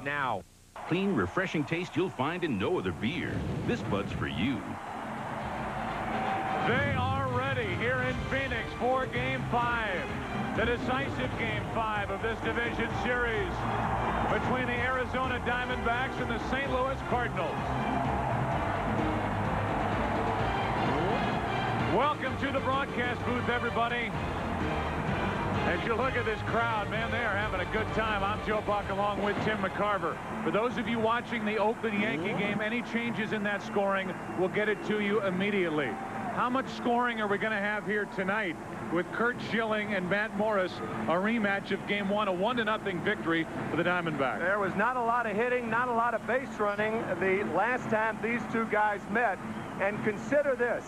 now. Clean, refreshing taste you'll find in no other beer. This Bud's for you. They are ready here in Phoenix for Game 5. The decisive Game 5 of this division series between the Arizona Diamondbacks and the St. Louis Cardinals. Welcome to the broadcast booth, everybody. As you look at this crowd, man, they are having a good time. I'm Joe Buck along with Tim McCarver. For those of you watching the Oakland Yankee game, any changes in that scoring, we'll get it to you immediately. How much scoring are we going to have here tonight with Curt Schilling and Matt Morris, a rematch of Game 1, a 1-0 victory for the Diamondbacks? There was not a lot of hitting, not a lot of base running the last time these two guys met. And consider this,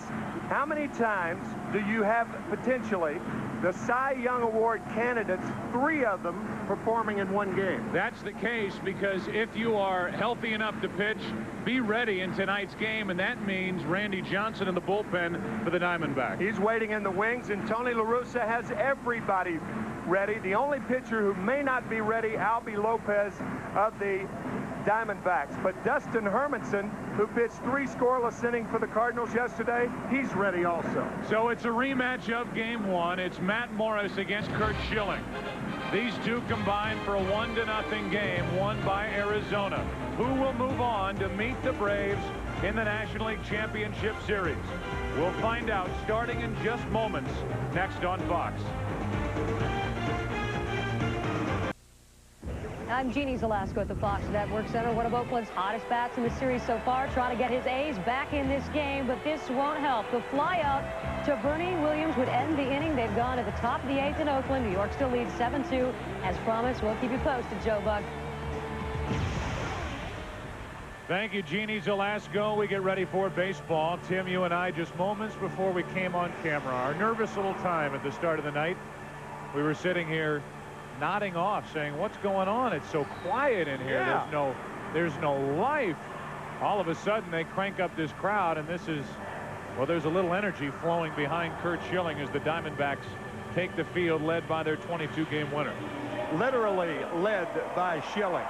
how many times do you have potentially the Cy Young Award candidates, 3 of them performing in one game? That's the case because if you are healthy enough to pitch, be ready in tonight's game, and that means Randy Johnson in the bullpen for the Diamondbacks. He's waiting in the wings, and Tony La Russa has everybody ready. The only pitcher who may not be ready, Albie Lopez of the Diamondbacks. But Dustin Hermanson, who pitched 3 scoreless innings for the Cardinals yesterday, he's ready also. So it's a rematch of Game 1. It's Matt Morris against Curt Schilling. These two combined for a 1-0 game won by Arizona, who will move on to meet the Braves in the National League Championship Series. We'll find out starting in just moments next on Fox. I'm Jeannie Zalasko at the Fox Network Center. One of Oakland's hottest bats in the series so far, trying to get his A's back in this game, but this won't help. The flyout to Bernie Williams would end the inning. They've gone to the top of the 8th in Oakland. New York still leads 7-2. As promised, we'll keep you posted, Joe Buck. Thank you, Jeannie Zalasko. We get ready for baseball. Tim, you and I, just moments before we came on camera, our nervous little time at the start of the night. We were sitting here nodding off, saying, what's going on? It's so quiet in here. Yeah. There's no life. All of a sudden, they crank up this crowd, and this is, well, there's a little energy flowing behind Curt Schilling as the Diamondbacks take the field, led by their 22-game winner. Literally led by Schilling.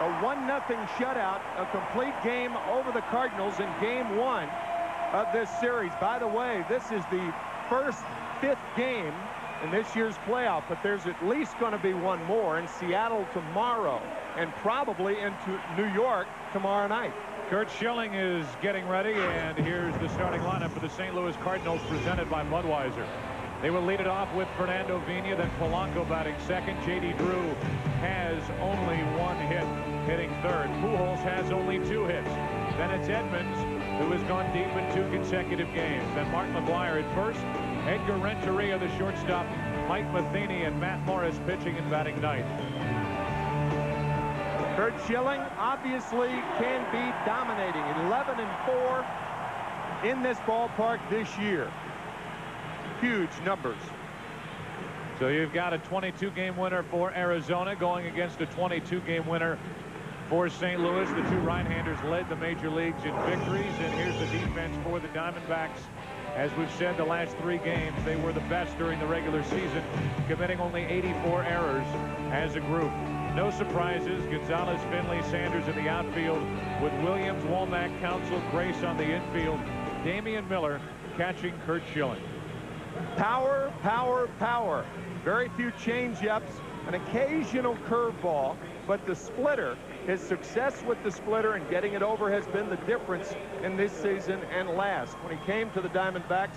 A 1-0 shutout, a complete game over the Cardinals in Game 1 of this series. By the way, this is the first 5th game in this year's playoff, but there's at least going to be one more in Seattle tomorrow and probably into New York tomorrow night. Curt Schilling is getting ready, and here's the starting lineup for the St. Louis Cardinals presented by Budweiser. They will lead it off with Fernando Vina, then Polanco batting second. J.D. Drew has only 1 hit, hitting third. Pujols has only 2 hits. Then it's Edmonds, who has gone deep in 2 consecutive games. Then Mark McGwire at first. Edgar Renteria, the shortstop, Mike Matheny, and Matt Morris pitching and batting ninth. Curt Schilling obviously can be dominating. 11-4 in this ballpark this year. Huge numbers. So you've got a 22-game winner for Arizona going against a 22-game winner for St. Louis. The 2 right-handers led the major leagues in victories, and here's the defense for the Diamondbacks. As we've said, the last 3 games, they were the best during the regular season, committing only 84 errors as a group. No surprises. Gonzalez, Finley, Sanders in the outfield with Williams, Womack, Counsell, Grace on the infield. Damian Miller catching Curt Schilling. Power, power, power. Very few change-ups, an occasional curveball, but the splitter, his success with the splitter and getting it over has been the difference in this season and last. When he came to the Diamondbacks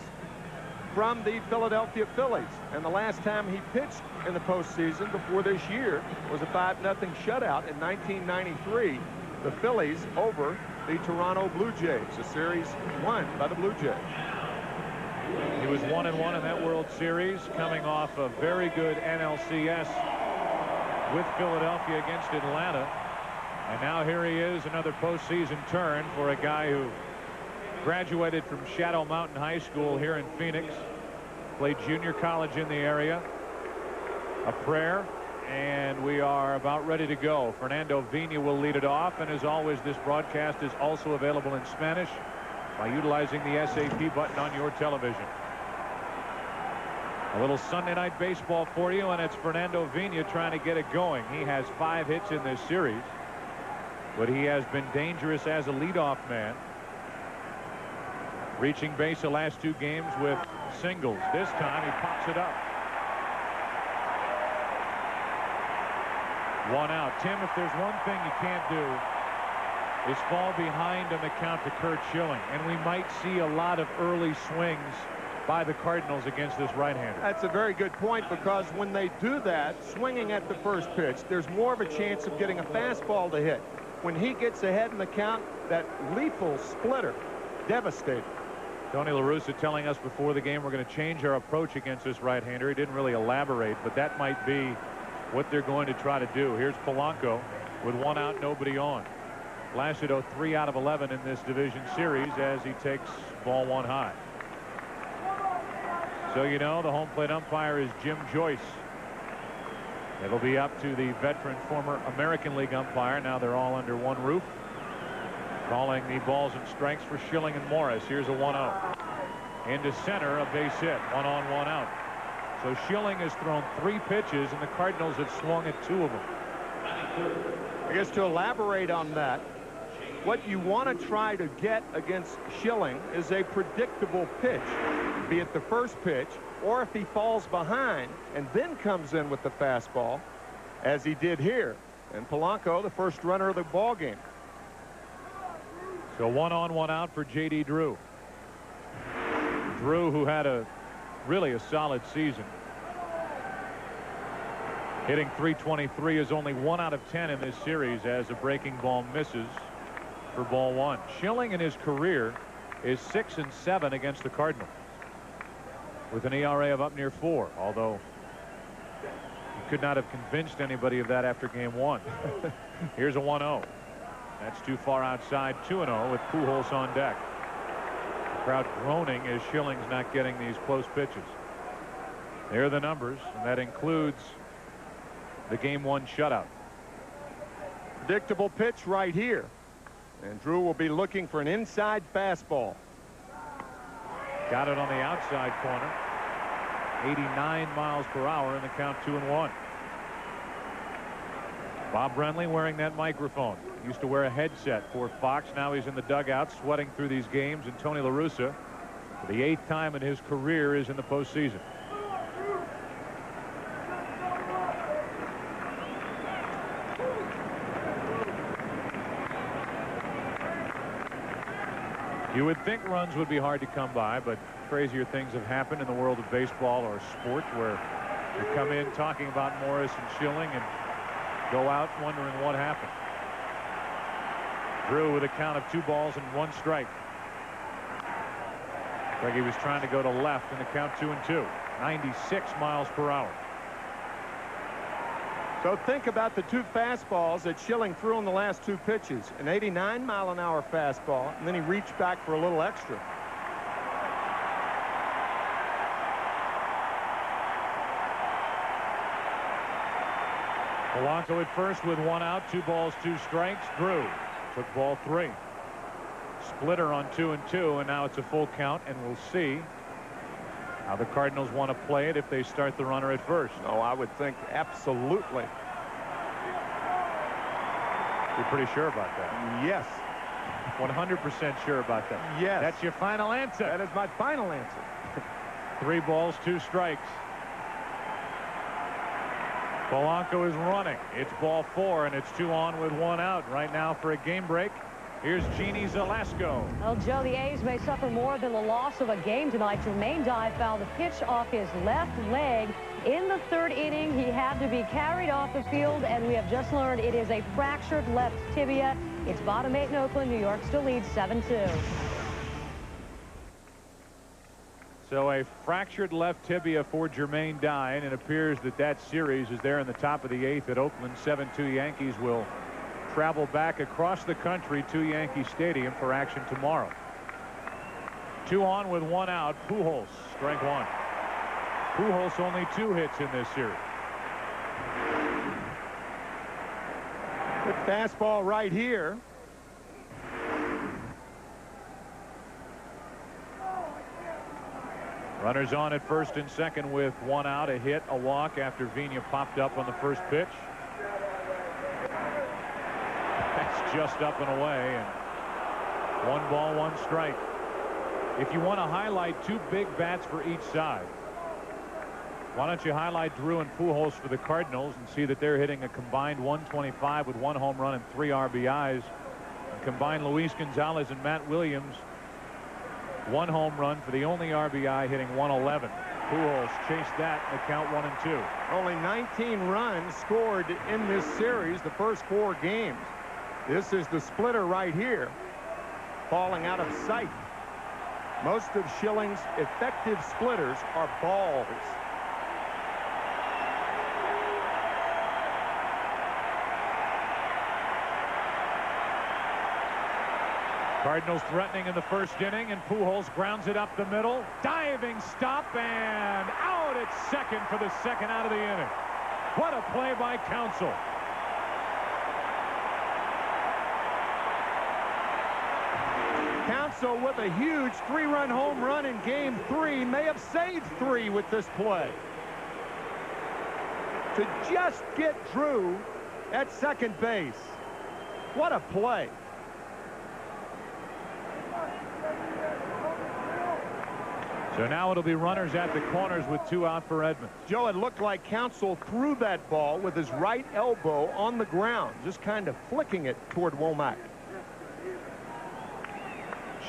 from the Philadelphia Phillies, and the last time he pitched in the postseason before this year was a 5-0 shutout in 1993. The Phillies over the Toronto Blue Jays, a series won by the Blue Jays. He was 1-1 in that World Series, coming off a very good NLCS with Philadelphia against Atlanta. And now here he is, another postseason turn for a guy who graduated from Shadow Mountain High School here in Phoenix, played junior college in the area. A prayer, and we are about ready to go. Fernando Vina will lead it off, and as always, this broadcast is also available in Spanish by utilizing the SAP button on your television. A little Sunday night baseball for you, and it's Fernando Vina trying to get it going. He has 5 hits in this series, but he has been dangerous as a leadoff man. Reaching base the last 2 games with singles. This time he pops it up. 1 out. Tim, if there's one thing you can't do is fall behind on the count to Curt Schilling, and we might see a lot of early swings by the Cardinals against this right-hander. That's a very good point, because when they do that, swinging at the first pitch, there's more of a chance of getting a fastball to hit. When he gets ahead in the count, that lethal splitter, devastating. Tony La Russa telling us before the game we're going to change our approach against this right-hander. He didn't really elaborate, but that might be what they're going to try to do. Here's Polanco with 1 out, nobody on. Placido 3 out of 11 in this division series as he takes ball 1 high. So you know the home plate umpire is Jim Joyce. It'll be up to the veteran former American League umpire. Now they're all under one roof. Calling the balls and strikes for Schilling and Morris. Here's a 1-0. Into center, a base hit. 1 on, 1 out. So Schilling has thrown 3 pitches, and the Cardinals have swung at 2 of them. I guess to elaborate on that, what you want to try to get against Schilling is a predictable pitch, be it the first pitch, or if he falls behind and then comes in with the fastball, as he did here. And Polanco, the first runner of the ball game. So 1 on, 1 out for J.D. Drew. Drew, who had really a solid season. Hitting .323, is only 1 out of 10 in this series as a breaking ball misses for ball 1. Schilling in his career is 6-7 against the Cardinals, with an ERA of up near 4, although he could not have convinced anybody of that after game 1. Here's a 1-0. That's too far outside. 2-0 with Pujols on deck. The crowd groaning as Schilling's not getting these close pitches. There are the numbers, and that includes the game 1 shutout. Predictable pitch right here. And Drew will be looking for an inside fastball. Got it on the outside corner. 89 miles per hour, in the count 2-1. Bob Brenly wearing that microphone. Used to wear a headset for Fox. Now he's in the dugout sweating through these games. And Tony La Russa, for the 8th time in his career, is in the postseason. You would think runs would be hard to come by, but crazier things have happened in the world of baseball or sports, where you come in talking about Morris and Schilling and go out wondering what happened. Drew with a count of 2 balls and 1 strike. Like he was trying to go to left in the count 2-2. 96 miles per hour. So think about the 2 fastballs that Schilling threw in the last 2 pitches. An 89-mile-an-hour fastball, and then he reached back for a little extra. Polanco at first with 1 out, 2 balls, 2 strikes. Drew took ball 3. Splitter on 2-2, and now it's a full count, and we'll see how the Cardinals want to play it if they start the runner at first. Oh, I would think absolutely. You're pretty sure about that? Yes. 100% sure about that? Yes. That's your final answer? That is my final answer. 3 balls, 2 strikes. Polanco is running. It's ball 4, and it's 2 on with 1 out right now for a game break. Here's Jeannie Zalasko. Well, Joe, the A's may suffer more than the loss of a game tonight. Jermaine Dye fouled the pitch off his left leg in the 3rd inning. He had to be carried off the field, and we have just learned it is a fractured left tibia. It's bottom 8 in Oakland. New York still leads 7-2. So a fractured left tibia for Jermaine Dye, and it appears that that series is there in the top of the 8th at Oakland. 7-2. Yankees will travel back across the country to Yankee Stadium for action tomorrow. 2 on with 1 out. Pujols, strike 1. Pujols only 2 hits in this series. Good fastball right here. Runners on at first and second with one out, a hit, a walk after Vina popped up on the first pitch. That's just up and away, and 1 ball, 1 strike. If you want to highlight 2 big bats for each side, why don't you highlight Drew and Pujols for the Cardinals and see that they're hitting a combined 125 with 1 home run and 3 RBIs. And combined Luis Gonzalez and Matt Williams, 1 home run for the only RBI, hitting 111. Pujols chased that in the count 1 and 2. Only 19 runs scored in this series, the first 4 games. This is the splitter right here, falling out of sight. Most of Schilling's effective splitters are balls. Cardinals threatening in the first inning, and Pujols grounds it up the middle. Diving stop, and out at second for the second out of the inning. What a play by Counsell. Counsell with a huge 3-run home run in game 3 may have saved 3 with this play. To just get Drew at second base. What a play. So now it'll be runners at the corners with 2 out for Edmonds. Joe, it looked like Counsell threw that ball with his right elbow on the ground, just kind of flicking it toward Womack.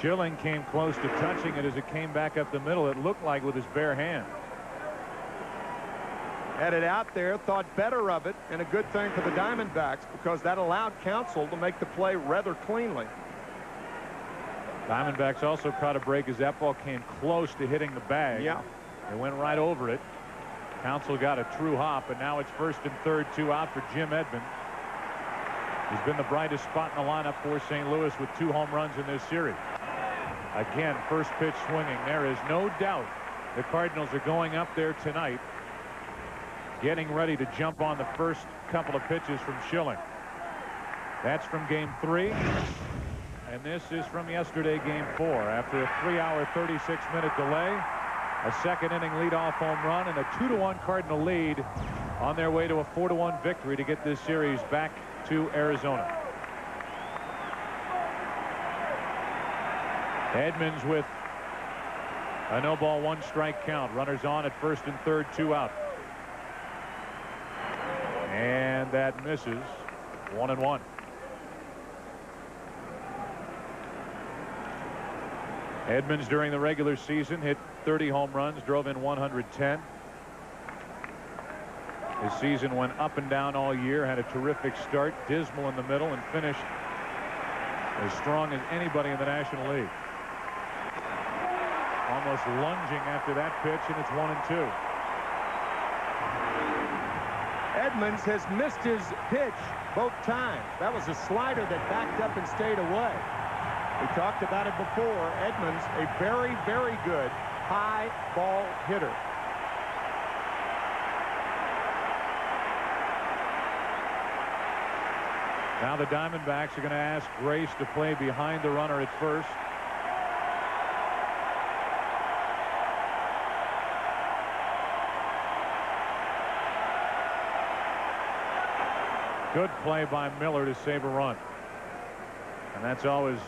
Schilling came close to touching it as it came back up the middle. It looked like with his bare hand. Had it out there, thought better of it, and a good thing for the Diamondbacks because that allowed Counsell to make the play rather cleanly. Diamondbacks also caught a break as that ball came close to hitting the bag. Yeah. It went right over it. Counsell got a true hop, and now it's first and third, 2 out for Jim Edmonds. He's been the brightest spot in the lineup for St. Louis with 2 home runs in this series. Again, first pitch swinging. There is no doubt the Cardinals are going up there tonight, getting ready to jump on the first couple of pitches from Schilling. That's from game 3. And this is from yesterday, game 4. After a 3-hour, 36-minute delay, a second inning leadoff home run, and a 2-1 Cardinal lead on their way to a 4-1 victory to get this series back to Arizona. Edmonds with a no ball, 1 strike count. Runners on at first and third, 2 out. And that misses. 1-1. Edmonds during the regular season hit 30 home runs, drove in 110. His season went up and down all year, had a terrific start, dismal in the middle, and finished as strong as anybody in the National League. Almost lunging after that pitch, and it's 1-2. Edmonds has missed his pitch both times. That was a slider that backed up and stayed away. We talked about it before. Edmonds, a very, very good high ball hitter. Now the Diamondbacks are going to ask Grace to play behind the runner at first. Good play by Miller to save a run. And that's always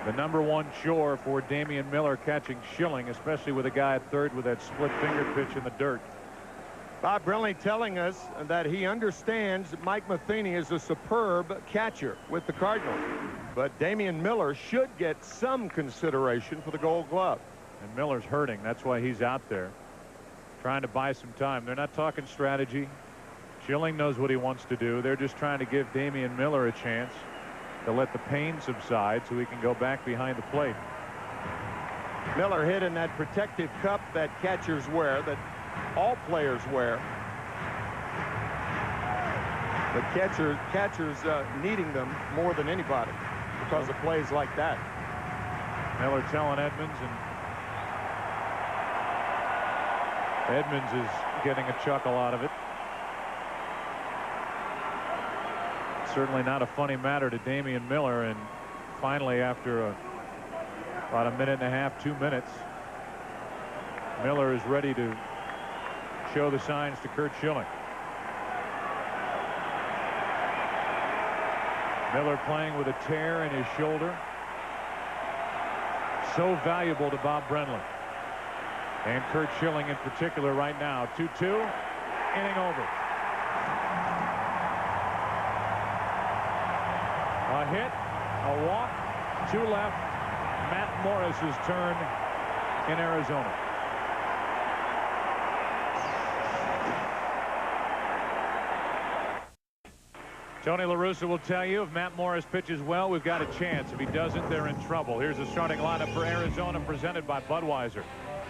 the #1 chore for Damian Miller, catching Schilling, especially with a guy at third with that split finger pitch in the dirt. Bob Brenly telling us that he understands that Mike Matheny is a superb catcher with the Cardinals, but Damian Miller should get some consideration for the Gold Glove. And Miller's hurting. That's why he's out there trying to buy some time. They're not talking strategy. Schilling knows what he wants to do. They're just trying to give Damian Miller a chance to let the pain subside so he can go back behind the plate. Miller hit in that protective cup that catchers wear, that all players wear. The catchers needing them more than anybody because of plays like that. Miller telling Edmonds, and Edmonds is getting a chuckle out of it. Certainly not a funny matter to Damian Miller, and finally, after about a minute and a half, 2 minutes, Miller is ready to show the signs to Curt Schilling. Miller playing with a tear in his shoulder. So valuable to Bob Brenly. And Curt Schilling in particular right now. 2-2. Inning over. A hit, a walk, 2 left. Matt Morris's turn in Arizona. Tony La Russa will tell you if Matt Morris pitches well, we've got a chance. If he doesn't, they're in trouble. Here's the starting lineup for Arizona presented by Budweiser.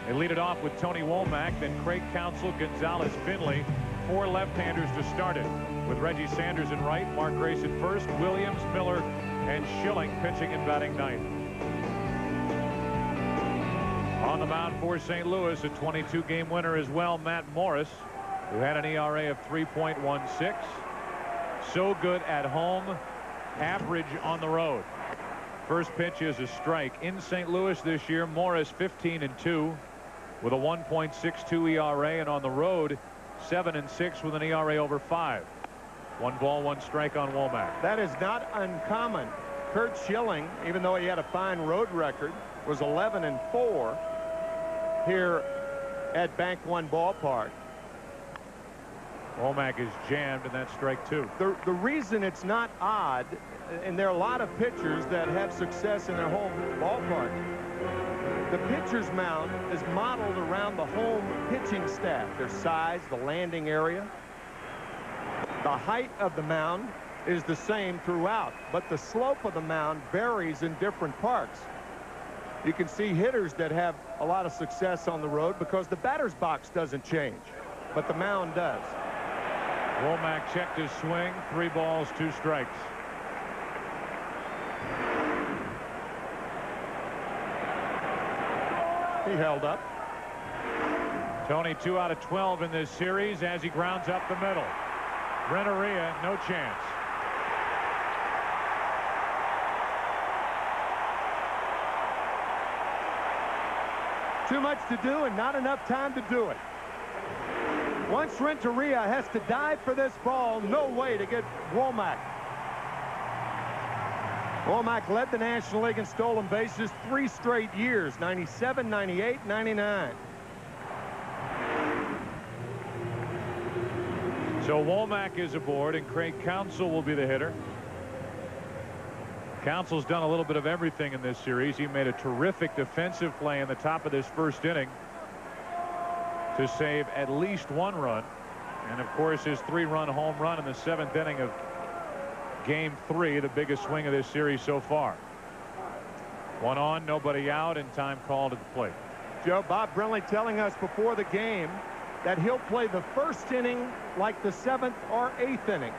They lead it off with Tony Womack, then Craig Counsell, Gonzalez, Finley. 4 left-handers to start it, with Reggie Sanders in right, Mark Grace at first, Williams, Miller, and Schilling pitching and batting ninth. On the mound for St. Louis, a 22-game winner as well, Matt Morris, who had an ERA of 3.16. So good at home, average on the road. First pitch is a strike. In St. Louis this year, Morris 15-2 with a 1.62 ERA, and on the road 7-6 with an ERA over 5. 1 ball, 1 strike on Womack. That is not uncommon. Curt Schilling, even though he had a fine road record, was 11-4 here at Bank One Ballpark. Womack is jammed, and that's strike 2. The reason it's not odd, and there are a lot of pitchers that have success in their home ballpark, the pitcher's mound is modeled around the home pitching staff. Their size, the landing area. The height of the mound is the same throughout, but the slope of the mound varies in different parks. You can see hitters that have a lot of success on the road because the batter's box doesn't change, but the mound does. Womack checked his swing. 3 balls, 2 strikes. He held up. Tony 2 out of 12 in this series as he grounds up the middle. Renteria, no chance. Too much to do and not enough time to do it. Once Renteria has to dive for this ball, no way to get Womack. Womack led the National League in stolen bases 3 straight years, 97, 98, 99. So Womack is aboard, and Craig Counsell will be the hitter. Counsell's done a little bit of everything in this series. He made a terrific defensive play in the top of this first inning to save at least 1 run. And of course his 3-run home run in the 7th inning of game 3, the biggest swing of this series so far. 1 on, nobody out, and time called at the plate. Joe, Bob Brenly telling us before the game that he'll play the first inning like the 7th or 8th inning.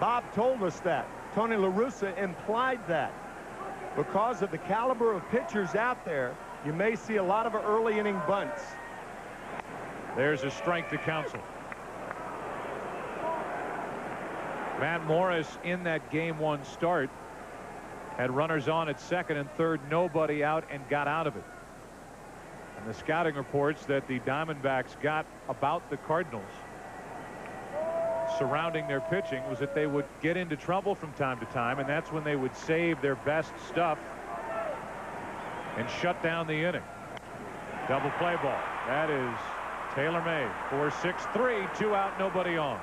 Bob told us that. Tony La Russa implied that. Because of the caliber of pitchers out there, you may see a lot of early inning bunts. There's a strike to Counsell. Matt Morris in that game 1 start had runners on at 2nd and 3rd, nobody out, and got out of it. And the scouting reports that the Diamondbacks got about the Cardinals surrounding their pitching was that they would get into trouble from time to time, and that's when they would save their best stuff and shut down the inning. Double play ball. That is tailor-made. 4-6-3, 2 out, nobody on.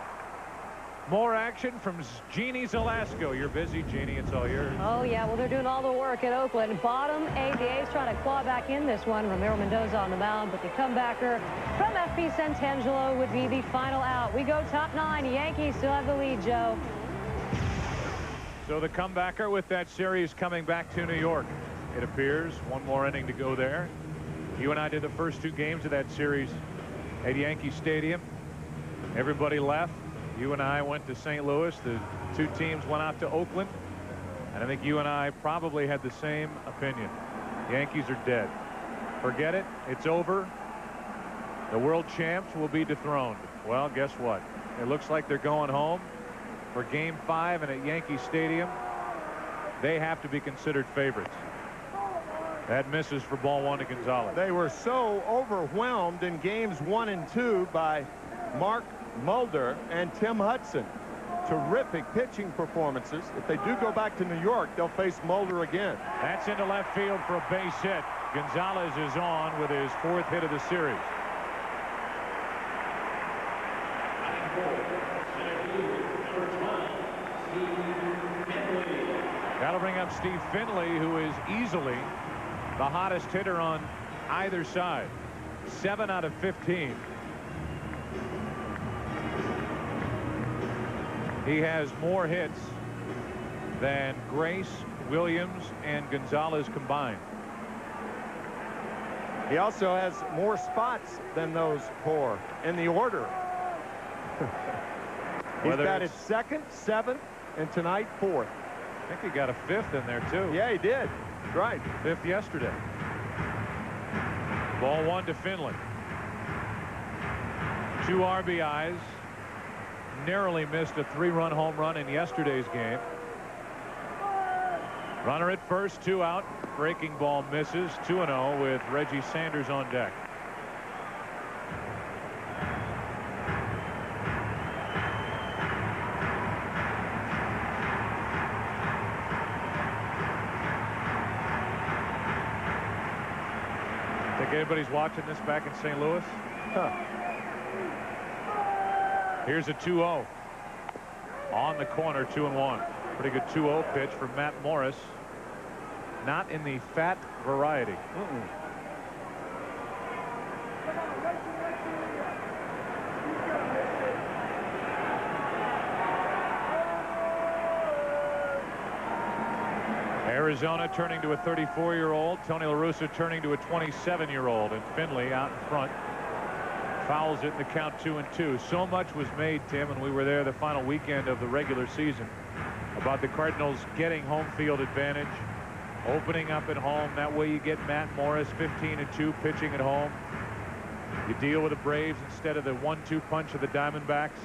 More action from Jeannie Zalasko. You're busy, Jeannie. It's all yours. Oh, yeah. Well, they're doing all the work at Oakland. Bottom 8. The A's trying to claw back in this one. Ramiro Mendoza on the mound, but the comebacker from FP Santangelo would be the final out. We go top 9. Yankees still have the lead, Joe. So the comebacker with that series coming back to New York. It appears 1 more inning to go there. You and I did the first 2 games of that series at Yankee Stadium. Everybody left. You and I went to St. Louis. The 2 teams went out to Oakland. And I think you and I probably had the same opinion. Yankees are dead. Forget it. It's over. The world champs will be dethroned. Well, guess what? It looks like they're going home for Game 5, and at Yankee Stadium, they have to be considered favorites. That misses for ball 1 to Gonzalez. They were so overwhelmed in games 1 and 2 by Mark Mulder and Tim Hudson. Terrific pitching performances. If they do go back to New York, they'll face Mulder again. That's into left field for a base hit. Gonzalez is on with his 4th hit of the series. That'll bring up Steve Finley, who is easily the hottest hitter on either side. 7 out of 15. He has more hits than Grace, Williams, and Gonzalez combined. He also has more spots than those 4 in the order. He's batted 2nd, 7th, and tonight 4th. I think he got a 5th in there, too. Yeah, he did. Right. 5th yesterday. Ball 1 to Finley. 2 RBIs. Narrowly missed a 3-run home run in yesterday's game. Runner at first, 2 out. Breaking ball misses. 2-0 with Reggie Sanders on deck. Think anybody's watching this back in St. Louis? Huh. Here's a 2-0 on the corner, 2-1. Pretty good 2-0 pitch from Matt Morris. Not in the fat variety. Arizona turning to a 34-year-old. Tony La Russa turning to a 27-year-old. And Finley out in front. Fouls it in the count 2-2. So much was made, Tim, and we were there the final weekend of the regular season, about the Cardinals getting home field advantage, opening up at home. That way you get Matt Morris 15-2 pitching at home. You deal with the Braves instead of the 1-2 punch of the Diamondbacks.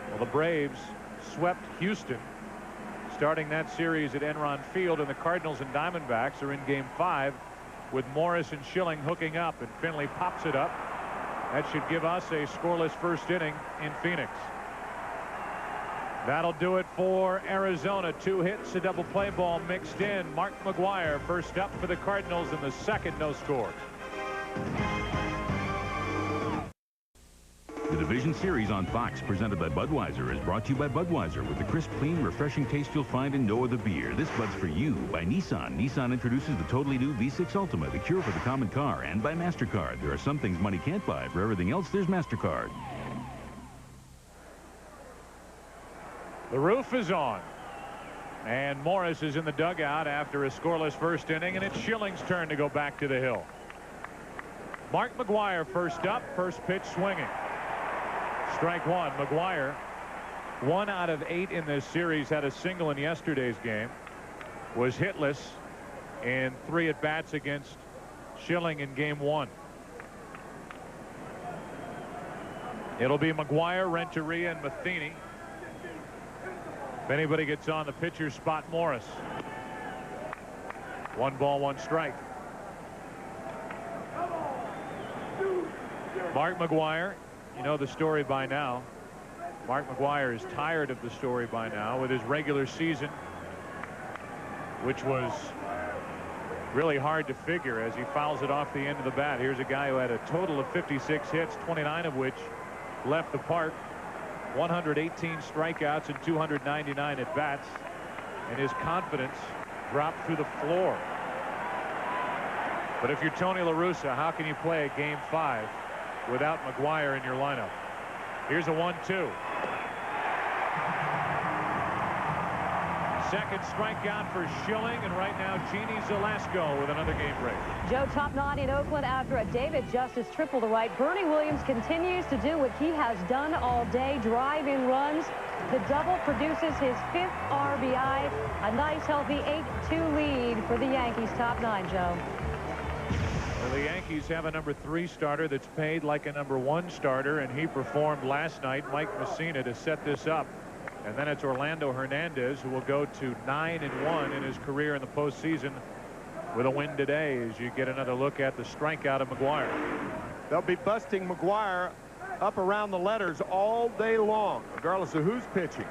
Well, the Braves swept Houston, starting that series at Enron Field, and the Cardinals and Diamondbacks are in game 5 with Morris and Schilling hooking up, and Finley pops it up. That should give us a scoreless first inning in Phoenix. That'll do it for Arizona. 2 hits, a double play ball mixed in. Mark McGwire first up for the Cardinals in the second, no score. The Division Series on Fox, presented by Budweiser, is brought to you by Budweiser, with the crisp, clean, refreshing taste you'll find in no other beer. This Bud's for you. By Nissan. Nissan introduces the totally new V6 Ultima, the cure for the common car. And by MasterCard. There are some things money can't buy. For everything else, there's MasterCard. The roof is on. And Morris is in the dugout after a scoreless first inning, and it's Schilling's turn to go back to the hill. Mark McGwire first up, first pitch swinging. Strike 1. McGwire, 1 out of 8 in this series, had a single in yesterday's game, was hitless in 3 at-bats against Schilling in game 1. It'll be McGwire, Renteria, and Matheny. If anybody gets on the pitcher's spot, Morris. 1 ball, 1 strike. Mark McGwire, you know the story by now. Mark McGwire is tired of the story by now with his regular season, which was really hard to figure as he fouls it off the end of the bat. Here's a guy who had a total of 56 hits, 29 of which left the park, 118 strikeouts and 299 at bats, and his confidence dropped through the floor. But if you're Tony La Russa, how can you play a game 5 without McGwire in your lineup? Here's a 1-2. Second strikeout for Schilling, and right now Jeannie Zalasko with another game break. Joe, top 9 in Oakland after a David Justice triple to right. Bernie Williams continues to do what he has done all day, drive in runs. The double produces his 5th RBI. A nice healthy 8-2 lead for the Yankees. Top 9, Joe. Well, the Yankees have a number 3 starter that's paid like a number 1 starter, and he performed last night, Mike Messina, to set this up. And then it's Orlando Hernandez, who will go to 9-1 in his career in the postseason with a win today as you get another look at the strikeout of McGuire. They'll be busting McGuire up around the letters all day long, regardless of who's pitching.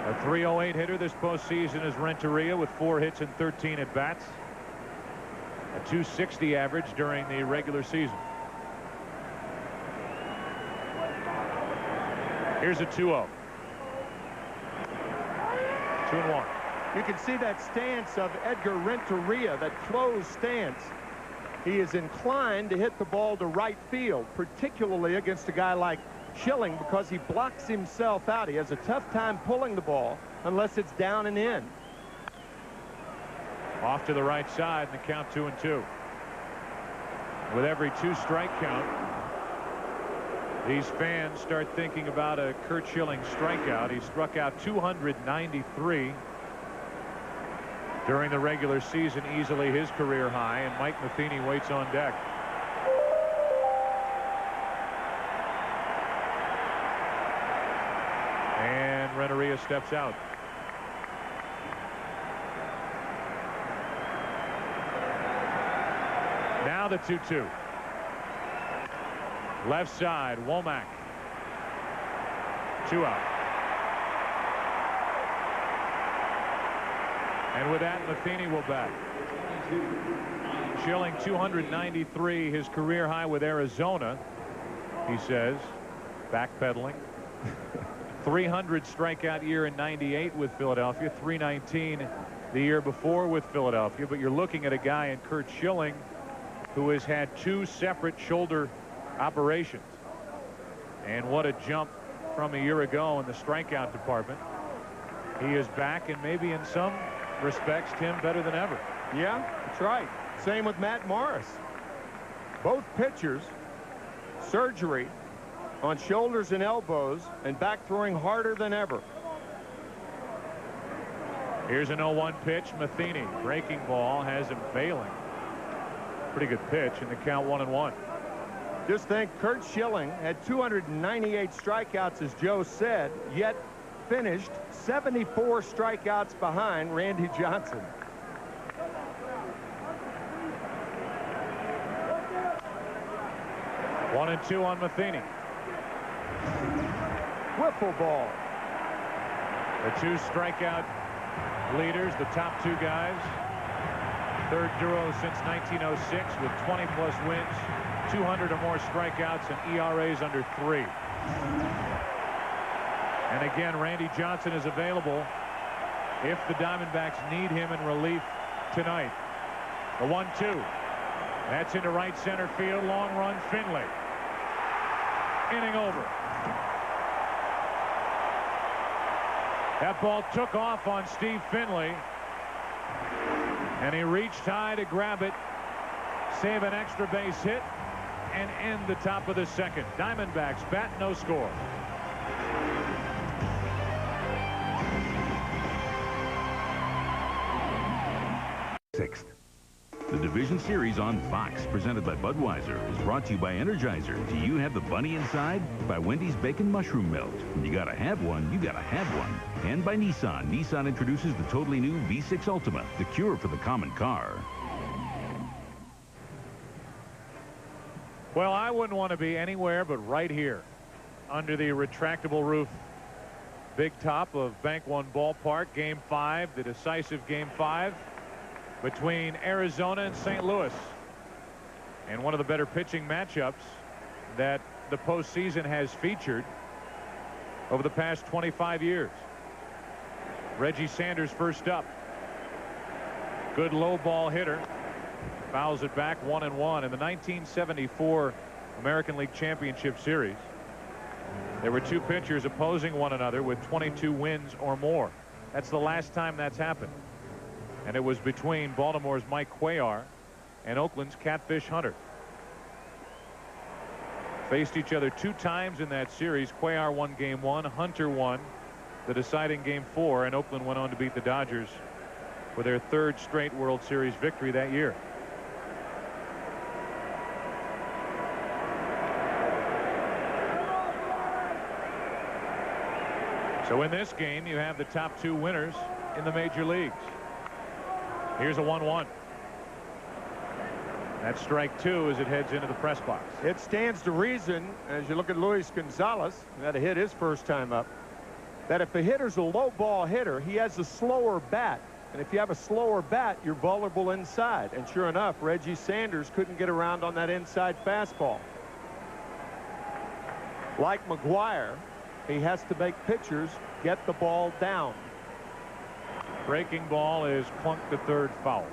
A .308 hitter this postseason is Renteria with 4 hits and 13 at-bats. A .260 average during the regular season. Here's a 2-0. 2-1. You can see that stance of Edgar Renteria, that closed stance. He is inclined to hit the ball to right field, particularly against a guy like Schilling, because he blocks himself out. He has a tough time pulling the ball unless it's down and in. Off to the right side, and the count 2-2. With every 2-strike count, these fans start thinking about a Curt Schilling strikeout. He struck out 293 during the regular season, easily his career high, and Mike Matheny waits on deck. And Renteria steps out. Now the 2-2. Left side, Womack. 2 out. And with that, Matheny will bat. Schilling 293, his career high with Arizona, he says, backpedaling. 300 strikeout year in '98 with Philadelphia, 319 the year before with Philadelphia. But you're looking at a guy in Curt Schilling who has had 2 separate shoulder operations. And what a jump from a year ago in the strikeout department. He is back, and maybe in some respects, Tim, better than ever. Yeah, that's right. Same with Matt Morris. Both pitchers, surgery on shoulders and elbows, and back throwing harder than ever. Here's an 0-1 pitch. Matheny, breaking ball, has him bailing. Pretty good pitch, and the count 1-1. Just think, Curt Schilling had 298 strikeouts, as Joe said, yet finished 74 strikeouts behind Randy Johnson. One and 2 on Matheny. Wiffle ball. The 2 strikeout leaders, the top 2 guys. Third duo since 1906 with 20-plus wins, 200 or more strikeouts, and ERAs under 3. And again, Randy Johnson is available if the Diamondbacks need him in relief tonight. The 1-2. That's into right center field. Long run, Finley. Inning over. That ball took off on Steve Finley, and he reached high to grab it, save an extra base hit, and end the top of the second. Diamondbacks bat, no score. Sixth. The Division Series on Fox, presented by Budweiser, is brought to you by Energizer. Do you have the bunny inside? By Wendy's Bacon Mushroom Melt. When you gotta have one, you gotta have one. And by Nissan. Nissan introduces the totally new V6 Ultima, the cure for the common car. Well, I wouldn't want to be anywhere but right here under the retractable roof big top of Bank One Ballpark. Game 5, the decisive Game 5 between Arizona and St. Louis, and one of the better pitching matchups that the postseason has featured over the past 25 years. Reggie Sanders first up. Good low ball hitter. Fouls it back, 1-1 in the 1974 American League Championship Series. There were 2 pitchers opposing one another with 22 wins or more. That's the last time that's happened. And it was between Baltimore's Mike Cuellar and Oakland's Catfish Hunter. Faced each other 2 times in that series. Cuellar won Game 1. Hunter won the deciding Game 4. And Oakland went on to beat the Dodgers for their 3rd straight World Series victory that year. So in this game, you have the top 2 winners in the major leagues. Here's a 1-1. That's strike 2 as it heads into the press box. It stands to reason, as you look at Luis Gonzalez, that hit his first time up, that if the hitter's a low ball hitter, he has a slower bat. And if you have a slower bat, you're vulnerable inside. And sure enough, Reggie Sanders couldn't get around on that inside fastball. Like McGuire, he has to make pitchers get the ball down. Breaking ball is clunked to third, foul.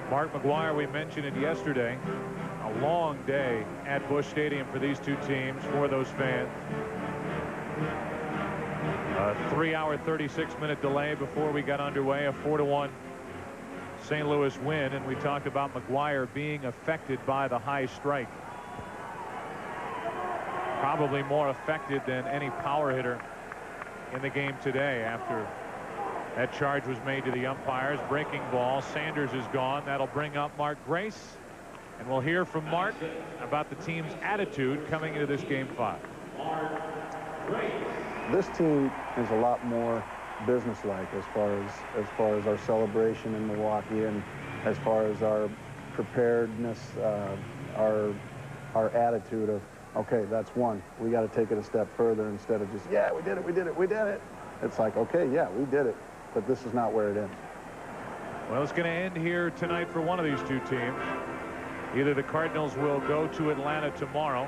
Mark McGuire, we mentioned it yesterday. A long day at Busch Stadium for these two teams, for those fans. A 3-hour, 36-minute delay before we got underway. A 4-1 St. Louis win, and we talked about McGuire being affected by the high strike. Probably more affected than any power hitter in the game today after that charge was made to the umpires. Breaking ball. Sanders is gone. That'll bring up Mark Grace. And we'll hear from Mark about the team's attitude coming into this game 5. This team is a lot more businesslike as far as our celebration in Milwaukee, and as far as our preparedness, our attitude of, okay, that's one. We got to take it a step further instead of just, yeah, we did it, we did it, we did it. It's like, okay, yeah, we did it, but this is not where it ends. Well, it's going to end here tonight for one of these two teams. Either the Cardinals will go to Atlanta tomorrow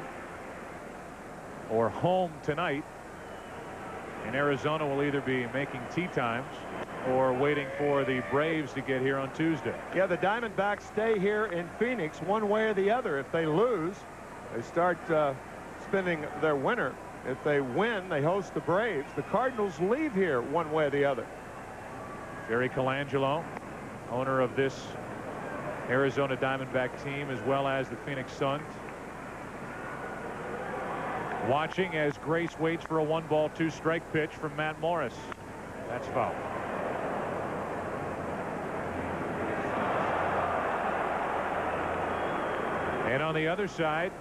or home tonight, and Arizona will either be making tee times or waiting for the Braves to get here on Tuesday. Yeah, the Diamondbacks stay here in Phoenix one way or the other. If they lose, they start spending their winter. If they win, they host the Braves. The Cardinals leave here one way or the other. Jerry Colangelo, owner of this Arizona Diamondback team, as well as the Phoenix Suns, watching as Grace waits for a 1-ball 2-strike pitch from Matt Morris. That's foul. And on the other side,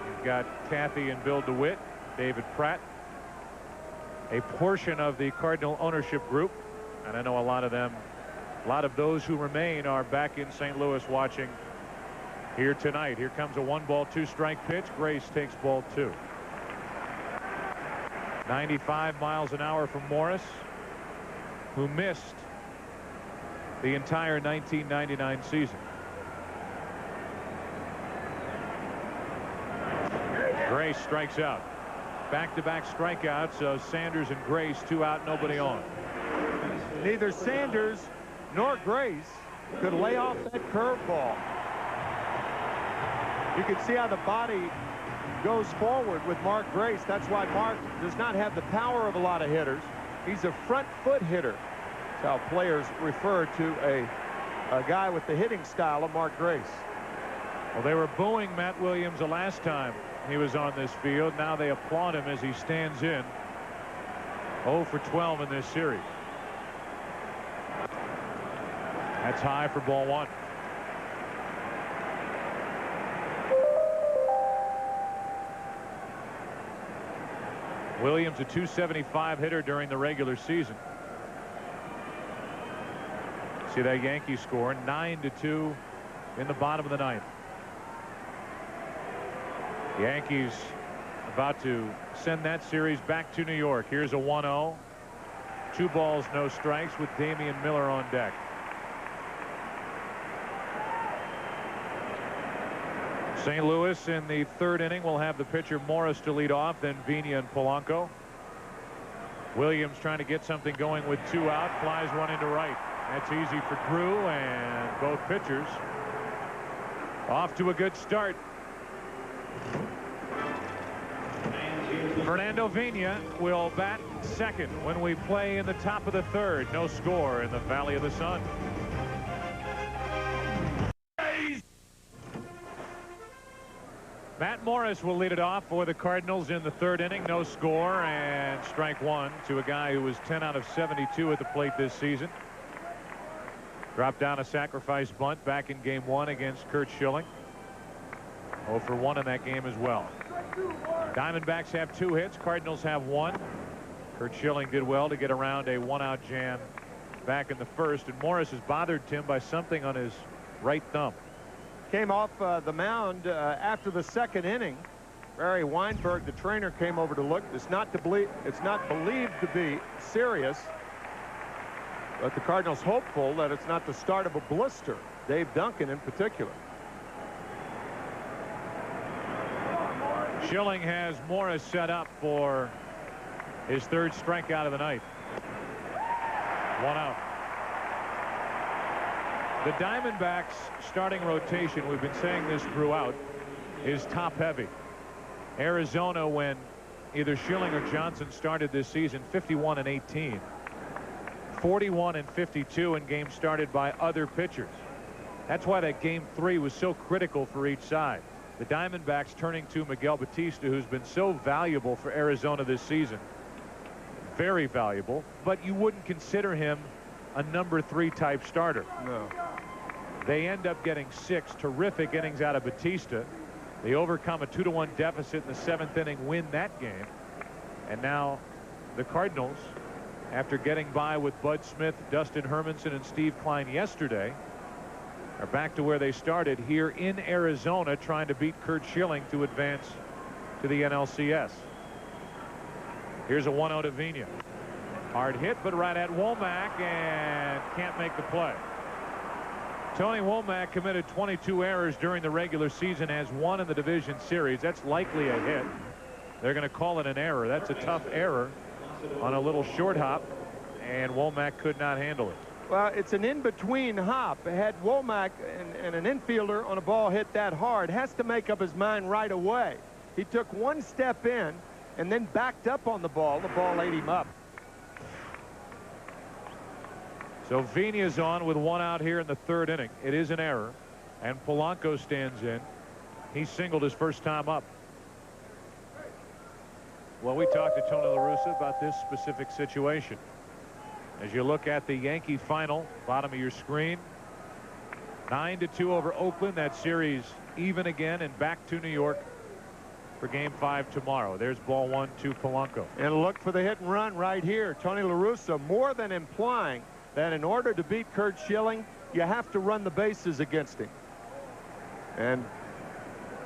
you've got Kathy and Bill DeWitt, David Pratt, a portion of the Cardinal ownership group, and I know a lot of those who remain are back in St. Louis watching here tonight. Here comes a 1-ball 2-strike pitch. Grace takes ball 2. 95 miles an hour from Morris, who missed the entire 1999 season. Grace strikes out. Back-to-back strikeouts. So Sanders and Grace, 2 out, nobody on. Neither Sanders nor Grace could lay off that curveball. You can see how the body goes forward with Mark Grace. That's why Mark does not have the power of a lot of hitters. He's a front foot hitter. That's how players refer to a guy with the hitting style of Mark Grace. Well, they were booing Matt Williams the last time he was on this field. Now they applaud him as he stands in. 0 for 12 in this series. That's high for ball 1. Williams, a .275 hitter during the regular season. See that Yankees score 9-2 in the bottom of the 9th. Yankees about to send that series back to New York. Here's a 1-0. 2 balls, no strikes with Damian Miller on deck. St. Louis in the 3rd inning will have the pitcher Morris to lead off, then Vina and Polanco. Williams trying to get something going with 2 out. Flies one into right. That's easy for Drew, and both pitchers off to a good start. Fernando Vina will bat second when we play in the top of the 3rd. No score in the Valley of the Sun. Matt Morris will lead it off for the Cardinals in the 3rd inning. No score, and strike 1 to a guy who was 10 out of 72 at the plate this season. Dropped down a sacrifice bunt back in game 1 against Curt Schilling. 0 for 1 in that game as well. Diamondbacks have 2 hits. Cardinals have 1. Curt Schilling did well to get around a one-out jam back in the first, and Morris has bothered Tim by something on his right thumb. Came off the mound after the second inning. Barry Weinberg, the trainer, came over to look. It's not believed to be serious, but the Cardinals hopeful that it's not the start of a blister. Dave Duncan in particular. Schilling has Morris set up for his third strikeout of the night. One out. The Diamondbacks starting rotation, we've been saying this throughout, is top heavy. Arizona, when either Schilling or Johnson started this season, 51-18. 41-52 in games started by other pitchers. That's why that game 3 was so critical for each side. The Diamondbacks turning to Miguel Batista, who's been so valuable for Arizona this season. Very valuable, but you wouldn't consider him a number 3 type starter. No. They end up getting 6 terrific innings out of Batista. They overcome a 2-1 deficit in the 7th inning, win that game. And now the Cardinals, after getting by with Bud Smith, Dustin Hermanson, and Steve Klein yesterday, are back to where they started here in Arizona, trying to beat Curt Schilling to advance to the NLCS. Here's a 1-0 to Vina. Hard hit, but right at Womack, and can't make the play. Tony Womack committed 22 errors during the regular season, has 1 in the division series. That's likely a hit. They're going to call it an error. That's a tough error on a little short hop, and Womack could not handle it. Well, it's an in-between hop. Had Womack and an infielder on a ball hit that hard, has to make up his mind right away. He took 1 step in and then backed up on the ball. The ball ate him up. So Vina is on with 1 out here in the 3rd inning. It is an error, and Polanco stands in. He singled his first time up. Well, we talked to Tony La Russa about this specific situation. As you look at the Yankee final, bottom of your screen, 9-2 over Oakland. That series even again, and back to New York for game 5 tomorrow. There's ball 1 to Polanco. And look for the hit and run right here. Tony La Russa more than implying that in order to beat Curt Schilling, you have to run the bases against him. And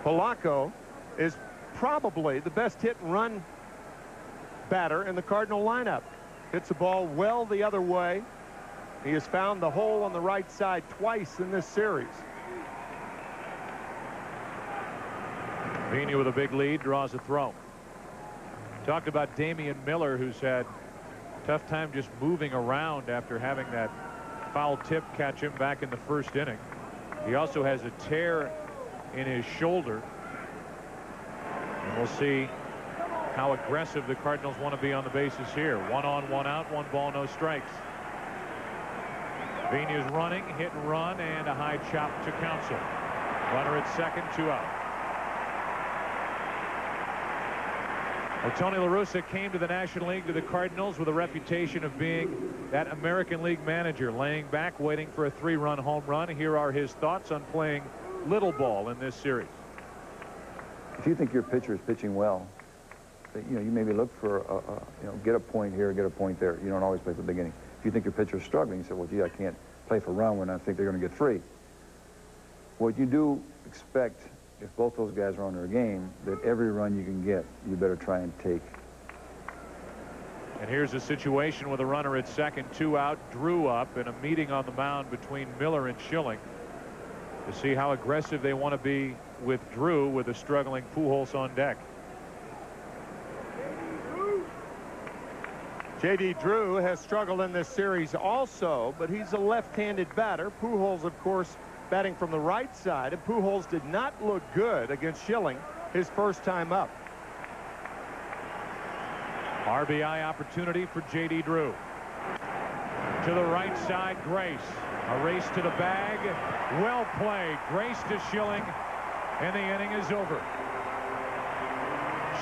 Polanco is probably the best hit and run batter in the Cardinal lineup. Hits the ball well the other way. He has found the hole on the right side twice in this series. Vina with a big lead draws a throw. Talked about Damian Miller, who's had a tough time just moving around after having that foul tip catch him back in the 1st inning. He also has a tear in his shoulder. And we'll see how aggressive the Cardinals want to be on the bases here. 1 on, 1 out, 1 ball, no strikes. Vina is running, hit and run, and a high chop to Counsell. Runner at second, 2 out. Well, Tony La Russa came to the National League, to the Cardinals, with a reputation of being that American League manager, laying back, waiting for a 3-run home run. Here are his thoughts on playing little ball in this series. If you think your pitcher is pitching well, you maybe look for get a point here, get a point there. You don't always play for the beginning. If you think your pitcher is struggling, you say, well, gee, I can't play for a run when I think they're going to get 3. What you do expect, if both those guys are on their game, that every run you can get, you better try and take. And here's a situation with a runner at second, 2 out, Drew up, in a meeting on the mound between Miller and Schilling to see how aggressive they want to be with Drew, with a struggling Pujols on deck. J.D. Drew has struggled in this series also, but he's a left-handed batter. Pujols, of course, batting from the right side, and Pujols did not look good against Schilling his first time up. RBI opportunity for J.D. Drew. To the right side, Grace. A race to the bag. Well played. Grace to Schilling, and the inning is over.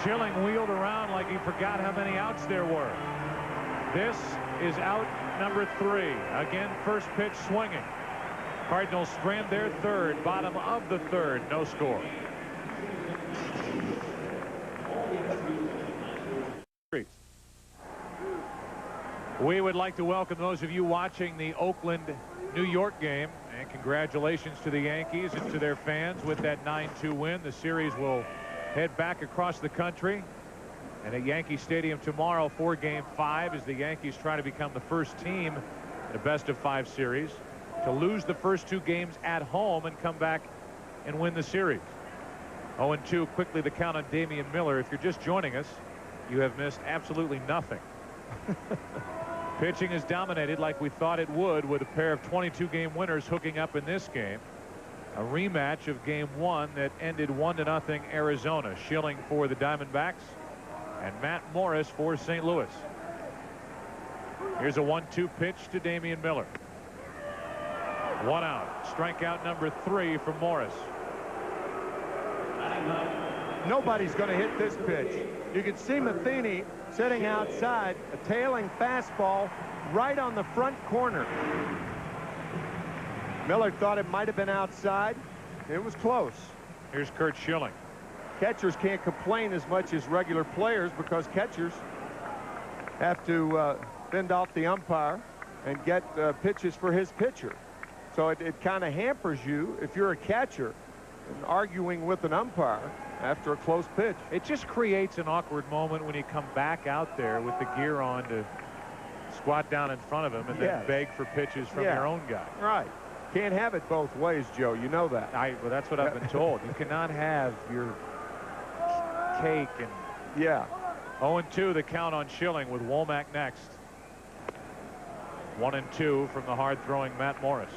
Schilling wheeled around like he forgot how many outs there were. This is out number 3. Again, first pitch swinging. Cardinals strand their 3rd, bottom of the 3rd, no score. We would like to welcome those of you watching the Oakland, New York game, and congratulations to the Yankees and to their fans with that 9-2 win. The series will head back across the country and at Yankee Stadium tomorrow for Game 5 as the Yankees try to become the first team in a best-of-5 series to lose the first 2 games at home and come back and win the series. 0-2, quickly the count on Damian Miller. If you're just joining us, you have missed absolutely nothing. Pitching is dominated like we thought it would, with a pair of 22-game winners hooking up in this game. A rematch of Game 1 that ended 1-0 Arizona. Schilling for the Diamondbacks and Matt Morris for St. Louis. Here's a 1-2 pitch to Damian Miller. 1 out. Strikeout number 3 from Morris. Nobody's going to hit this pitch. You can see Matheny sitting outside, a tailing fastball right on the front corner. Miller thought it might have been outside. It was close. Here's Curt Schilling. Catchers can't complain as much as regular players because catchers have to fend off the umpire and get pitches for his pitcher. So it kind of hampers you if you're a catcher and arguing with an umpire after a close pitch. It just creates an awkward moment when you come back out there with the gear on to squat down in front of him and then beg for pitches from your own guy. Right. Can't have it both ways, Joe. You know that. Well, that's what I've been told. You cannot have your cake and 0-2 the count on Schilling with Womack next. 1-2 from the hard-throwing Matt Morris.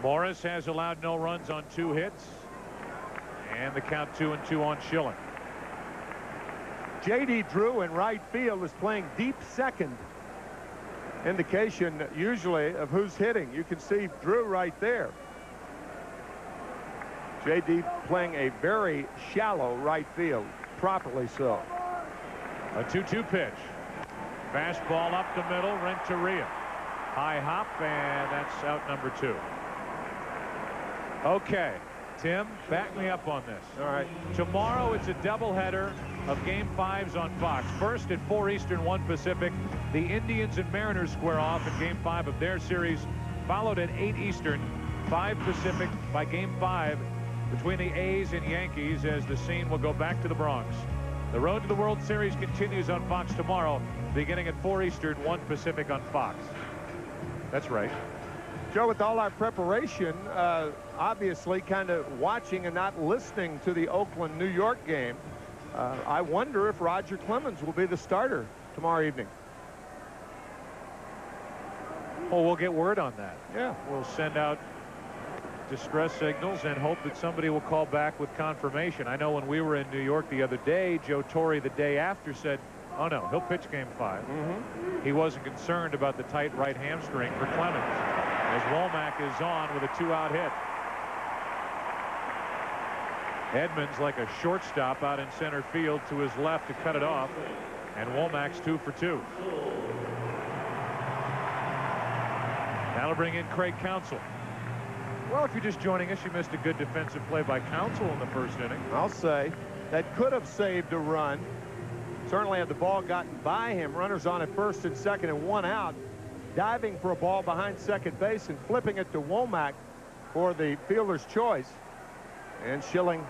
Morris has allowed no runs on 2 hits, and the count 2-2 on Schilling. J.D. Drew in right field is playing deep second. Indication usually of who's hitting. You can see Drew right there. J.D. playing a very shallow right field, properly so. A 2-2 pitch. Fastball up the middle, Renteria. High hop, and that's out number 2. Okay, Tim, back me up on this. All right. Tomorrow it's a doubleheader of Game 5s on Fox. First at 4 Eastern, 1 Pacific. The Indians and Mariners square off in Game 5 of their series. Followed at 8 Eastern, 5 Pacific by Game 5 between the A's and Yankees as the scene will go back to the Bronx. The road to the World Series continues on Fox tomorrow, beginning at 4 Eastern, 1 Pacific on Fox. That's right. Joe, with all our preparation, obviously kind of watching and not listening to the Oakland, New York game, I wonder if Roger Clemens will be the starter tomorrow evening. Oh, we'll get word on that. Yeah. We'll send out distress signals and hope that somebody will call back with confirmation. I know when we were in New York the other day, Joe Torre the day after said, oh no, he'll pitch Game 5. He wasn't concerned about the tight right hamstring for Clemens as Womack is on with a 2-out hit. Edmonds like a shortstop out in center field to his left to cut it off, and Womack's 2 for 2. That'll bring in Craig Counsell. Well, if you're just joining us, you missed a good defensive play by Counsell in the first inning. I'll say that could have saved a run. Certainly had the ball gotten by him, runners on at first and second and 1 out, diving for a ball behind second base and flipping it to Womack for the fielder's choice. And Schilling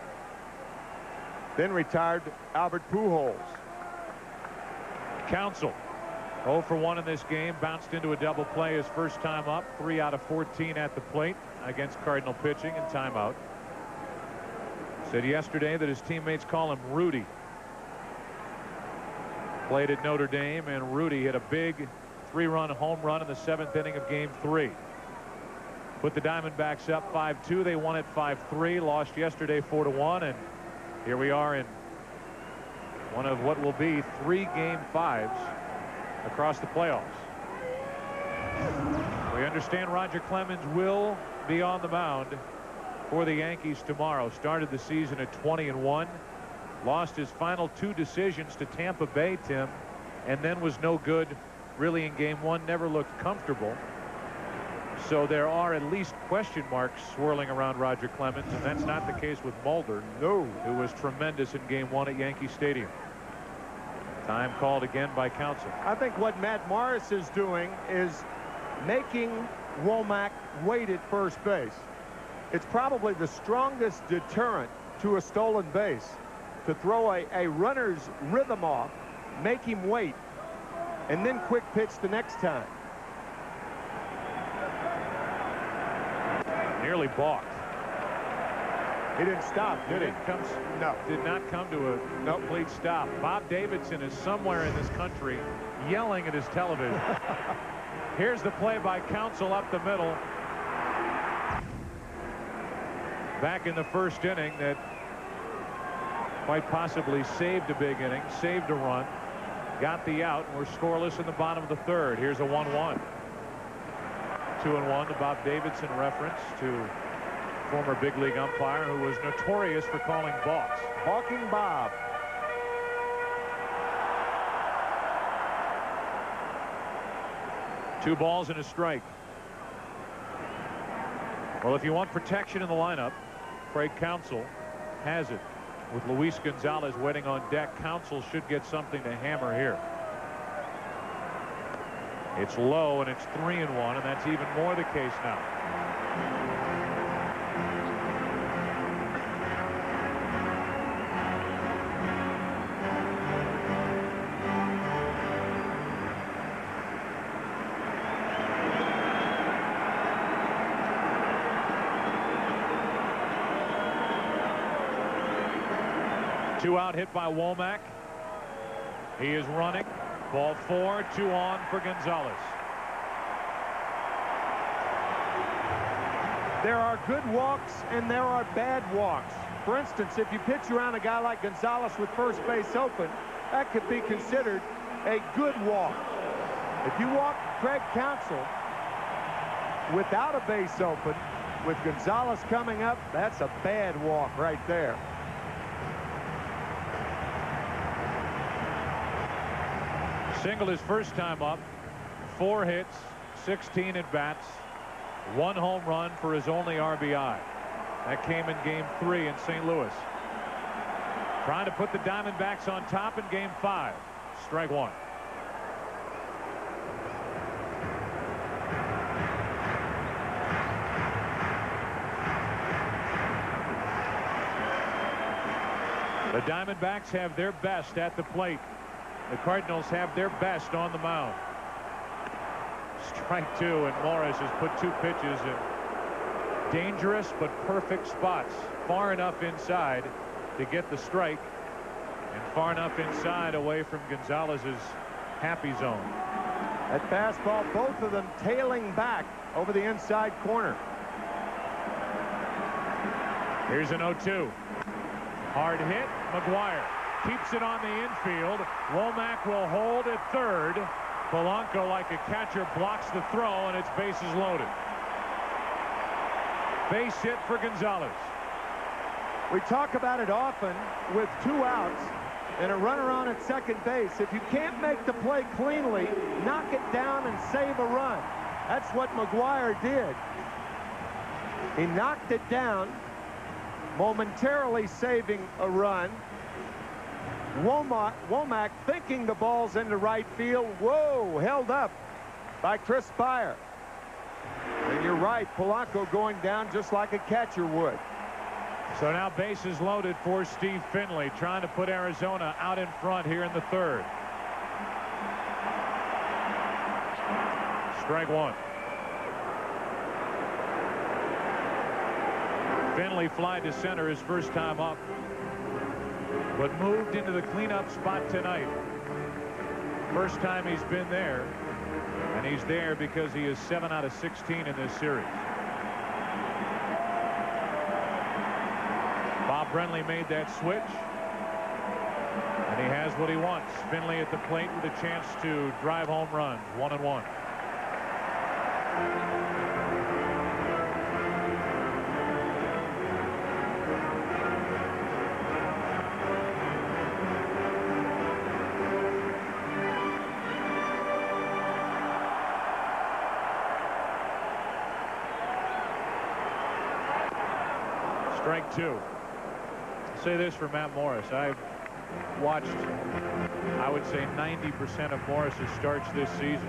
then retired Albert Pujols. Counsell 0 for 1 in this game, bounced into a double play his first time up. 3 out of 14 at the plate against Cardinal pitching and timeout. Said yesterday that his teammates call him Rudy. Played at Notre Dame, and Rudy hit a big 3-run home run in the 7th inning of Game 3. Put the Diamondbacks up 5-2. They won it 5-3. Lost yesterday 4-1, and here we are in one of what will be 3 Game 5s across the playoffs. We understand Roger Clemens will be on the mound for the Yankees tomorrow. Started the season at 20-1. Lost his final 2 decisions to Tampa Bay, Tim, and then was no good really in Game 1. Never looked comfortable. So there are at least question marks swirling around Roger Clemens, and that's not the case with Mulder, No. who was tremendous in Game 1 at Yankee Stadium. Time called again by counsel. I think what Matt Morris is doing is making Womack wait at first base. It's probably the strongest deterrent to a stolen base, to throw a runner's rhythm off, make him wait, and then quick pitch the next time. Nearly balked. He didn't stop, did he? No. Did not come to a complete stop. Bob Davidson is somewhere in this country yelling at his television. Here's the play by counsel up the middle. Back in the first inning that quite possibly saved a big inning, saved a run, got the out, and we're scoreless in the bottom of the third. Here's a 1-1. 2-1, the Bob Davidson reference to former big league umpire who was notorious for calling balks. Balking Bob. Two balls and a strike. Well, if you want protection in the lineup, Craig Counsell has it. With Luis Gonzalez waiting on deck, Counsell should get something to hammer here. It's low, and it's 3-1, and that's even more the case now. Two out, hit by Womack. He is running. Ball 4, 2 on for Gonzalez. There are good walks and there are bad walks. For instance, if you pitch around a guy like Gonzalez with first base open, that could be considered a good walk. If you walk Craig Counsell without a base open, with Gonzalez coming up, that's a bad walk right there. Single his first time up, 4 hits, 16 at bats, 1 home run for his only RBI. That came in Game 3 in St. Louis. Trying to put the Diamondbacks on top in Game 5. Strike 1. The Diamondbacks have their best at the plate. The Cardinals have their best on the mound. Strike 2, and Morris has put 2 pitches in dangerous but perfect spots. Far enough inside to get the strike, and far enough inside away from Gonzalez's happy zone. That fastball, both of them tailing back over the inside corner. Here's an 0-2. Hard hit. McGuire keeps it on the infield. Womack will hold at third. Polanco, like a catcher, blocks the throw, and it's bases loaded. Base hit for Gonzalez. We talk about it often with 2 outs and a runner on at second base. If you can't make the play cleanly, knock it down and save a run. That's what McGuire did. He knocked it down, momentarily saving a run. Womack thinking the ball's into right field. Whoa, held up by Chris Spire. And you're right, Polanco going down just like a catcher would. So now bases loaded for Steve Finley, trying to put Arizona out in front here in the third. Strike 1. Finley flied to center his first time up, but moved into the cleanup spot tonight. First time he's been there, and he's there because he is 7 out of 16 in this series. Bob Brenly made that switch, and he has what he wants. Finley at the plate with a chance to drive home runs. 1-1. Strike two. I'll say this for Matt Morris. I've watched, I would say, 90% of Morris's starts this season.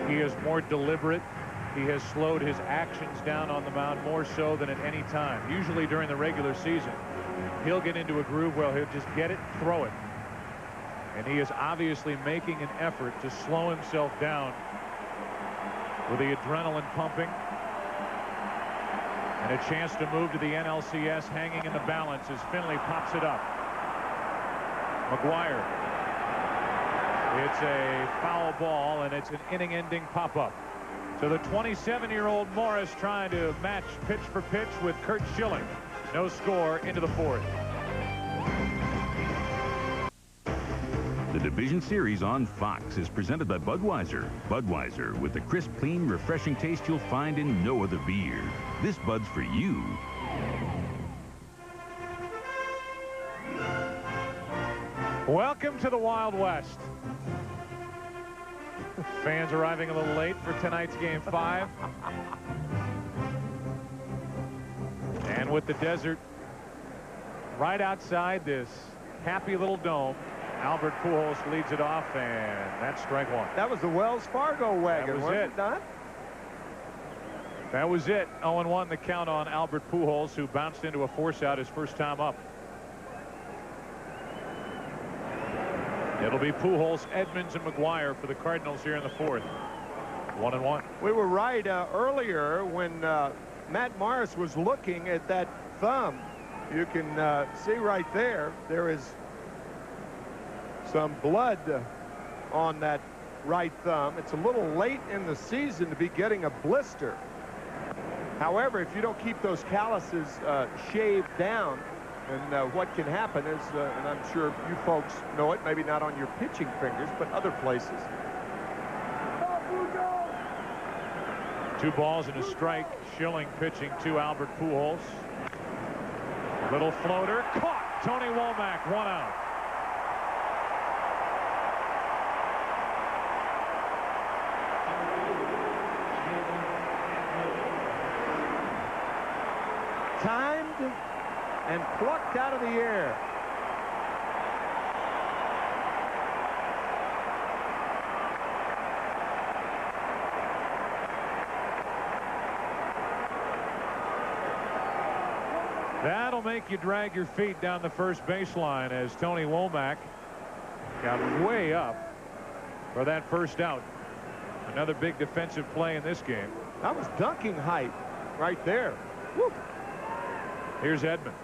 He is more deliberate. He has slowed his actions down on the mound more so than at any time. Usually during the regular season, he'll get into a groove where he'll just get it, throw it. And he is obviously making an effort to slow himself down with the adrenaline pumping. And a chance to move to the NLCS hanging in the balance as Finley pops it up. McGuire. It's a foul ball, and it's an inning-ending pop-up. So the 27-year-old Morris trying to match pitch for pitch with Curt Schilling. No score into the fourth. The Division Series on Fox is presented by Budweiser. Budweiser, with the crisp, clean, refreshing taste you'll find in no other beer. This Bud's for you. Welcome to the Wild West. Fans arriving a little late for tonight's Game 5. And with the desert right outside this happy little dome, Albert Pujols leads it off, and that's strike one. That was the Wells Fargo wagon, wasn't it, Don? That was it. 0-1 the count on Albert Pujols, who bounced into a force out his first time up. It'll be Pujols, Edmonds, and McGuire for the Cardinals here in the fourth. 1-1. We were right earlier when Matt Morris was looking at that thumb. You can see right there, there is some blood on that right thumb. It's a little late in the season to be getting a blister. However, if you don't keep those calluses shaved down, and what can happen is, and I'm sure you folks know it, maybe not on your pitching fingers, but other places. 2 balls and a strike. Schilling pitching to Albert Pujols. Little floater caught. Tony Womack, 1 out. Timed and plucked out of the air. That'll make you drag your feet down the first baseline as Tony Womack got way up for that first out. Another big defensive play in this game. That was dunking height right there. Woo. Here's Edmonds.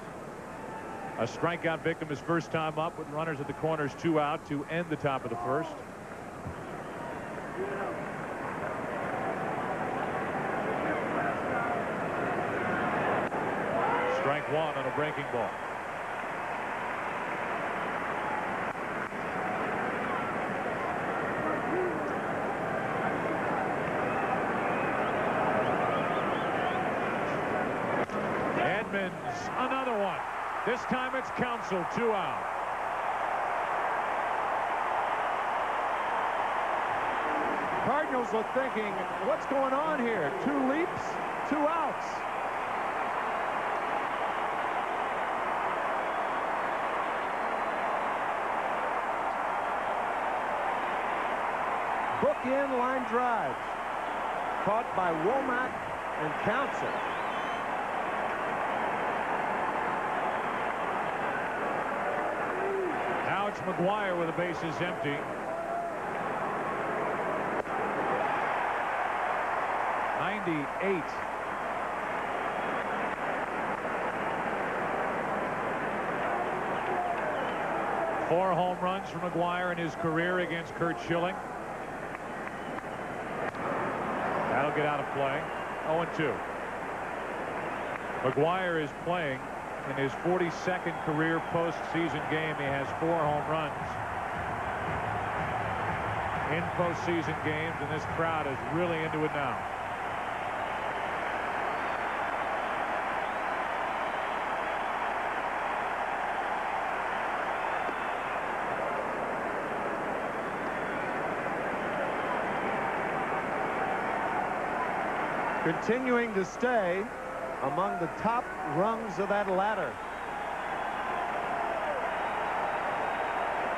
A strikeout victim his first time up with runners at the corners, 2 out to end the top of the first. Strike 1 on a breaking ball. Edmonds, another one. This time it's Counsell, 2 out. Cardinals are thinking, what's going on here? 2 leaps, 2 outs. Bookend line drives. Caught by Womack and Counsell. Now it's McGuire with the bases empty. 98. Four home runs for McGuire in his career against Curt Schilling. That'll get out of play. 0-2. McGuire is playing in his 42nd career postseason game. He has 4 home runs in postseason games, and this crowd is really into it now. Continuing to stay among the top rungs of that ladder.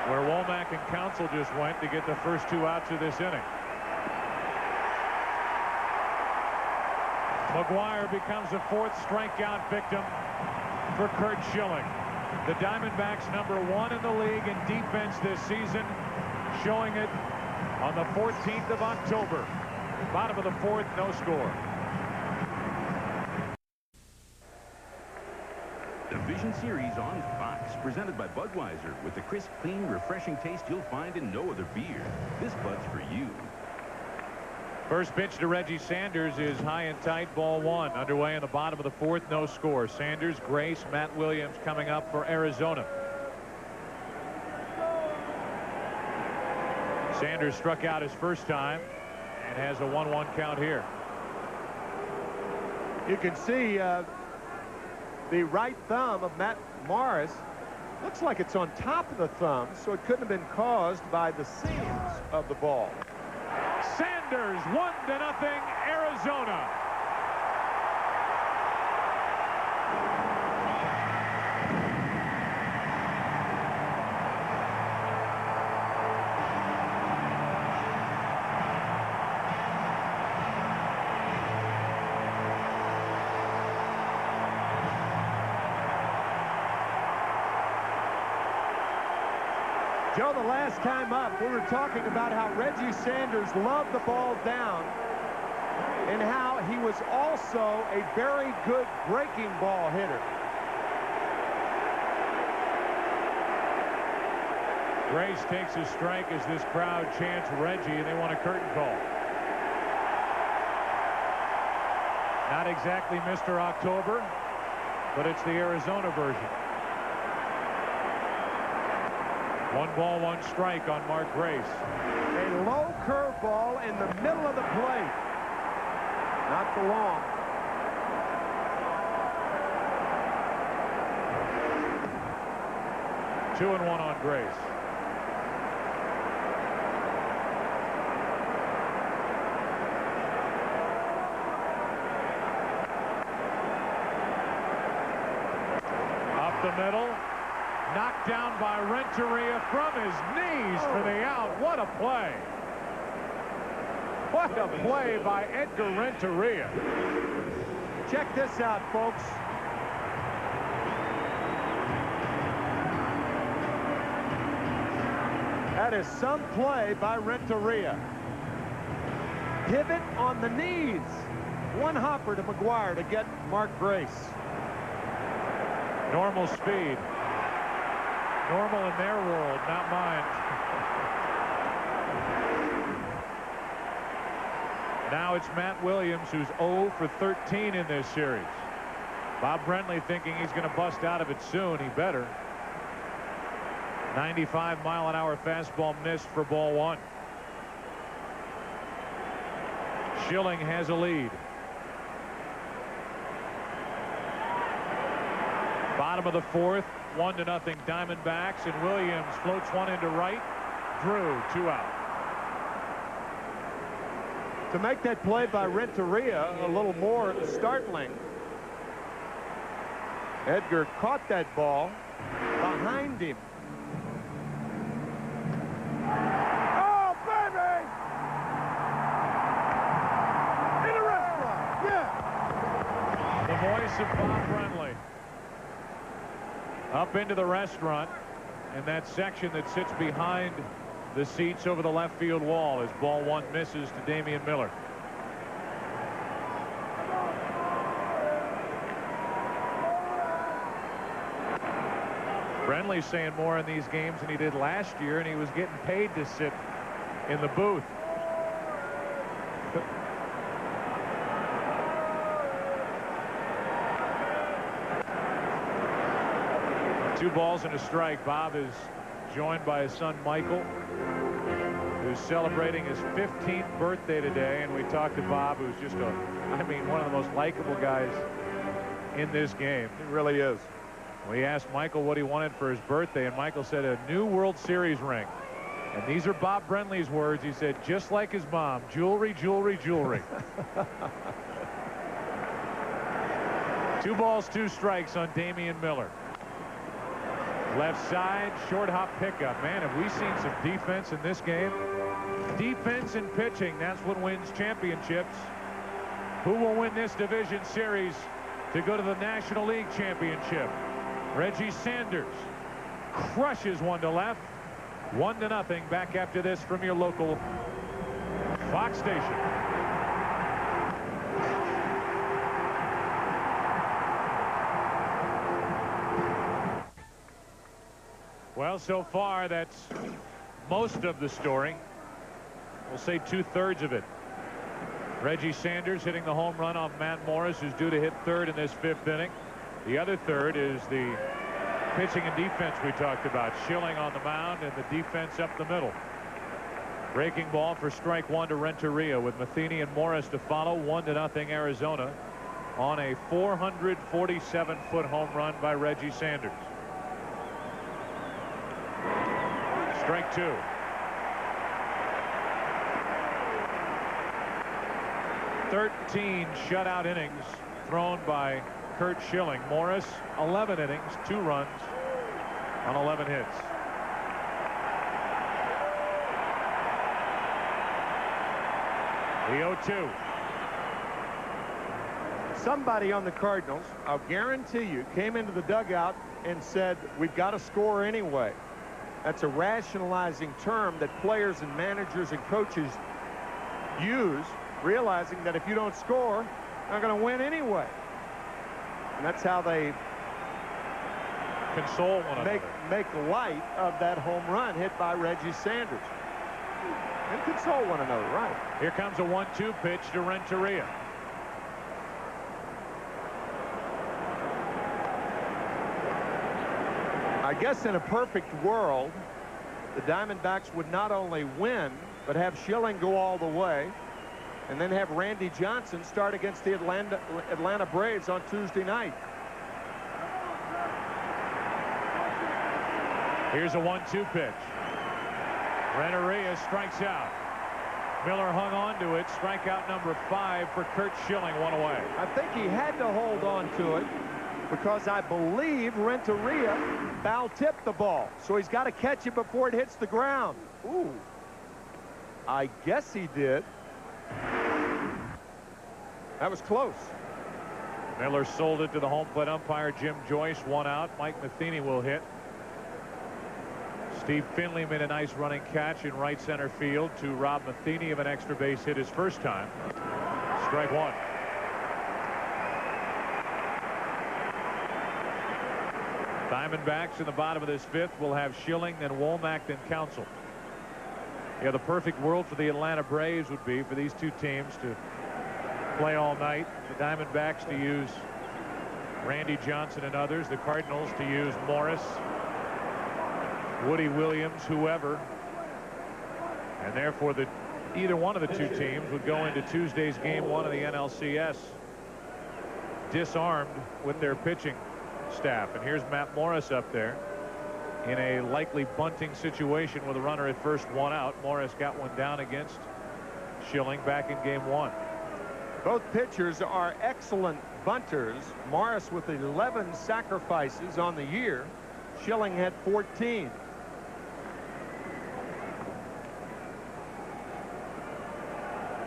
Where Womack and Counsell just went to get the first 2 outs of this inning. McGuire becomes the 4th strikeout victim for Curt Schilling. The Diamondbacks #1 in the league in defense this season, showing it on the 14th of October. Bottom of the 4th, no score. Division Series on Fox, presented by Budweiser, with the crisp, clean, refreshing taste you'll find in no other beer. This Bud's for you. First pitch to Reggie Sanders is high and tight, ball 1. Underway in the bottom of the 4th, no score. Sanders, Grace, Matt Williams coming up for Arizona. Sanders struck out his first time and has a 1-1 count here. You can see the right thumb of Matt Morris looks like it's on top of the thumb, so it couldn't have been caused by the seams of the ball. Sanders, 1-0, Arizona. Joe, the last time up, we were talking about how Reggie Sanders loved the ball down and how he was also a very good breaking ball hitter. Grace takes a strike as this crowd chants Reggie, and they want a curtain call. Not exactly Mr. October, but it's the Arizona version. 1 ball, 1 strike on Mark Grace. A low curveball in the middle of the plate. Not for long. Two and 1 on Grace. Up the middle. Knocked down by Renteria from his knees for the out. What a play. What a play by Edgar Renteria. Check this out, folks. That is some play by Renteria. Pivot on the knees. 1 hopper to McGuire to get Mark Grace. Normal speed. Normal in their world, not mine. Now it's Matt Williams, who's 0 for 13 in this series. Bob Brentley thinking he's going to bust out of it soon. He better. 95-mile-an-hour fastball missed for ball 1. Schilling has a lead. Bottom of the 4th. 1-0 Diamondbacks, and Williams floats one into right. Drew, 2 out. To make that play by Renteria a little more startling, Edgar caught that ball behind him. Oh, baby! In a restaurant, yeah! The voice of Bob Brentley. Up into the restaurant in that section that sits behind the seats over the left field wall as ball 1 misses to Damian Miller. Brentley's saying more in these games than he did last year, and he was getting paid to sit in the booth. Two balls and a strike. Bob is joined by his son Michael, who's celebrating his 15th birthday today, and we talked to Bob, who's just one of the most likable guys in this game. He really is. We asked Michael what he wanted for his birthday, and Michael said a new World Series ring. And these are Bob Brentley's words. He said, just like his mom, jewelry, jewelry, jewelry. 2 balls, 2 strikes on Damian Miller. Left side, short hop pickup. Man, have we seen some defense in this game? Defense and pitching, that's what wins championships. Who will win this division series to go to the National League Championship? Reggie Sanders crushes one to left. 1-0. Back after this from your local Fox station. Well, so far, that's most of the story. We'll say 2/3 of it. Reggie Sanders hitting the home run on Matt Morris, who's due to hit 3rd in this 5th inning. The other 1/3 is the pitching and defense we talked about. Schilling on the mound and the defense up the middle. Breaking ball for strike 1 to Renteria with Matheny and Morris to follow. 1-0 Arizona on a 447-foot home run by Reggie Sanders. Strike 2. Shutout innings thrown by Curt Schilling. Morris, 11 innings, 2 runs on 11 hits. The 0-2. Somebody on the Cardinals, I'll guarantee you, came into the dugout and said, we've got to score anyway. That's a rationalizing term that players and managers and coaches use, realizing that if you don't score, you're not going to win anyway. And that's how they console one another. Make light of that home run hit by Reggie Sanders. And console one another, right. Here comes a 1-2 pitch to Renteria. I guess in a perfect world, the Diamondbacks would not only win, but have Schilling go all the way, and then have Randy Johnson start against the Atlanta Braves on Tuesday night. Here's a 1-2 pitch. Renteria strikes out. Miller hung on to it. Strikeout number 5 for Curt Schilling. 1 away. I think he had to hold on to it because I believe Renteria foul tipped the ball. So he's got to catch it before it hits the ground. Ooh. I guess he did. That was close. Miller sold it to the home plate umpire, Jim Joyce. 1 out. Mike Matheny will hit. Steve Finley made a nice running catch in right center field to rob Matheny of an extra base hit his first time. Strike 1. Diamondbacks in the bottom of this 5th will have Schilling, then Womack, then Counsell. Yeah, the perfect world for the Atlanta Braves would be for these two teams to play all night. The Diamondbacks to use Randy Johnson and others. The Cardinals to use Morris, Woody Williams, whoever. And therefore, either one of the two teams would go into Tuesday's Game 1 of the NLCS disarmed with their pitching staff. And here's Matt Morris up there in a likely bunting situation with a runner at first, 1 out. Morris got one down against Schilling back in Game 1. Both pitchers are excellent bunters. Morris with 11 sacrifices on the year. Schilling had 14.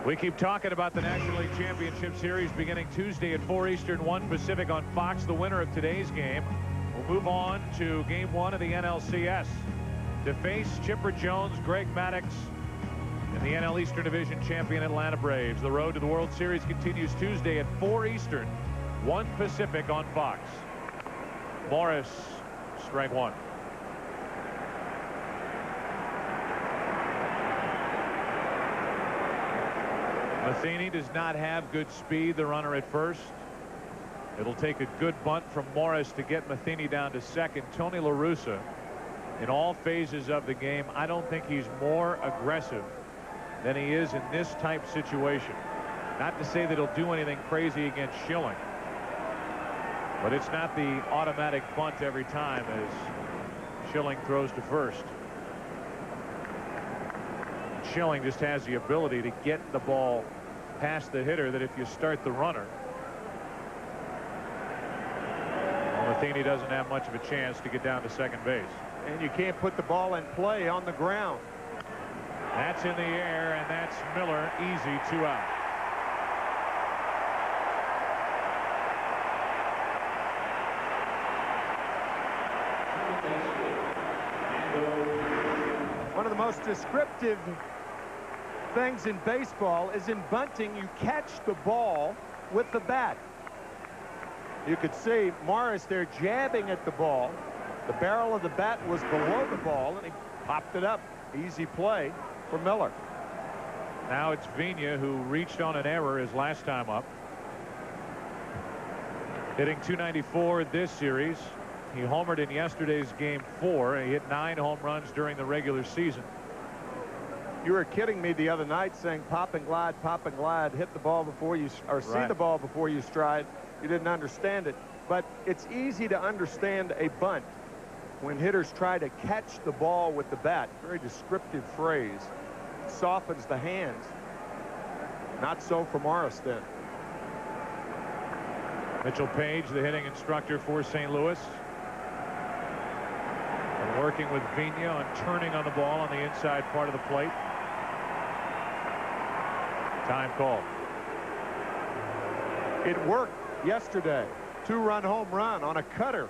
We keep talking about the National League Championship Series beginning Tuesday at 4 Eastern, 1 Pacific on Fox. The winner of today's game will move on to Game 1 of the NLCS to face Chipper Jones, Greg Maddux, and the NL Eastern Division champion Atlanta Braves. The road to the World Series continues Tuesday at 4 Eastern, 1 Pacific on Fox. Morris, strike 1. Matheny does not have good speed, the runner at first. It'll take a good bunt from Morris to get Matheny down to second. Tony La Russa, in all phases of the game, I don't think he's more aggressive than he is in this type situation. Not to say that he'll do anything crazy against Schilling, but it's not the automatic bunt every time as Schilling throws to first. Schilling just has the ability to get the ball past the hitter that if you start the runner, Matheny doesn't have much of a chance to get down to second base. And you can't put the ball in play on the ground. That's in the air, and that's Miller. Easy, 2 out. One of the most descriptive things in baseball is in bunting, you catch the ball with the bat. You could see Morris there jabbing at the ball. The barrel of the bat was below the ball, and he popped it up. Easy play for Miller. Now it's Vigna, who reached on an error his last time up. Hitting .294 this series. He homered in yesterday's game 4. He hit 9 home runs during the regular season. You were kidding me the other night saying pop and glide, hit the ball before you, or see the ball before you stride. You didn't understand it. But it's easy to understand a bunt when hitters try to catch the ball with the bat. Very descriptive phrase. It softens the hands. Not so for Morris then. Mitchell Page, the hitting instructor for St. Louis. And working with Vigna on turning on the ball on the inside part of the plate. Time called. It worked yesterday. 2-run home run on a cutter.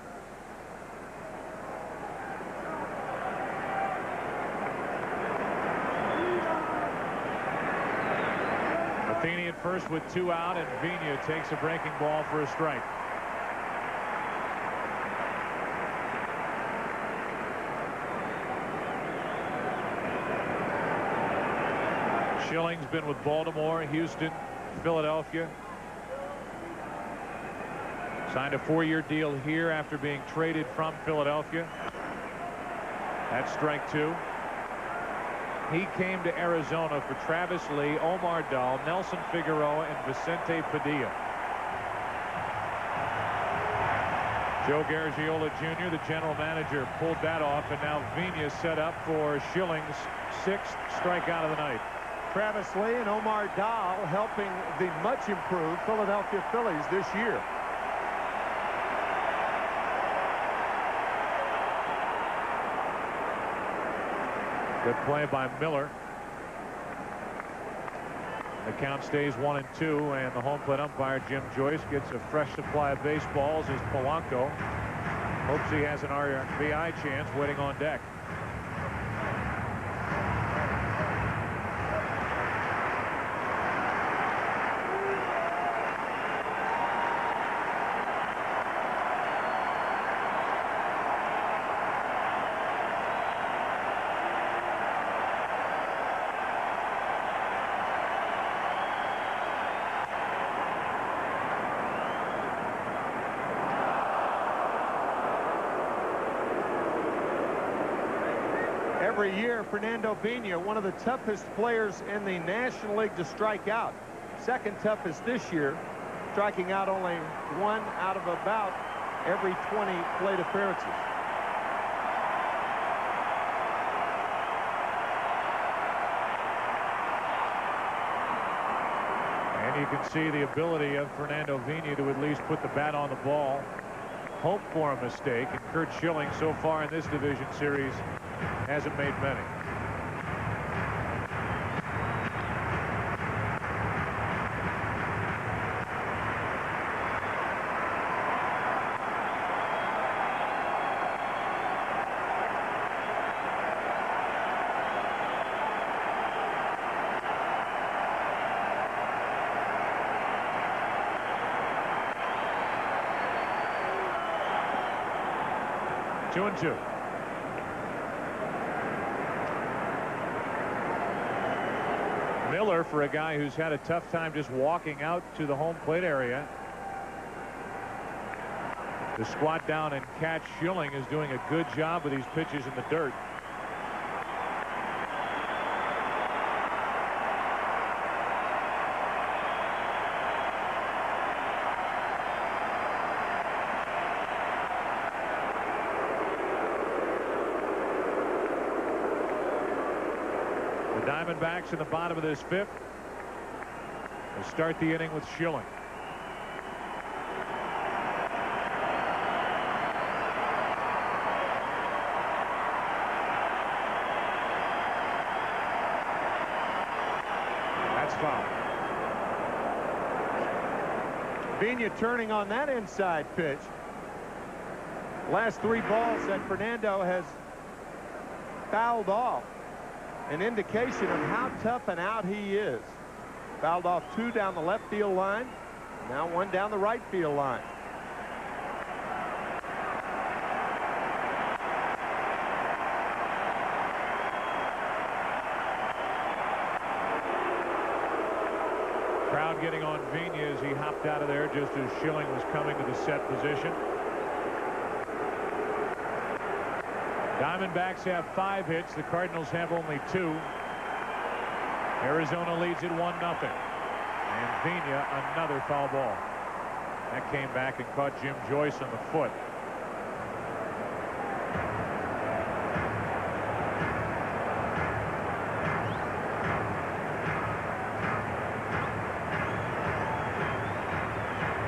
Matheny at first with 2 out, and Vigna takes a breaking ball for a strike. Schilling's been with Baltimore, Houston, Philadelphia. Signed a 4-year deal here after being traded from Philadelphia. That's strike 2. He came to Arizona for Travis Lee, Omar Dahl, Nelson Figueroa, and Vicente Padilla. Joe Garagiola Jr., the general manager, pulled that off, and now Vigna set up for Schilling's 6th strikeout of the night. Travis Lee and Omar Dahl helping the much improved Philadelphia Phillies this year. Good play by Miller. The count stays 1-2, and the home plate umpire Jim Joyce gets a fresh supply of baseballs as Polanco hopes he has an RBI chance waiting on deck. Every year, Fernando Vigna, one of the toughest players in the National League to strike out. Second toughest this year, striking out only 1 out of about every 20 plate appearances. And you can see the ability of Fernando Vigna to at least put the bat on the ball, hope for a mistake, and Curt Schilling so far in this division series hasn't made many. Two and two. Miller, for a guy who's had a tough time just walking out to the home plate area, to squat down and catch Schilling, is doing a good job with these pitches in the dirt. Diamondbacks in the bottom of this 5th. They start the inning with Schilling. foul. Vina turning on that inside pitch. Last 3 balls that Fernando has fouled off. An indication of how tough and out he is. Fouled off 2 down the left field line. Now 1 down the right field line. Crowd getting on Vina as he hopped out of there just as Schilling was coming to the set position. Diamondbacks have 5 hits. The Cardinals have only 2. Arizona leads it 1-0. And Vina, another foul ball. That came back and caught Jim Joyce on the foot.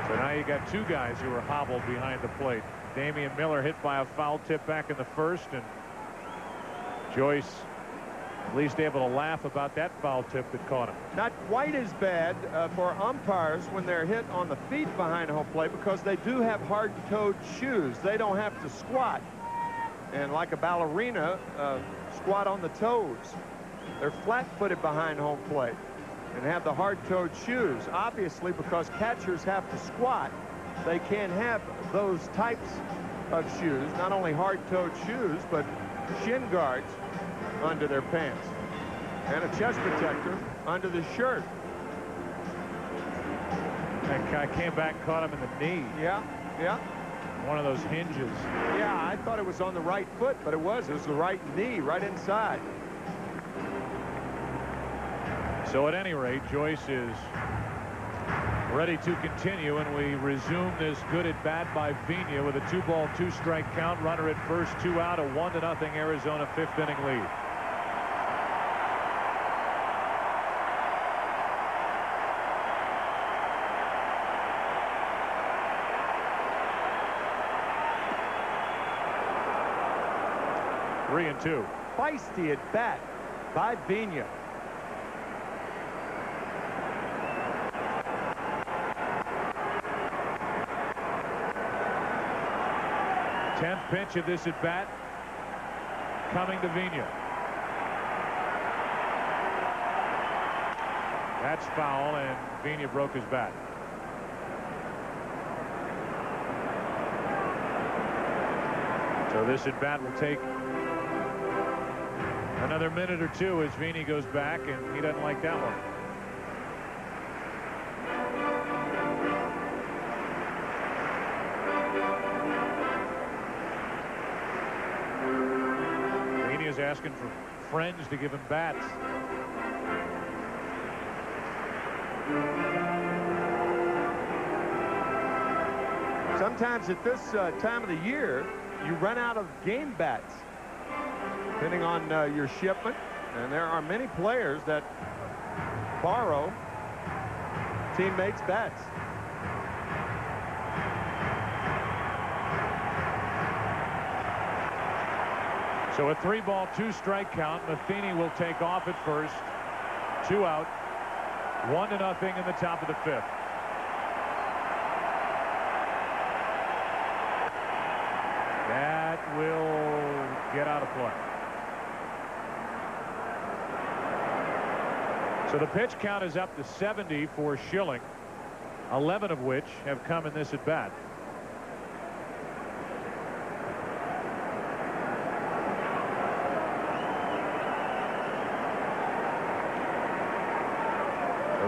So now you got 2 guys who are hobbled behind the plate. Damian Miller hit by a foul tip back in the first, and Joyce at least able to laugh about that foul tip that caught him. Not quite as bad for umpires when they're hit on the feet behind home plate, because they do have hard-toed shoes. They don't have to squat and, like a ballerina, squat on the toes. They're flat-footed behind home plate and have the hard-toed shoes. Obviously, because catchers have to squat, they can't have those types of shoes, not only hard-toed shoes, but shin guards under their pants and a chest protector under the shirt. That guy came back, caught him in the knee. Yeah, yeah. One of those hinges. Yeah, I thought it was on the right foot, but it was the right knee, right inside. So at any rate, Joyce is ready to continue, and we resume this good at bat by Vina with a 2-ball, 2-strike count. Runner at first, 2 out, a 1-0 Arizona 5th inning lead. Three and 2. Feisty at bat by Vina. 10th pitch of this at bat coming to Vina. That's foul, and Vina broke his bat. So this at bat will take another minute or 2 as Vina goes back, and he doesn't like that one. Is asking for friends to give him bats. Sometimes at this time of the year, you run out of game bats, depending on your shipment, and there are many players that borrow teammates' bats. So a 3-ball, 2-strike count. Matheny will take off at first. 2 out. 1-0 in the top of the 5th. That will get out of play. So the pitch count is up to 70 for Schilling, 11 of which have come in this at bat.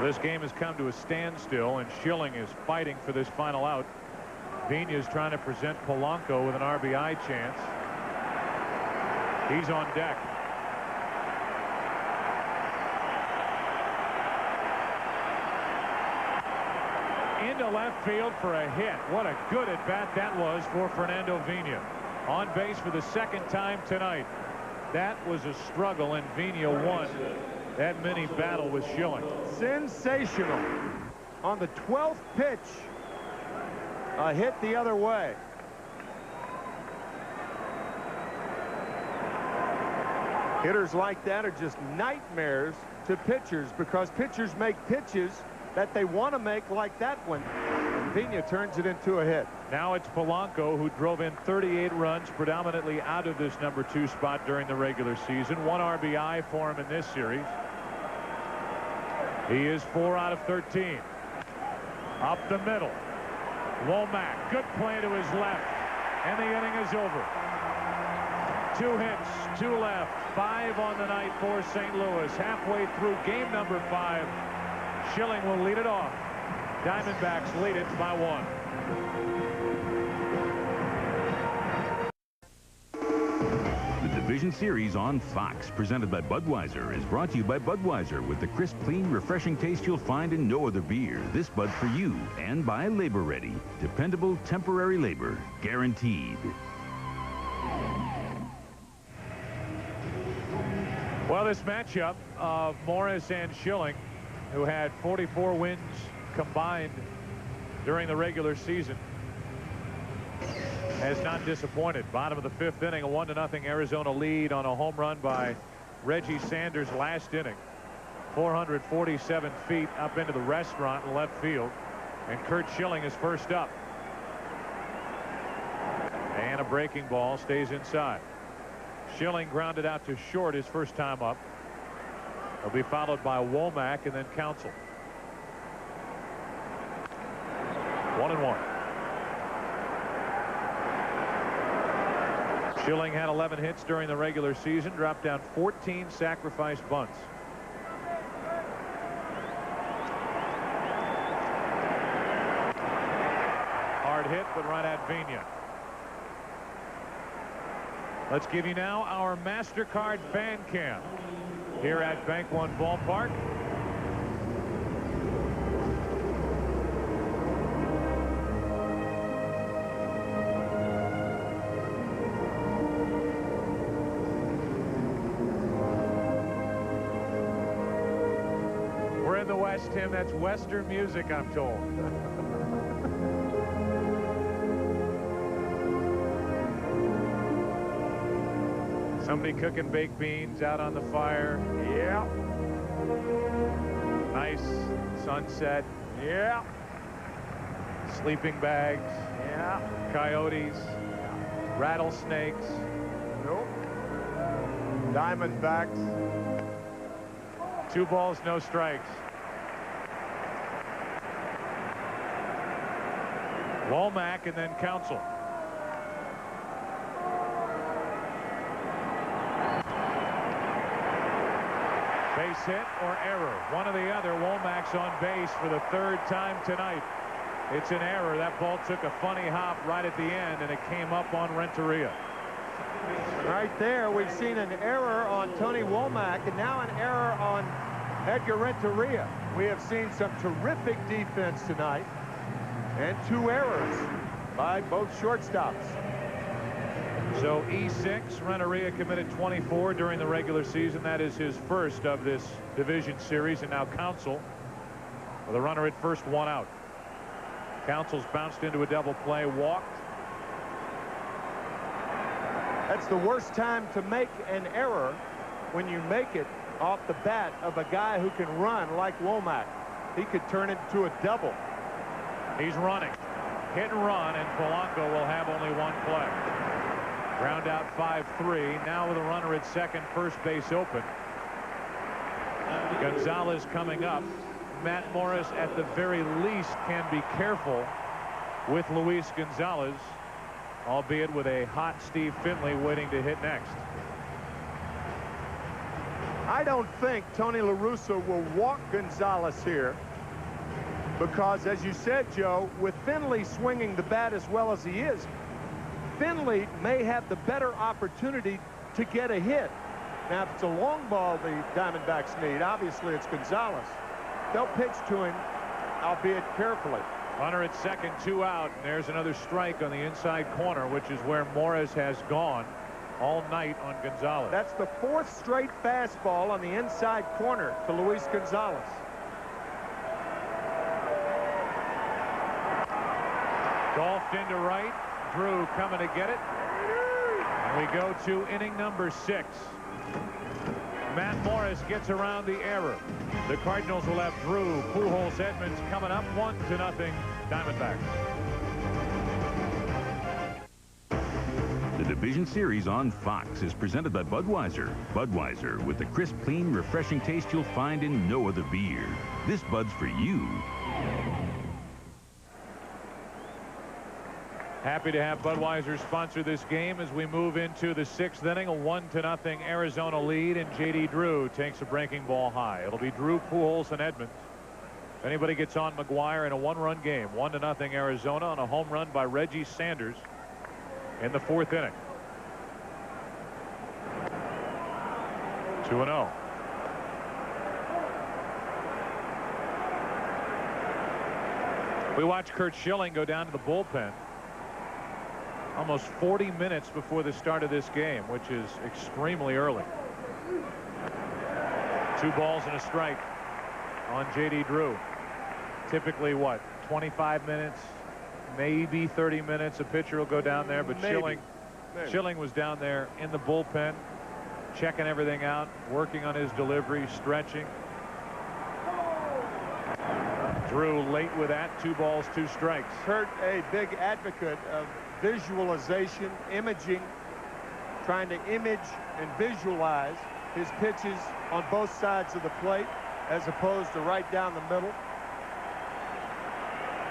This game has come to a standstill, and Schilling is fighting for this final out. Vina is trying to present Polanco with an RBI chance. He's on deck. Into left field for a hit. What a good at bat that was for Fernando Vina. On base for the 2nd time tonight. That was a struggle, and Vina won that mini battle with Schilling. Sensational. On the 12th pitch, a hit the other way. Hitters like that are just nightmares to pitchers because pitchers make pitches that they want to make, like that one. And Pena turns it into a hit. Now it's Polanco, who drove in 38 runs, predominantly out of this number 2 spot during the regular season. 1 RBI for him in this series. He is 4 out of 13. Up the middle. Womack, good play to his left, and the inning is over. 2 hits, 2 left, 5 on the night for St. Louis. Halfway through game number 5, Schilling will lead it off. Diamondbacks lead it by 1. The Division Series on Fox, presented by Budweiser, is brought to you by Budweiser with the crisp, clean, refreshing taste you'll find in no other beer. This Bud's for you. And by Labor Ready. Dependable, temporary labor. Guaranteed. Well, this matchup of Morris and Schilling, who had 44 wins combined during the regular season, has not disappointed. Bottom of the 5th inning, a 1-0 Arizona lead on a home run by Reggie Sanders last inning. 447 feet up into the restaurant in left field, and Curt Schilling is first up. And a breaking ball stays inside. Schilling grounded out to short his first time up. He'll be followed by Womack and then Counsell. 1-1. Schilling had 11 hits during the regular season, dropped down 14 sacrifice bunts. Hard hit, but right at Pena. Let's give you now our MasterCard fan cam here at Bank One Ballpark. We're in the West, Tim. That's Western music, I'm told. Somebody cooking baked beans out on the fire. Yeah. Nice sunset. Yeah. Sleeping bags. Yeah. Coyotes. Yeah. Rattlesnakes. Nope. Diamondbacks. 2 balls, no strikes. Womack and then Counsell. Base hit or error. One or the other. Womack's on base for the 3rd time tonight. It's an error. That ball took a funny hop right at the end, and it came up on Renteria. Right there, we've seen an error on Tony Womack, and now an error on Edgar Renteria. We have seen some terrific defense tonight, and 2 errors by both shortstops. So E6, Renteria committed 24 during the regular season. That is his first of this division series. And now Counsell with a runner at first, 1 out. Counsell's bounced into a double play, walked. That's the worst time to make an error, when you make it off the bat of a guy who can run like Womack. He could turn it into a double. He's running. Hit and run, and Polanco will have only 1 play. Ground out 5-3. Now with a runner at second, first base open. Gonzalez coming up. Matt Morris at the very least can be careful with Luis Gonzalez, albeit with a hot Steve Finley waiting to hit next. I don't think Tony La Russa will walk Gonzalez here, because, as you said, Joe, with Finley swinging the bat as well as he is, Finley may have the better opportunity to get a hit. Now, if it's a long ball the Diamondbacks need, obviously it's Gonzalez. They'll pitch to him, albeit carefully. Runner at second, 2 out. There's another strike on the inside corner, which is where Morris has gone all night on Gonzalez. That's the 4th straight fastball on the inside corner to Luis Gonzalez. Golfed into right. Drew coming to get it. And we go to inning number 6. Matt Morris gets around the error. The Cardinals will have Drew, Pujols, Edmonds coming up 1-0 Diamondbacks. The Division Series on Fox is presented by Budweiser. Budweiser, with the crisp, clean, refreshing taste you'll find in no other beer. This Bud's for you. Happy to have Budweiser sponsor this game as we move into the 6th inning. A 1-0 Arizona lead, and J.D. Drew takes a breaking ball high. It'll be Drew, Pujols, and Edmonds. If anybody gets on McGuire in a 1-run game, 1-0 Arizona on a home run by Reggie Sanders in the 4th inning. 2-0. We watched Curt Schilling go down to the bullpen almost 40 minutes before the start of this game, which is extremely early. 2 balls and a strike on J.D. Drew. Typically, what, 25 minutes, maybe 30 minutes. A pitcher will go down there, but Schilling was down there in the bullpen, checking everything out, working on his delivery, stretching. Drew late with that. 2 balls, 2 strikes. Curt, a big advocate of visualization, imaging, trying to image and visualize his pitches on both sides of the plate as opposed to right down the middle.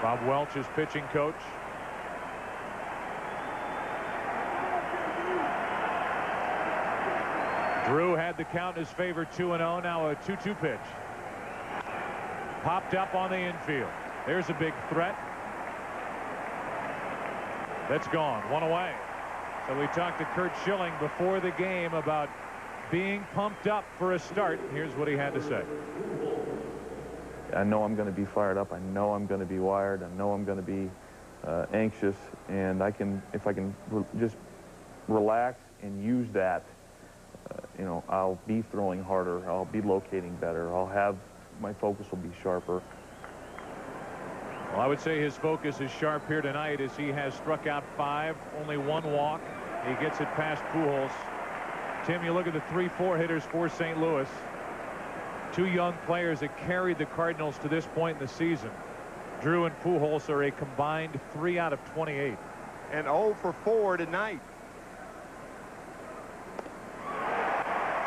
Bob Welch is pitching coach. Drew had the count in his favor, 2-0. Now a 2-2 pitch. Popped up on the infield. There's a big threat. That's gone. 1 away. So we talked to Curt Schilling before the game about being pumped up for a start. Here's what he had to say. I know I'm going to be fired up. I know I'm going to be wired. I know I'm going to be anxious. And if I can just relax and use that, you know, I'll be throwing harder. I'll be locating better. My focus will be sharper. Well, I would say his focus is sharp here tonight as he has struck out 5, only 1 walk. He gets it past Pujols. Tim, you look at the 3-4 hitters for St. Louis. 2 young players that carried the Cardinals to this point in the season. Drew and Pujols are a combined 3 out of 28. And 0 for 4 tonight.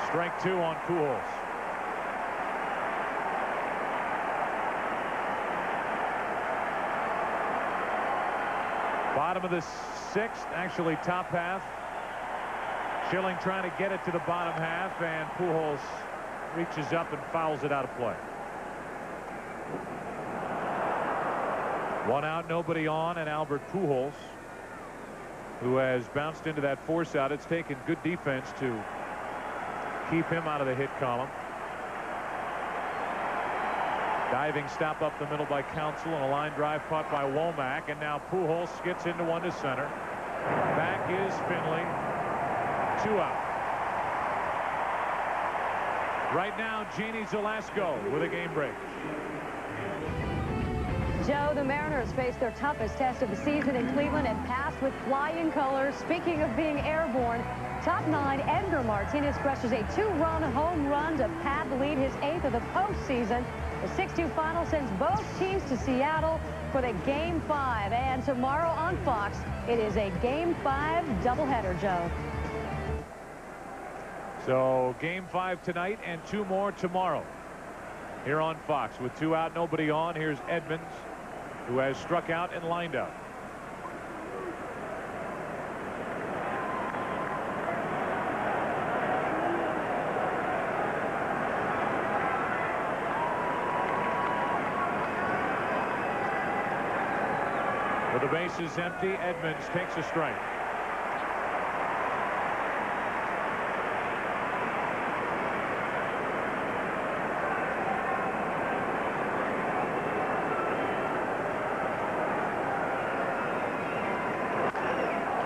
Strike 2 on Pujols. Bottom of the 6th, actually top half. Schilling trying to get it to the bottom half, and Pujols reaches up and fouls it out of play. 1 out, nobody on, and Albert Pujols, who has bounced into that force out. It's taken good defense to keep him out of the hit column. Diving stop up the middle by Counsell, and a line drive caught by Womack, and now Pujols skits into 1 to center. Back is Finley. 2 out. Right now, Jeannie Zalasko with a game break. Joe, the Mariners faced their toughest test of the season in Cleveland and passed with flying colors. Speaking of being airborne, top 9 Edgar Martinez crushes a 2-run home run to pad the lead, his 8th of the postseason. The 6-2 final sends both teams to Seattle for the Game 5. And tomorrow on Fox, it is a Game 5 doubleheader, Joe. So Game 5 tonight and 2 more tomorrow here on Fox. With 2 out, nobody on. Here's Edmonds, who has struck out and lined out. With the bases empty, Edmonds takes a strike.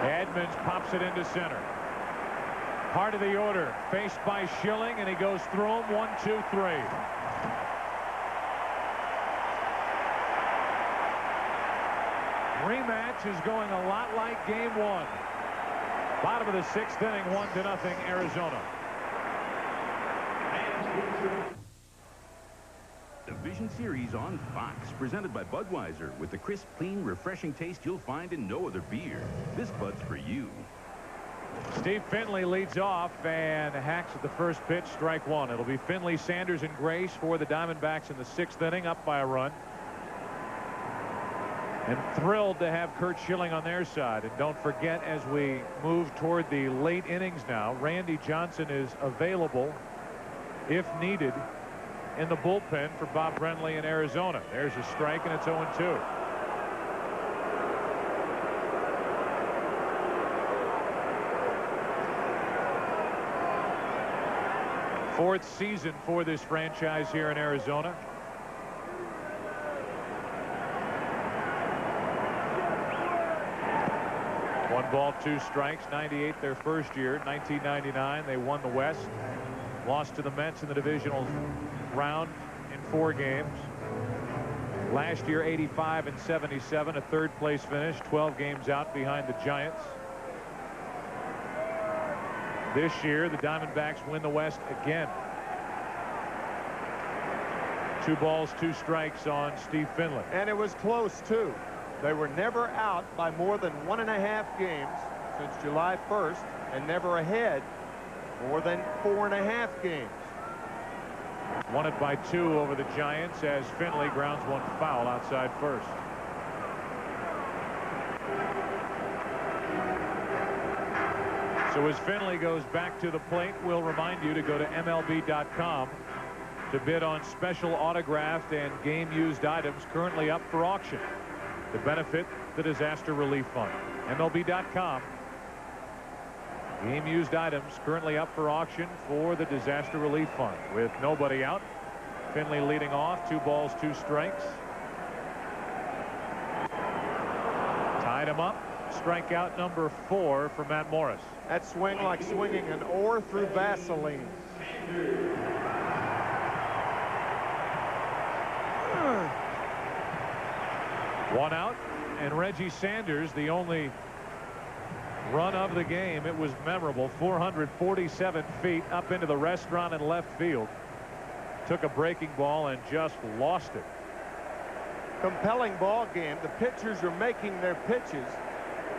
Edmonds pops it into center. Part of the order, faced by Schilling, and he goes through him. 1, 2, 3. Rematch is going a lot like Game 1. Bottom of the 6th inning, 1-0 Arizona. Division Series on Fox, presented by Budweiser, with the crisp, clean, refreshing taste you'll find in no other beer. This Bud's for you. Steve Finley leads off and hacks at the first pitch, strike one. It'll be Finley, Sanders, and Grace for the Diamondbacks in the 6th inning, up by a run. And thrilled to have Curt Schilling on their side. And don't forget, as we move toward the late innings now, Randy Johnson is available, if needed, in the bullpen for Bob Brenly in Arizona. There's a strike, and it's 0-2. Fourth season for this franchise here in Arizona. One ball, 2 strikes. 98 their first year. 1999 they won the West. Lost to the Mets in the divisional round in 4 games. Last year 85 and 77, a 3rd place finish, 12 games out behind the Giants. This year the Diamondbacks win the West again. 2 balls, 2 strikes on Steve Finley. And it was close too. They were never out by more than 1.5 games since July 1st, and never ahead more than 4.5 games. Won it by 2 over the Giants as Finley grounds one foul outside first. So as Finley goes back to the plate, we'll remind you to go to MLB.com to bid on special autographed and game-used items currently up for auction to benefit the Disaster Relief Fund. MLB.com. Game-used items currently up for auction for the Disaster Relief Fund. With nobody out, Finley leading off, 2 balls, 2 strikes. Tied him up. Strikeout number 4 for Matt Morris. That swing like swinging an oar through Vaseline. One out, and Reggie Sanders, the only run of the game. It was memorable. 447 feet up into the restaurant in left field. Took a breaking ball and just lost it. Compelling ball game. The pitchers are making their pitches.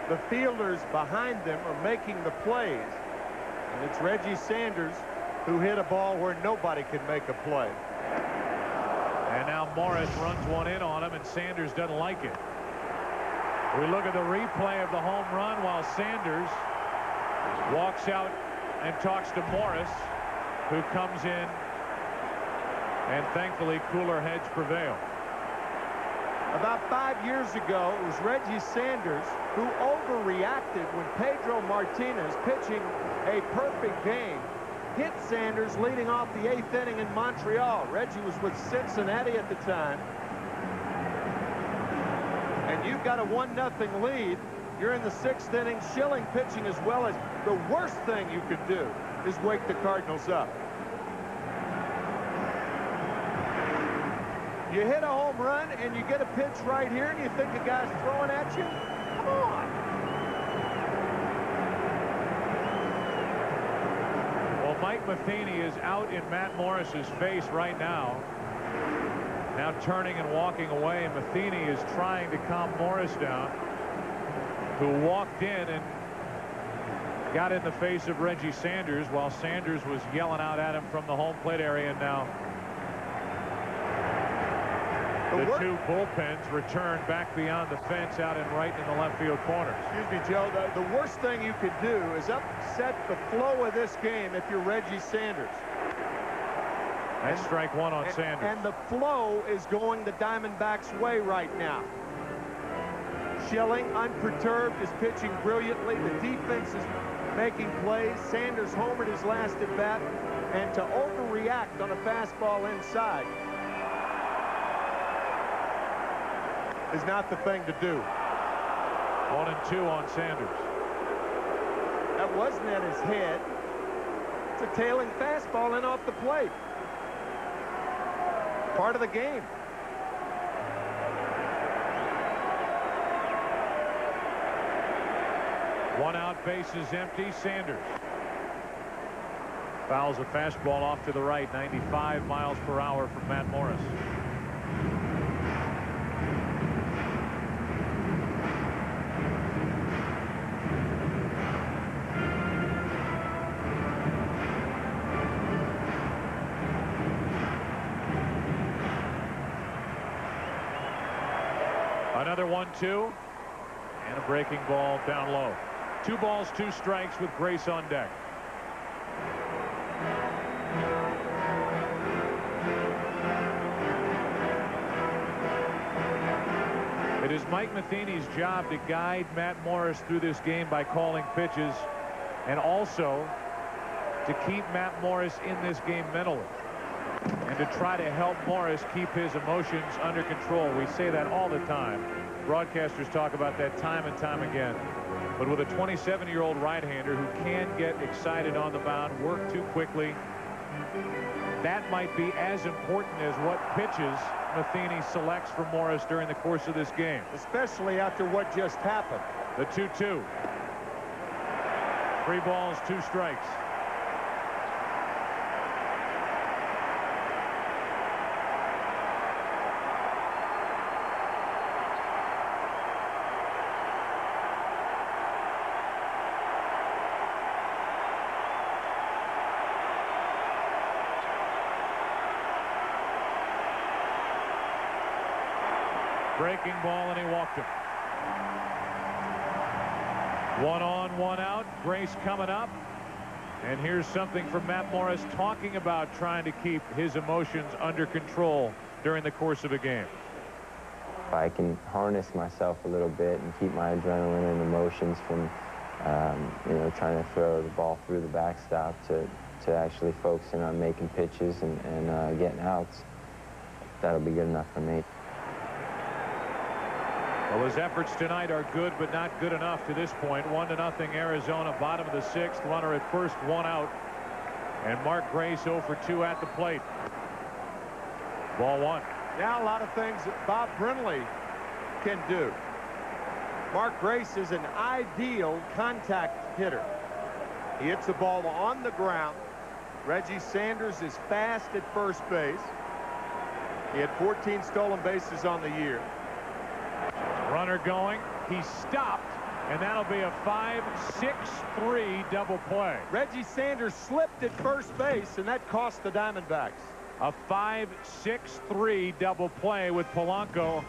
The fielders behind them are making the plays. And it's Reggie Sanders who hit a ball where nobody could make a play. And now Morris runs one in on him, and Sanders doesn't like it. We look at the replay of the home run while Sanders walks out and talks to Morris, who comes in, and thankfully cooler heads prevail. About 5 years ago, it was Reggie Sanders who overreacted when Pedro Martinez, pitching a perfect game, hit Sanders leading off the 8th inning in Montreal. Reggie was with Cincinnati at the time. And you've got a 1-0 lead. You're in the 6th inning. Schilling pitching as well. As the worst thing you could do is wake the Cardinals up. You hit a home run and you get a pitch right here and you think a guy's throwing at you? Come on. Well, Mike Matheny is out in Matt Morris's face right now. Now turning and walking away, and Matheny is trying to calm Morris down, who walked in and got in the face of Reggie Sanders while Sanders was yelling out at him from the home plate area. Now the 2 bullpens return back beyond the fence out in right in the left field corners. Excuse me, Joe. The worst thing you could do is upset the flow of this game if you're Reggie Sanders. That's strike 1 on Sanders. And the flow is going the Diamondbacks' way right now. Schilling, unperturbed, is pitching brilliantly. The defense is making plays. Sanders homered his last at bat. And to overreact on a fastball inside is not the thing to do. 1-2 on Sanders. That wasn't at his head. It's a tailing fastball in off the plate. Part of the game. One out, bases empty. Sanders. Fouls a fastball off to the right, 95 miles per hour from Matt Morris. Another 1-2 and a breaking ball down low. 2 balls, 2 strikes with Grace on deck. It is Mike Matheny's job to guide Matt Morris through this game by calling pitches, and also to keep Matt Morris in this game mentally, and to try to help Morris keep his emotions under control. We say that all the time. Broadcasters talk about that time and time again. But with a 27-year-old right-hander who can get excited on the mound, work too quickly, that might be as important as what pitches Matheny selects for Morris during the course of this game. Especially after what just happened. The 2-2. 3 balls, 2 strikes. Breaking ball, and he walked him. 1 on, 1 out. Grace coming up. And here's something from Matt Morris talking about trying to keep his emotions under control during the course of a game. If I can harness myself a little bit and keep my adrenaline and emotions from, you know, trying to throw the ball through the backstop to actually focusing on making pitches and getting outs, that'll be good enough for me. Well, his efforts tonight are good, but not good enough to this point. 1-0 Arizona, bottom of the 6th. Runner at first, 1 out. And Mark Grace 0 for 2 at the plate. Ball 1. Now a lot of things that Bob Brinley can do. Mark Grace is an ideal contact hitter. He hits the ball on the ground. Reggie Sanders is fast at first base. He had 14 stolen bases on the year. Runner going. He stopped, and that'll be a 5-6-3 double play. Reggie Sanders slipped at first base, and that cost the Diamondbacks. A 5-6-3 double play with Polanco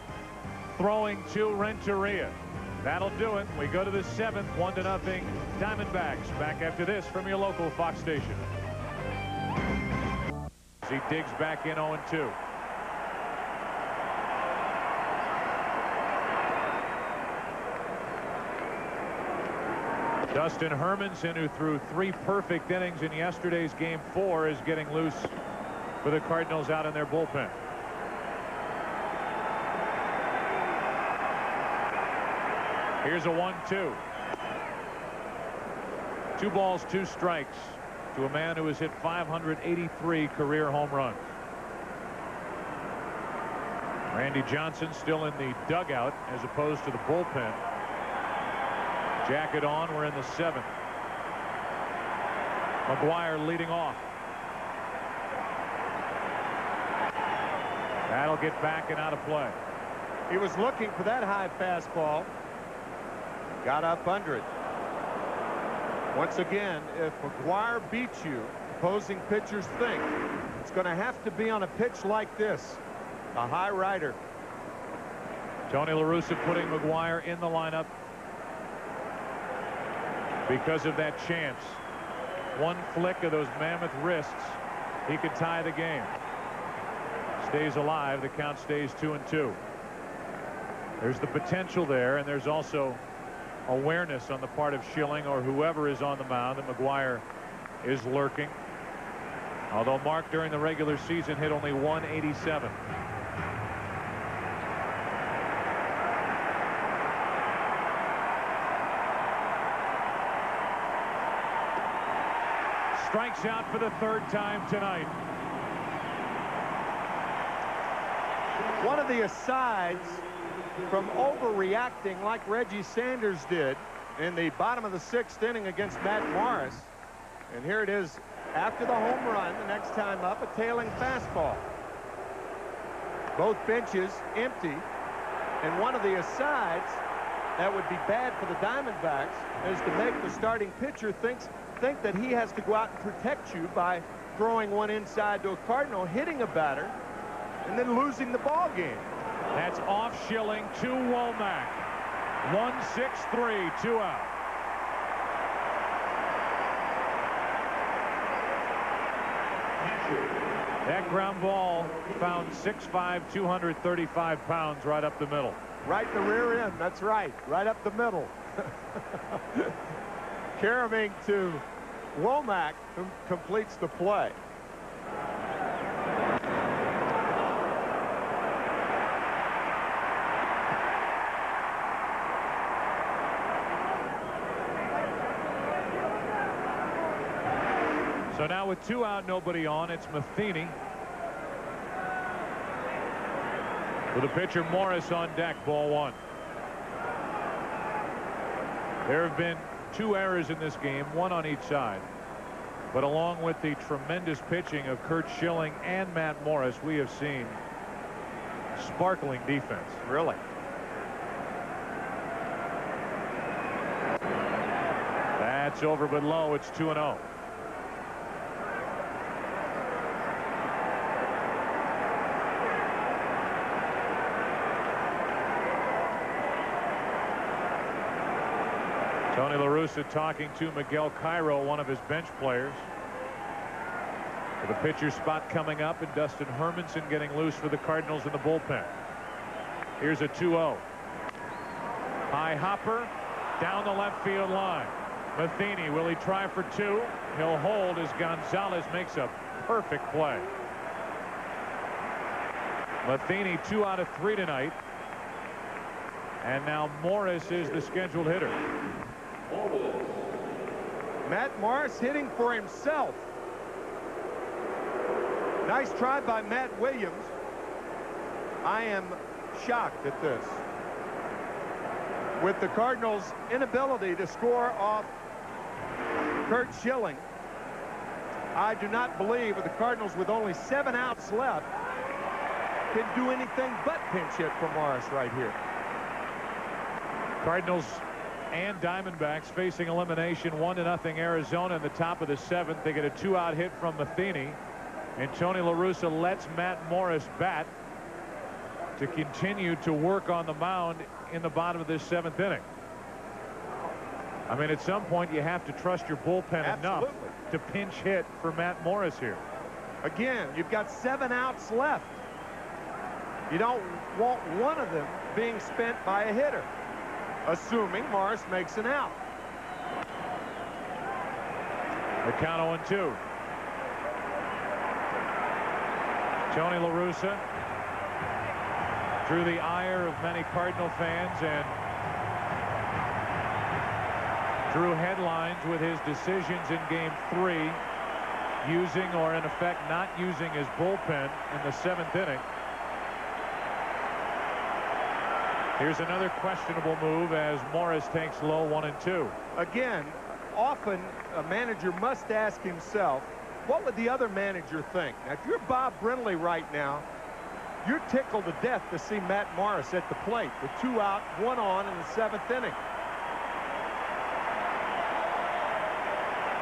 throwing to Renteria. That'll do it. We go to the 7th, 1-0 Diamondbacks. Back after this from your local Fox station. As he digs back in 0-2. Dustin Hermanson, who threw 3 perfect innings in yesterday's game 4, is getting loose for the Cardinals out in their bullpen. Here's a 1-2. 2 balls, 2 strikes to a man who has hit 583 career home runs. Randy Johnson still in the dugout as opposed to the bullpen. Jacket on. We're in the 7th. McGuire leading off. That'll get back and out of play. He was looking for that high fastball. Got up under it. Once again, if McGuire beats you, opposing pitchers think it's going to have to be on a pitch like this, a high rider. Tony La Russa putting McGuire in the lineup because of that chance. One flick of those mammoth wrists, he could tie the game. Stays alive. The count stays 2-2. There's the potential there, and there's also awareness on the part of Schilling or whoever is on the mound that McGuire is lurking. Although Mark during the regular season hit only 187. Strikes out for the 3rd time tonight. One of the asides from overreacting like Reggie Sanders did in the bottom of the 6th inning against Matt Morris. And here it is After the home run, the next time up, a tailing fastball. Both benches empty, and one of the asides that would be bad for the Diamondbacks is to make the starting pitcher think that he has to go out and protect you by throwing one inside to a Cardinal, hitting a batter, and then losing the ball game. That's off Schilling to Womack. 1-6-3, 2 out. That ground ball found 6'5", 235 pounds right up the middle. Right in the rear end. That's right. Right up the middle. Caroming to Womack, who completes the play. So now with 2 out, nobody on, it's Matheny. With the pitcher Morris on deck, ball 1. There have been 2 errors in this game, 1 on each side. But along with the tremendous pitching of Curt Schilling and Matt Morris, we have seen sparkling defense. Really? That's over but low. It's 2-0. Tony La Russa talking to Miguel Cairo, one of his bench players. With the pitcher spot coming up, and Dustin Hermanson getting loose for the Cardinals in the bullpen. Here's a 2-0. High hopper down the left field line. Matheny, will he try for 2? He'll hold as Gonzalez makes a perfect play. Matheny 2 out of 3 tonight. And now Morris is the scheduled hitter. Matt Morris hitting for himself. Nice try by Matt Williams. I am shocked at this. With the Cardinals' inability to score off Curt Schilling, I do not believe that the Cardinals, with only 7 outs left, can do anything but pinch hit for Morris right here. Cardinals and Diamondbacks facing elimination, 1-0 Arizona in the top of the 7th. They get a 2-out hit from Matheny, and Tony La Russa lets Matt Morris bat to continue to work on the mound in the bottom of this 7th inning. I mean, at some point you have to trust your bullpen enough to pinch hit for Matt Morris here. Again, you've got 7 outs left. You don't want one of them being spent by a hitter, assuming Morris makes an out. The count 0-2. Tony La Russa drew the ire of many Cardinal fans and drew headlines with his decisions in Game 3, using, or in effect not using, his bullpen in the 7th inning. Here's another questionable move as Morris takes low 1-2. Again, often a manager must ask himself, what would the other manager think? Now, if you're Bob Brenly right now, you're tickled to death to see Matt Morris at the plate with 2 out, 1 on in the 7th inning.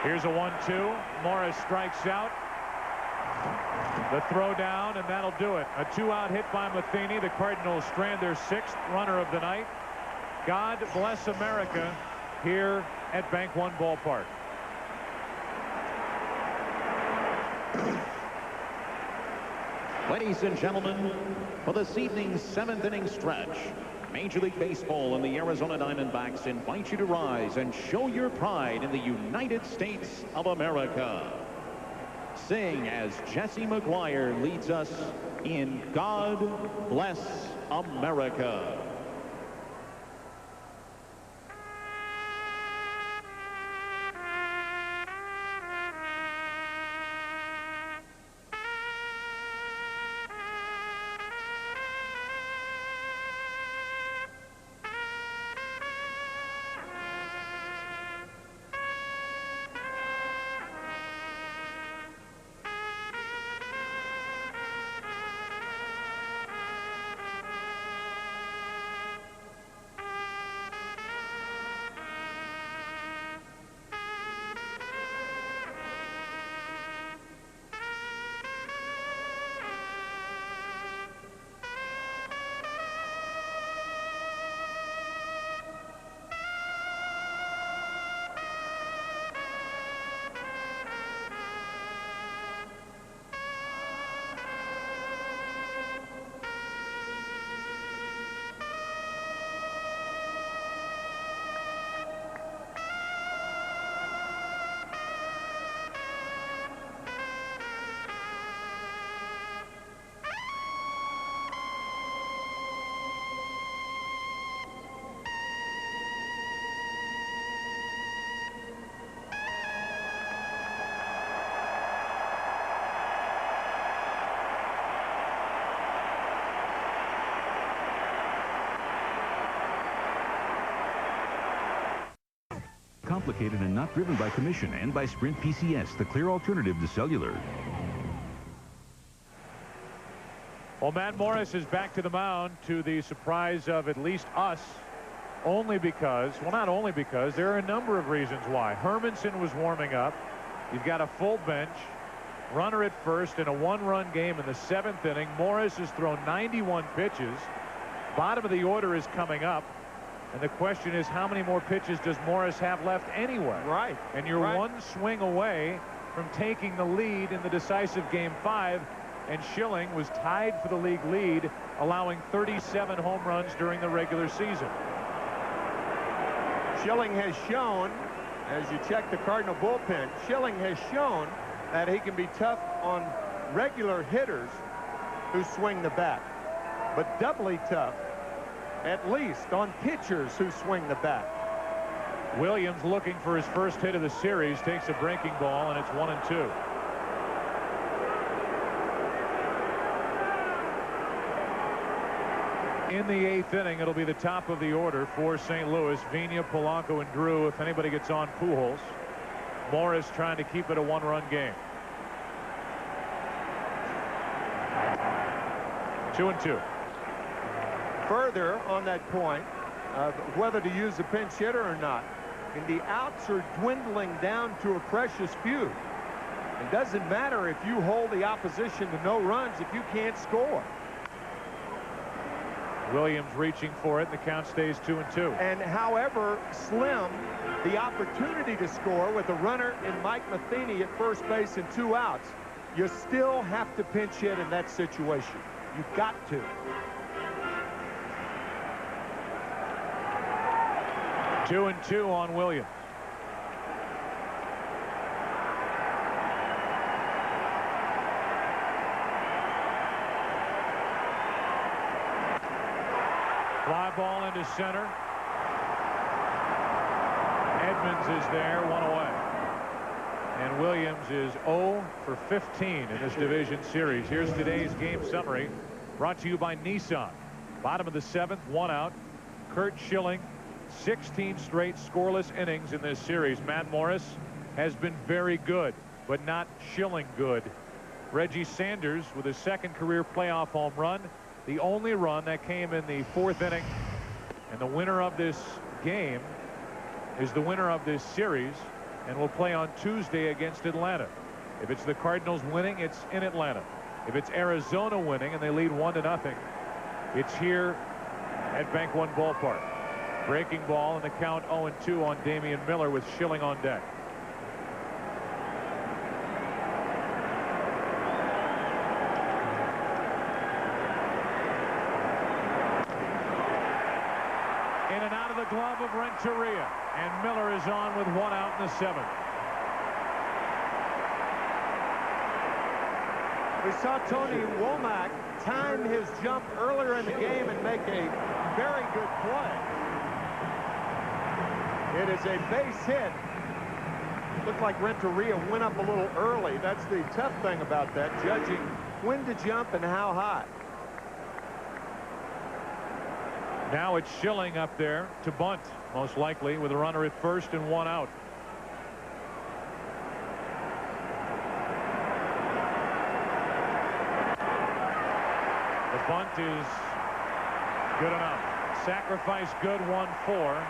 Here's a 1-2. Morris strikes out. The throw down, and that'll do it. A 2-out hit by Matheny. The Cardinals strand their 6th runner of the night. God bless America here at Bank One Ballpark. Ladies and gentlemen, for this evening's 7th inning stretch, Major League Baseball and the Arizona Diamondbacks invite you to rise and show your pride in the United States of America. Sing as Jesse McGuire leads us in God Bless America. complicated and not driven by commission, and by Sprint PCS, the clear alternative to cellular. Well, Matt Morris is back to the mound, to the surprise of at least us. Only because, well, not only because, there are a number of reasons why. Hermanson was warming up. You've got a full bench, runner at first in a one-run game in the 7th inning. Morris has thrown 91 pitches. Bottom of the order is coming up. And the question is, how many more pitches does Morris have left anyway? Right. And you're one swing away from taking the lead in the decisive Game 5. And Schilling was tied for the league lead, allowing 37 home runs during the regular season. Schilling has shown, as you check the Cardinal bullpen, Schilling has shown that he can be tough on regular hitters who swing the bat, but doubly tough, at least, on pitchers who swing the bat. Williams, looking for his first hit of the series, takes a breaking ball, and it's 1-2. In the 8th inning, it'll be the top of the order for St. Louis. Vina, Polanco, and Drew. If anybody gets on, Pujols. Morris trying to keep it a one-run game. 2-2. Further on that point of whether to use a pinch hitter or not, and the outs are dwindling down to a precious few. It doesn't matter if you hold the opposition to no runs if you can't score. Williams reaching for it, and the count stays 2-2. And however slim the opportunity to score with a runner in Mike Matheny at first base and 2 outs, you still have to pinch hit in that situation. You've got to. 2-2 on Williams. Fly ball into center. Edmonds is there, 1 away. And Williams is 0 for 15 in this division series. Here's today's game summary, brought to you by Nissan. Bottom of the 7th, 1 out. Curt Schilling, 16 straight scoreless innings in this series. Matt Morris has been very good, but not Schilling good. Reggie Sanders with his 2nd career playoff home run. The only run that came in the 4th inning. And the winner of this game is the winner of this series and will play on Tuesday against Atlanta. If it's the Cardinals winning, it's in Atlanta. If it's Arizona winning and they lead 1-0, it's here at Bank One Ballpark. Breaking ball and the count 0-2 on Damian Miller with Schilling on deck. In and out of the glove of Renteria, and Miller is on with 1 out in the 7th. We saw Tony Womack time his jump earlier in the game and make a very good play. It is a base hit. Looked like Renteria went up a little early. That's the tough thing about that, judging when to jump and how high. Now it's Schilling up there to bunt, most likely, with a runner at first and 1 out. The bunt is good enough. Sacrifice good, 1-4.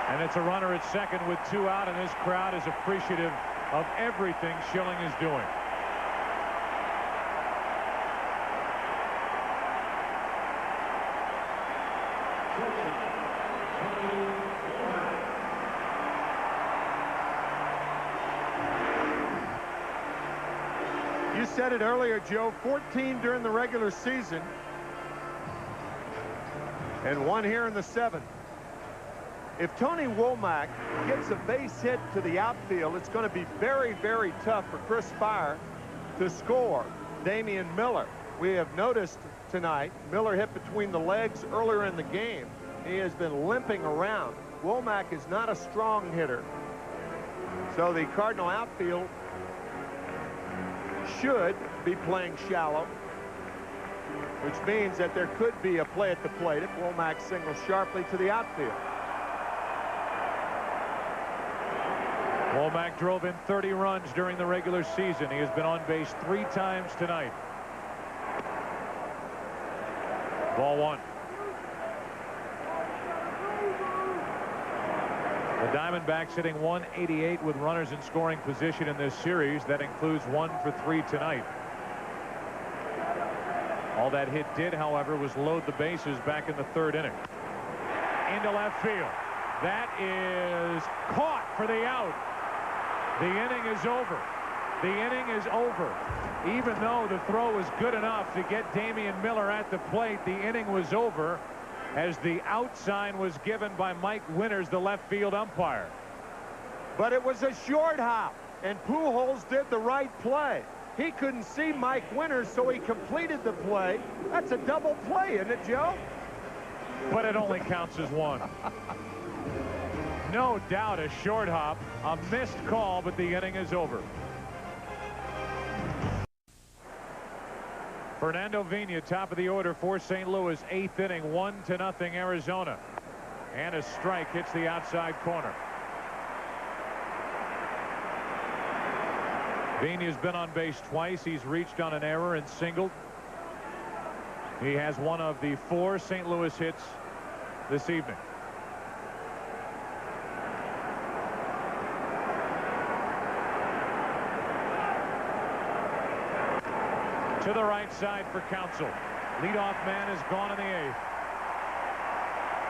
And it's a runner at second with 2 out, and this crowd is appreciative of everything Schilling is doing. You said it earlier, Joe, 14 during the regular season and 1 here in the 7th. If Tony Womack gets a base hit to the outfield, it's going to be very, very tough for Chris Fire to score Damian Miller. We have noticed tonight Miller hit between the legs earlier in the game. He has been limping around. Womack is not a strong hitter. So the Cardinal outfield should be playing shallow, which means that there could be a play at the plate if Womack singles sharply to the outfield. Womack drove in 30 runs during the regular season. He has been on base 3 times tonight. Ball 1. The Diamondbacks hitting 188 with runners in scoring position in this series. That includes 1 for 3 tonight. All that hit did, however, was load the bases back in the 3rd inning. Into left field. That is caught for the out. The inning is over. The inning is over. Even though the throw was good enough to get Damian Miller at the plate, the inning was over as the out sign was given by Mike Winters, the left field umpire. But it was a short hop, and Pujols did the right play. He couldn't see Mike Winters, so he completed the play. That's a double play, isn't it, Joe? But it only counts as 1. No doubt a short hop, a missed call, but the inning is over. Fernando Vina, top of the order for St. Louis, 8th inning, 1-0 Arizona. And a strike hits the outside corner. Vina's been on base twice. He's reached on an error and singled. He has one of the 4 St. Louis hits this evening. To the right side for Counsell. Leadoff man is gone in the 8th.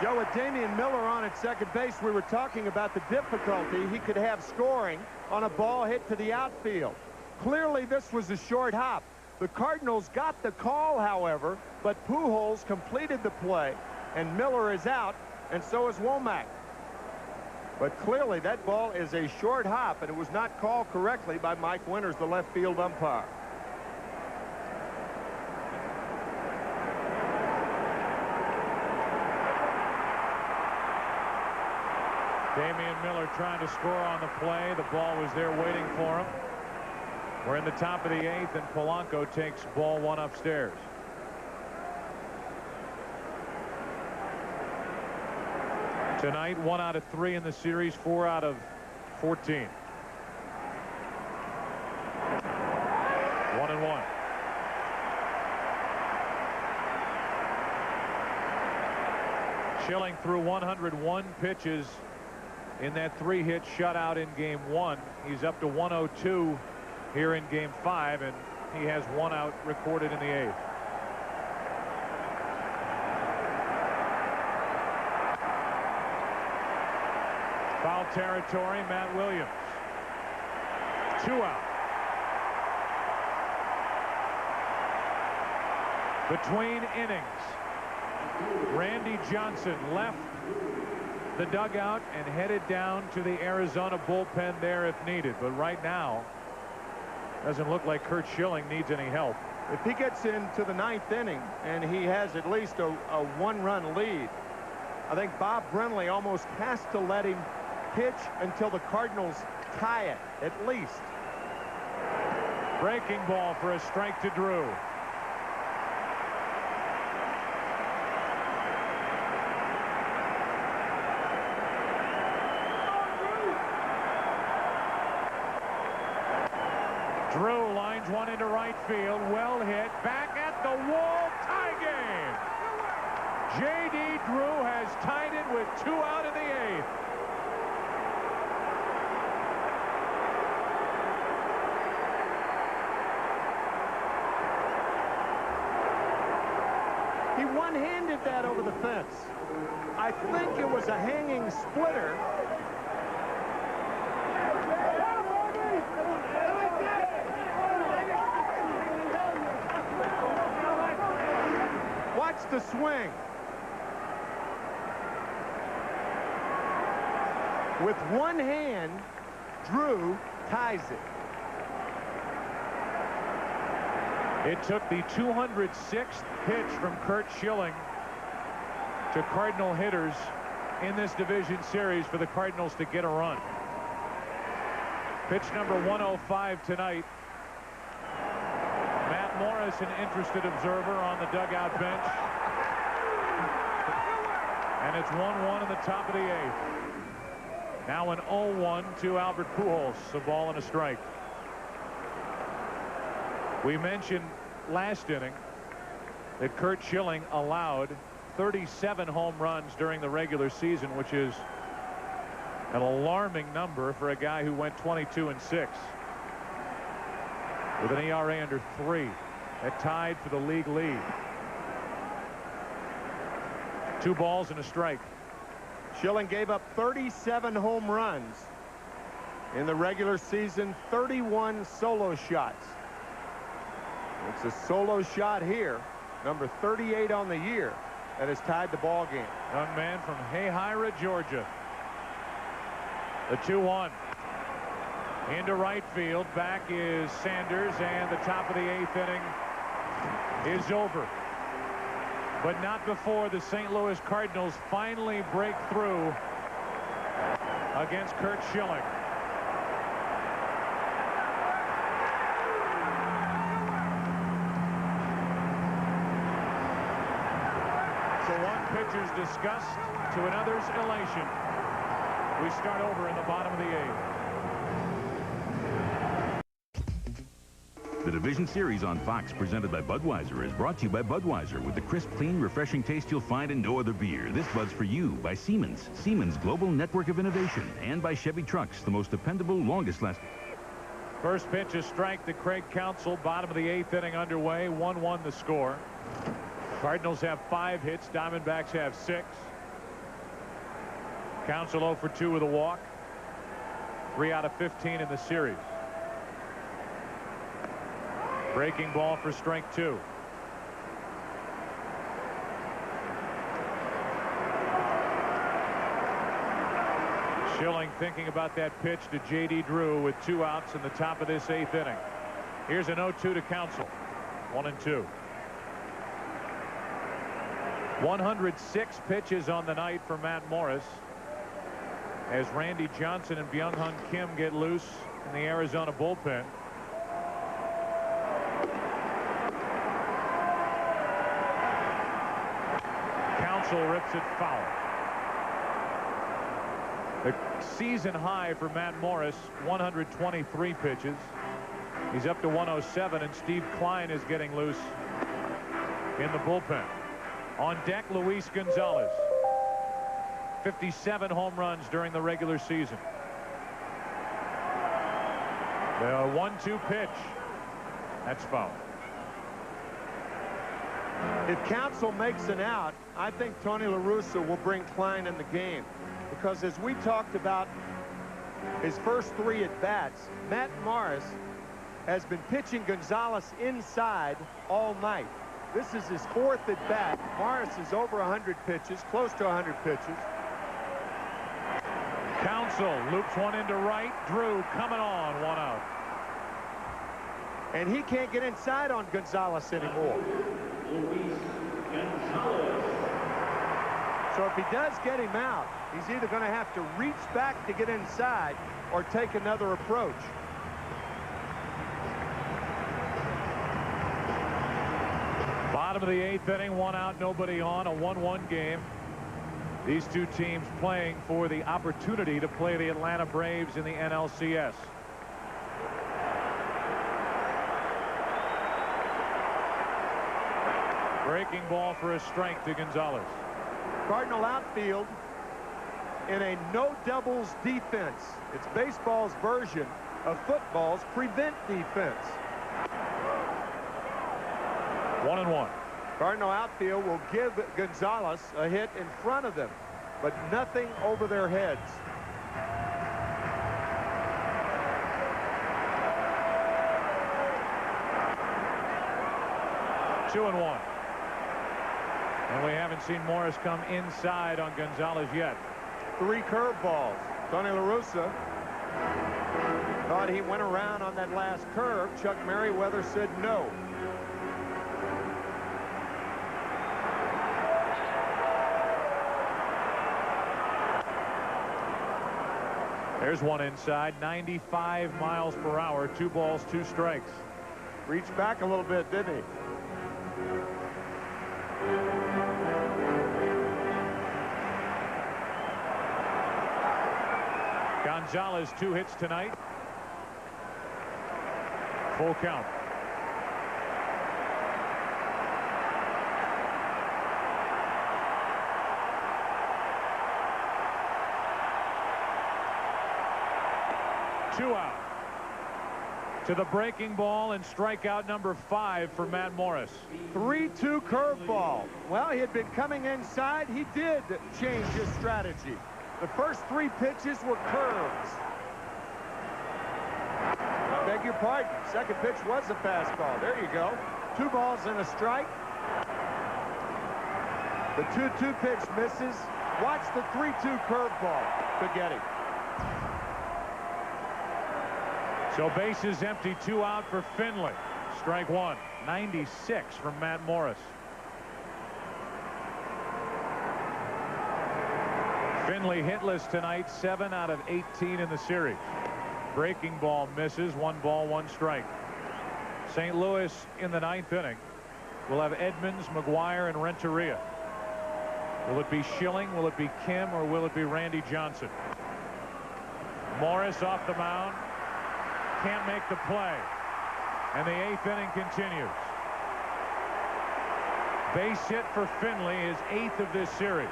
Joe, with Damian Miller on at second base, we were talking about the difficulty he could have scoring on a ball hit to the outfield. Clearly, this was a short hop. The Cardinals got the call, however, but Pujols completed the play, and Miller is out, and so is Womack. But clearly, that ball is a short hop, and it was not called correctly by Mike Winters, the left field umpire. Damian Miller trying to score on the play. The ball was there waiting for him. We're in the top of the 8th, and Polanco takes ball 1 upstairs. Tonight, 1 out of 3 in the series, 4 out of 14. 1-1. Schilling threw 101 pitches in that 3-hit shutout in game 1. He's up to 102 here in game 5, and he has 1 out recorded in the 8th. Foul territory, Matt Williams. 2 out. Between innings, Randy Johnson left the dugout and headed down to the Arizona bullpen there if needed. But right now, doesn't look like Curt Schilling needs any help. If he gets into the 9th inning and he has at least a 1-run lead, I think Bob Brenly almost has to let him pitch until the Cardinals tie it, at least. Breaking ball for a strike to Drew. Drew lines 1 into right field. Well hit. Back at the wall. Tie game. J.D. Drew has tied it with 2 out in the 8th. He one-handed that over the fence. I think it was a hanging splitter. Watch the swing. With one hand, Drew ties it. It took the 206th pitch from Curt Schilling to Cardinal hitters in this division series for the Cardinals to get a run. Pitch number 105 tonight. Matt Morris, an interested observer on the dugout bench. And it's 1-1 in the top of the 8th. Now an 0-1 to Albert Pujols. A ball and a strike. We mentioned last inning that Curt Schilling allowed 37 home runs during the regular season, which is an alarming number for a guy who went 22-6 with an ERA under 3. That tied for the league lead. 2 balls and a strike. Schilling gave up 37 home runs in the regular season, 31 solo shots. It's a solo shot here, number 38 on the year, that has tied the ball game. Young man from Hayhira, Georgia. The 2-1 into right field. Back is Sanders, and the top of the 8th inning is over. But not before the St. Louis Cardinals finally break through against Curt Schilling. So one pitcher's disgust to another's elation. We start over in the bottom of the 8th. The Division Series on Fox, presented by Budweiser, is brought to you by Budweiser with the crisp, clean, refreshing taste you'll find in no other beer. This Bud's for you by Siemens, Siemens Global Network of Innovation, and by Chevy Trucks, the most dependable, longest-lasting. First pitch is strike to Craig Counsell. Bottom of the 8th inning underway. 1-1 the score. Cardinals have 5 hits. Diamondbacks have 6. Counsell 0 for 2 with a walk. 3 out of 15 in the series. Breaking ball for strike 2. Schilling thinking about that pitch to J.D. Drew with 2 outs in the top of this 8th inning. Here's an 0-2 to Counsell. 1-2. 106 pitches on the night for Matt Morris as Randy Johnson and Byung-Hun Kim get loose in the Arizona bullpen. Counsell rips it foul. The season high for Matt Morris, 123 pitches. He's up to 107, and Steve Klein is getting loose in the bullpen. On deck, Luis Gonzalez. 57 home runs during the regular season. The 1-2 pitch. That's foul. If Counsell makes an out, I think Tony La Russa will bring Klein in the game. Because as we talked about his first 3 at-bats, Matt Morris has been pitching Gonzalez inside all night. This is his 4th at-bat. Morris is over 100 pitches, close to 100 pitches. Counsell loops one into right. Drew coming on, 1 out. And he can't get inside on Gonzalez anymore. So if he does get him out, he's either going to have to reach back to get inside or take another approach. Bottom of the 8th inning, 1 out, nobody on, a 1-1 game. These two teams playing for the opportunity to play the Atlanta Braves in the NLCS. Breaking ball for a strike to Gonzalez. Cardinal outfield in a no doubles defense. It's baseball's version of football's prevent defense. 1-1. Cardinal outfield will give Gonzalez a hit in front of them, but nothing over their heads. Two and 1. And we haven't seen Morris come inside on Gonzalez yet. 3 curveballs. Tony La Russa thought he went around on that last curve. Chuck Merriweather said no. There's one inside, 95 miles per hour, 2 balls, 2 strikes. Reached back a little bit, didn't he? Gonzalez 2 hits tonight. Full count. Two out. To the breaking ball and strikeout number 5 for Matt Morris. 3-2 curveball. Well, he had been coming inside. He did change his strategy. The first 3 pitches were curves. Beg your pardon. Second pitch was a fastball. There you go. 2 balls and a strike. The 2-2 pitch misses. Watch the 3-2 curveball to get him. So bases empty, 2 out for Finley. Strike 1. 96 from Matt Morris. Finley hitless tonight, 7 out of 18 in the series. Breaking ball misses, 1 ball, 1 strike. St. Louis in the 9th inning will have Edmonds, McGuire, and Renteria. Will it be Schilling, will it be Kim, or will it be Randy Johnson? Morris off the mound. Can't make the play. And the 8th inning continues. Base hit for Finley, his 8th of this series.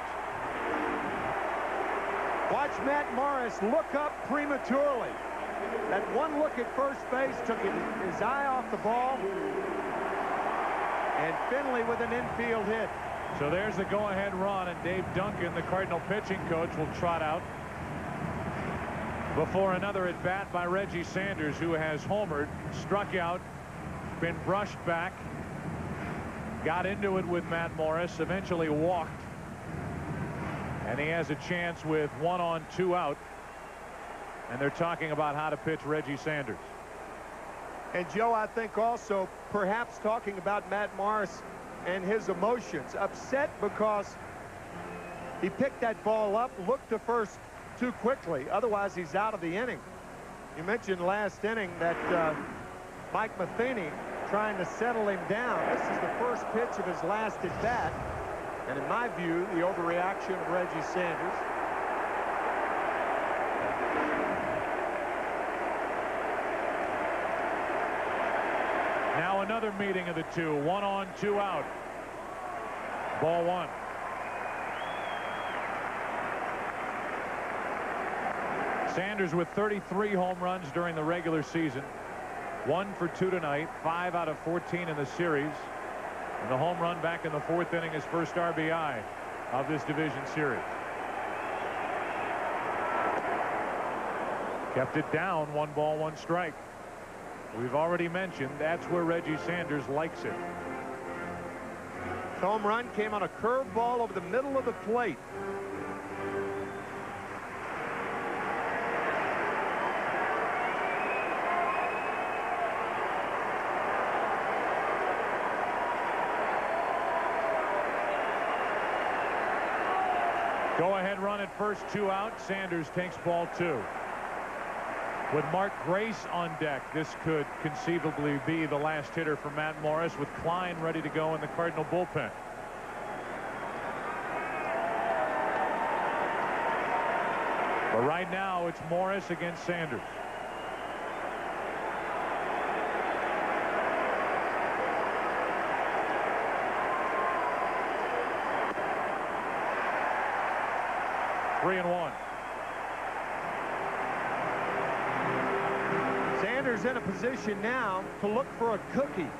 Watch Matt Morris look up prematurely. That one look at first base took his eye off the ball. And Finley with an infield hit. So there's the go-ahead run, and Dave Duncan, the Cardinal pitching coach, will trot out before another at bat by Reggie Sanders, who has homered, struck out, been brushed back, got into it with Matt Morris, eventually walked, and he has a chance with 1 on, 2 out, and they're talking about how to pitch Reggie Sanders. And Joe, I think also perhaps talking about Matt Morris and his emotions. Upset because he picked that ball up, looked to first too quickly. Otherwise, he's out of the inning. You mentioned last inning that Mike Matheny trying to settle him down. This is the first pitch of his last at bat. And in my view, the overreaction of Reggie Sanders. Now another meeting of the two. 1 on, 2 out. Ball 1. Sanders with 33 home runs during the regular season. 1 for 2 tonight. 5 out of 14 in the series. And the home run back in the 4th inning, his first RBI of this division series. Kept it down, 1 ball, 1 strike. We've already mentioned that's where Reggie Sanders likes it. The home run came on a curveball over the middle of the plate. Go-ahead run at first, 2 out. Sanders takes ball 2. With Mark Grace on deck, this could conceivably be the last hitter for Matt Morris, with Klein ready to go in the Cardinal bullpen. But right now, it's Morris against Sanders. Three and 1. Sanders in a position now to look for a cookie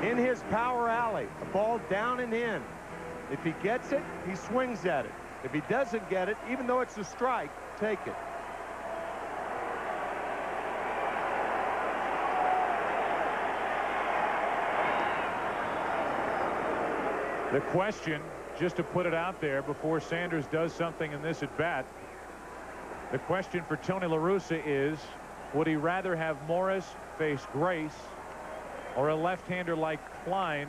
in his power alley. A ball down and in. If he gets it, he swings at it. If he doesn't get it, even though it's a strike, take it. The question, just to put it out there before Sanders does something in this at bat, the question for Tony La Russa is, would he rather have Morris face Grace or a left-hander like Klein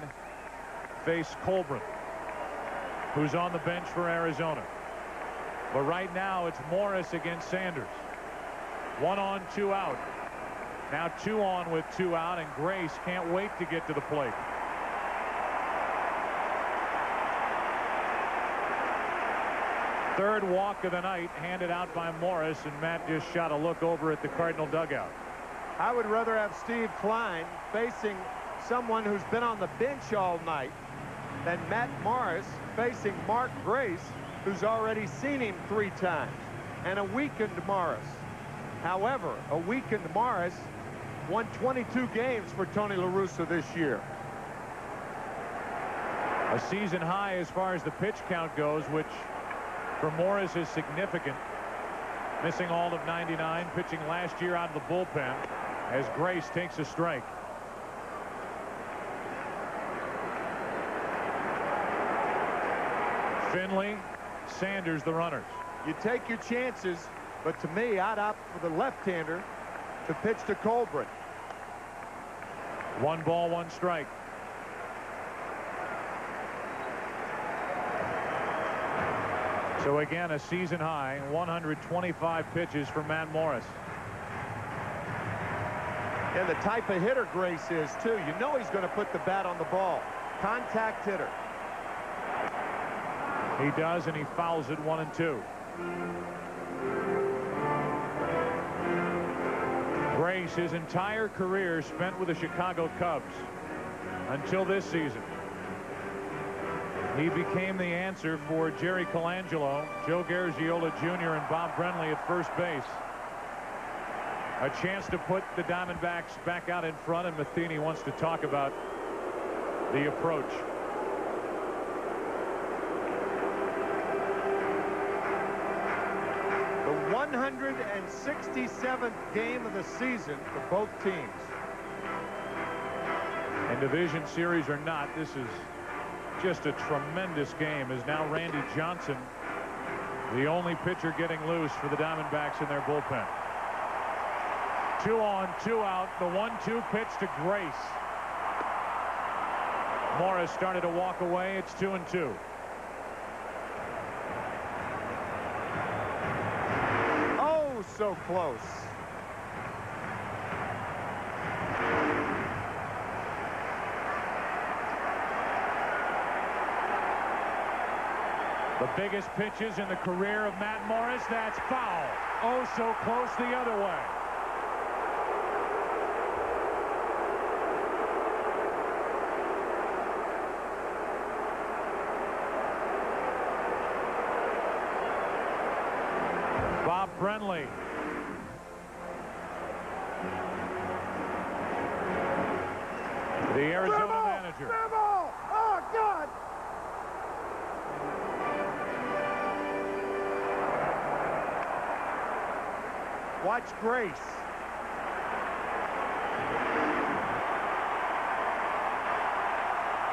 face Colburn, who's on the bench for Arizona? But right now it's Morris against Sanders. 1 on, 2 out. Now 2 on with 2 out, and Grace can't wait to get to the plate. Third walk of the night handed out by Morris, and Matt just shot a look over at the Cardinal dugout. I would rather have Steve Klein facing someone who's been on the bench all night than Matt Morris facing Mark Grace, who's already seen him 3 times, and a weakened Morris. However, a weakened Morris won 22 games for Tony La Russa this year. A season high as far as the pitch count goes, which for Morris is significant. Missing all of 99, pitching last year out of the bullpen as Grace takes a strike. Finley, Sanders, the runners. You take your chances, but to me, I'd opt for the left-hander to pitch to Colbert. 1 ball, 1 strike. So again, a season high 125 pitches for Matt Morris. And the type of hitter Grace is, too. You know he's going to put the bat on the ball. Contact hitter. He does, and he fouls it 1-2. Grace, his entire career spent with the Chicago Cubs until this season. He became the answer for Jerry Colangelo, Joe Garagiola Jr., and Bob Brenly at first base. A chance to put the Diamondbacks back out in front, and Matheny wants to talk about the approach. The 167th game of the season for both teams. And division series or not, this is just a tremendous game, as now Randy Johnson, the only pitcher getting loose for the Diamondbacks in their bullpen. 2 on, 2 out. The 1-2 pitch to Grace. Morris started to walk away. It's 2-2. Oh, so close. The biggest pitches in the career of Matt Morris. That's foul. Oh, so close the other way. Bob Brenly. The Arizona manager. Oh, God. Watch Grace.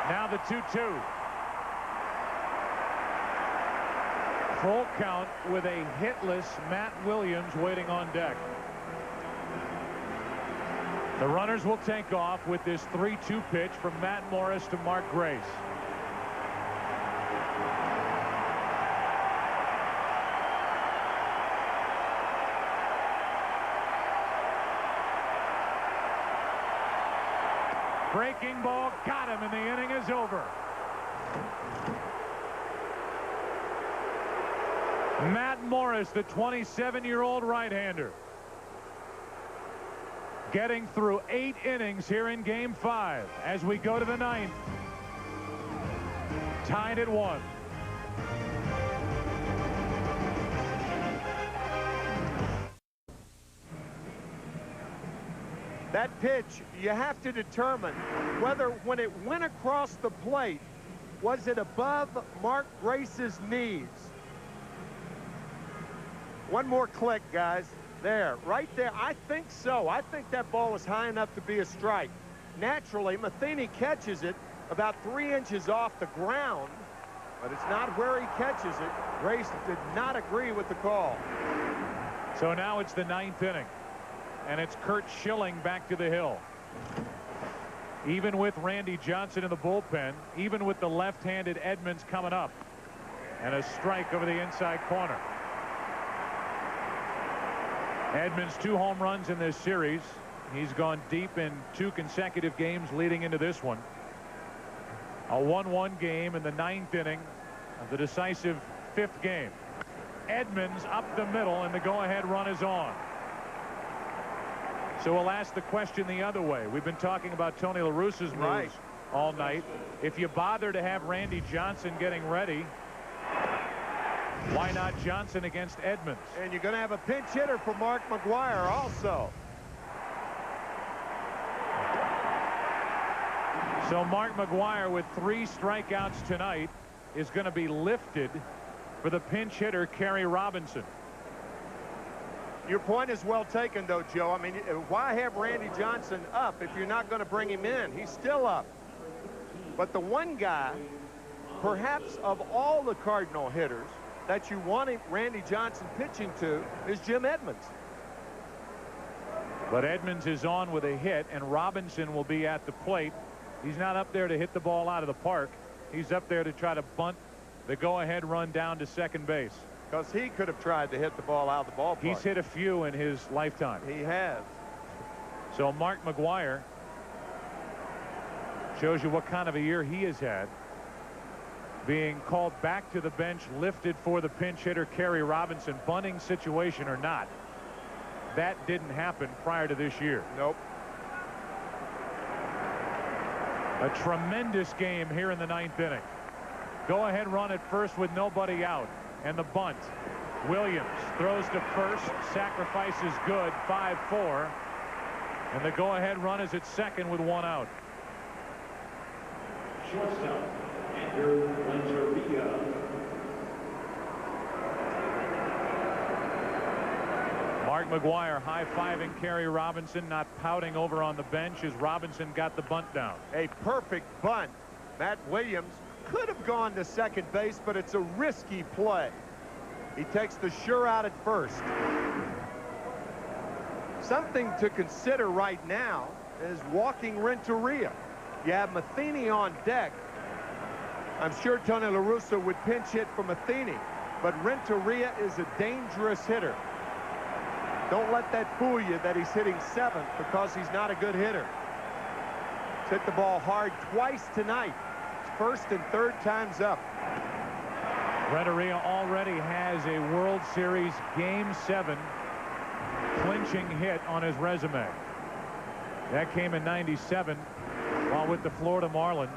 Now the 2-2. Full count with a hitless Matt Williams waiting on deck. The runners will take off with this 3-2 pitch from Matt Morris to Mark Grace. Breaking ball, got him, and the inning is over. Matt Morris, the 27-year-old right-hander, getting through 8 innings here in Game 5 as we go to the 9th. Tied at 1. That pitch, you have to determine whether when it went across the plate, was it above Mark Grace's knees? One more click, guys. There, right there. I think so. I think that ball was high enough to be a strike. Naturally, Matheny catches it about 3 inches off the ground, but it's not where he catches it. Grace did not agree with the call. So now it's the 9th inning, and it's Curt Schilling back to the hill. Even with Randy Johnson in the bullpen, even with the left-handed Edmonds coming up, and a strike over the inside corner. Edmonds 2 home runs in this series. He's gone deep in 2 consecutive games leading into this one. A 1-1 game in the 9th inning of the decisive 5th game. Edmonds up the middle, and the go-ahead run is on. So we'll ask the question the other way. We've been talking about Tony La Russa's moves all night. If you bother to have Randy Johnson getting ready, why not Johnson against Edmonds? And you're going to have a pinch hitter for Mark McGwire also. So Mark McGwire, with 3 strikeouts tonight, is going to be lifted for the pinch hitter, Kerry Robinson. Your point is well taken, though, Joe. I mean, why have Randy Johnson up if you're not going to bring him in? He's still up. But the one guy, perhaps of all the Cardinal hitters, that you want Randy Johnson pitching to is Jim Edmonds. But Edmonds is on with a hit, and Robinson will be at the plate. He's not up there to hit the ball out of the park. He's up there to try to bunt the go-ahead run down to second base. Because he could have tried to hit the ball out of the ballpark. He's hit a few in his lifetime. He has. So Mark McGwire shows you what kind of a year he has had. Being called back to the bench, lifted for the pinch hitter, Kerry Robinson, bunting situation or not. That didn't happen prior to this year. Nope. A tremendous game here in the 9th inning. Go ahead run at first with nobody out. And the bunt. Williams throws to first. Sacrifice is good. 5-4. And the go ahead run is at second with 1 out. Shortstop, Renteria. Mark McGwire high-fiving Kerry Robinson, not pouting over on the bench as Robinson got the bunt down. A perfect bunt. Matt Williams could have gone to second base, but it's a risky play. He takes the sure out at first. Something to consider right now is walking Renteria. You have Matheny on deck. I'm sure Tony La Russa would pinch hit for Matheny, but Renteria is a dangerous hitter. Don't let that fool you that he's hitting 7th because he's not a good hitter. He's hit the ball hard twice tonight. First and third times up. Renteria already has a World Series Game 7 clinching hit on his resume. That came in '97 while with the Florida Marlins,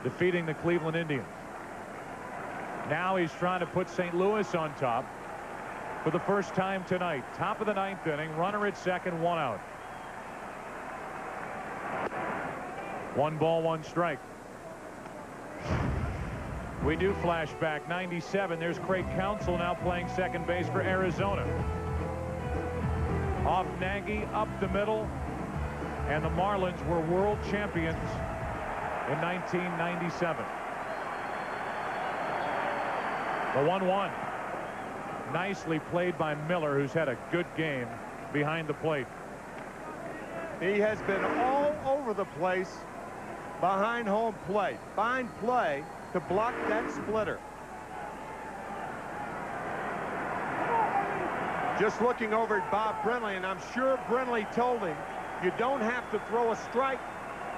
defeating the Cleveland Indians. Now he's trying to put St. Louis on top for the first time tonight. Top of the 9th inning, runner at second, 1 out. 1 ball, 1 strike. We do flashback. 97. There's Craig Counsell now playing second base for Arizona. Off Nagy, up the middle. And the Marlins were world champions in 1997. The 1-1. Nicely played by Miller, who's had a good game behind the plate. He has been all over the place behind home plate. Fine play to block that splitter. Just looking over at Bob Brenly, and I'm sure Brenly told him, you don't have to throw a strike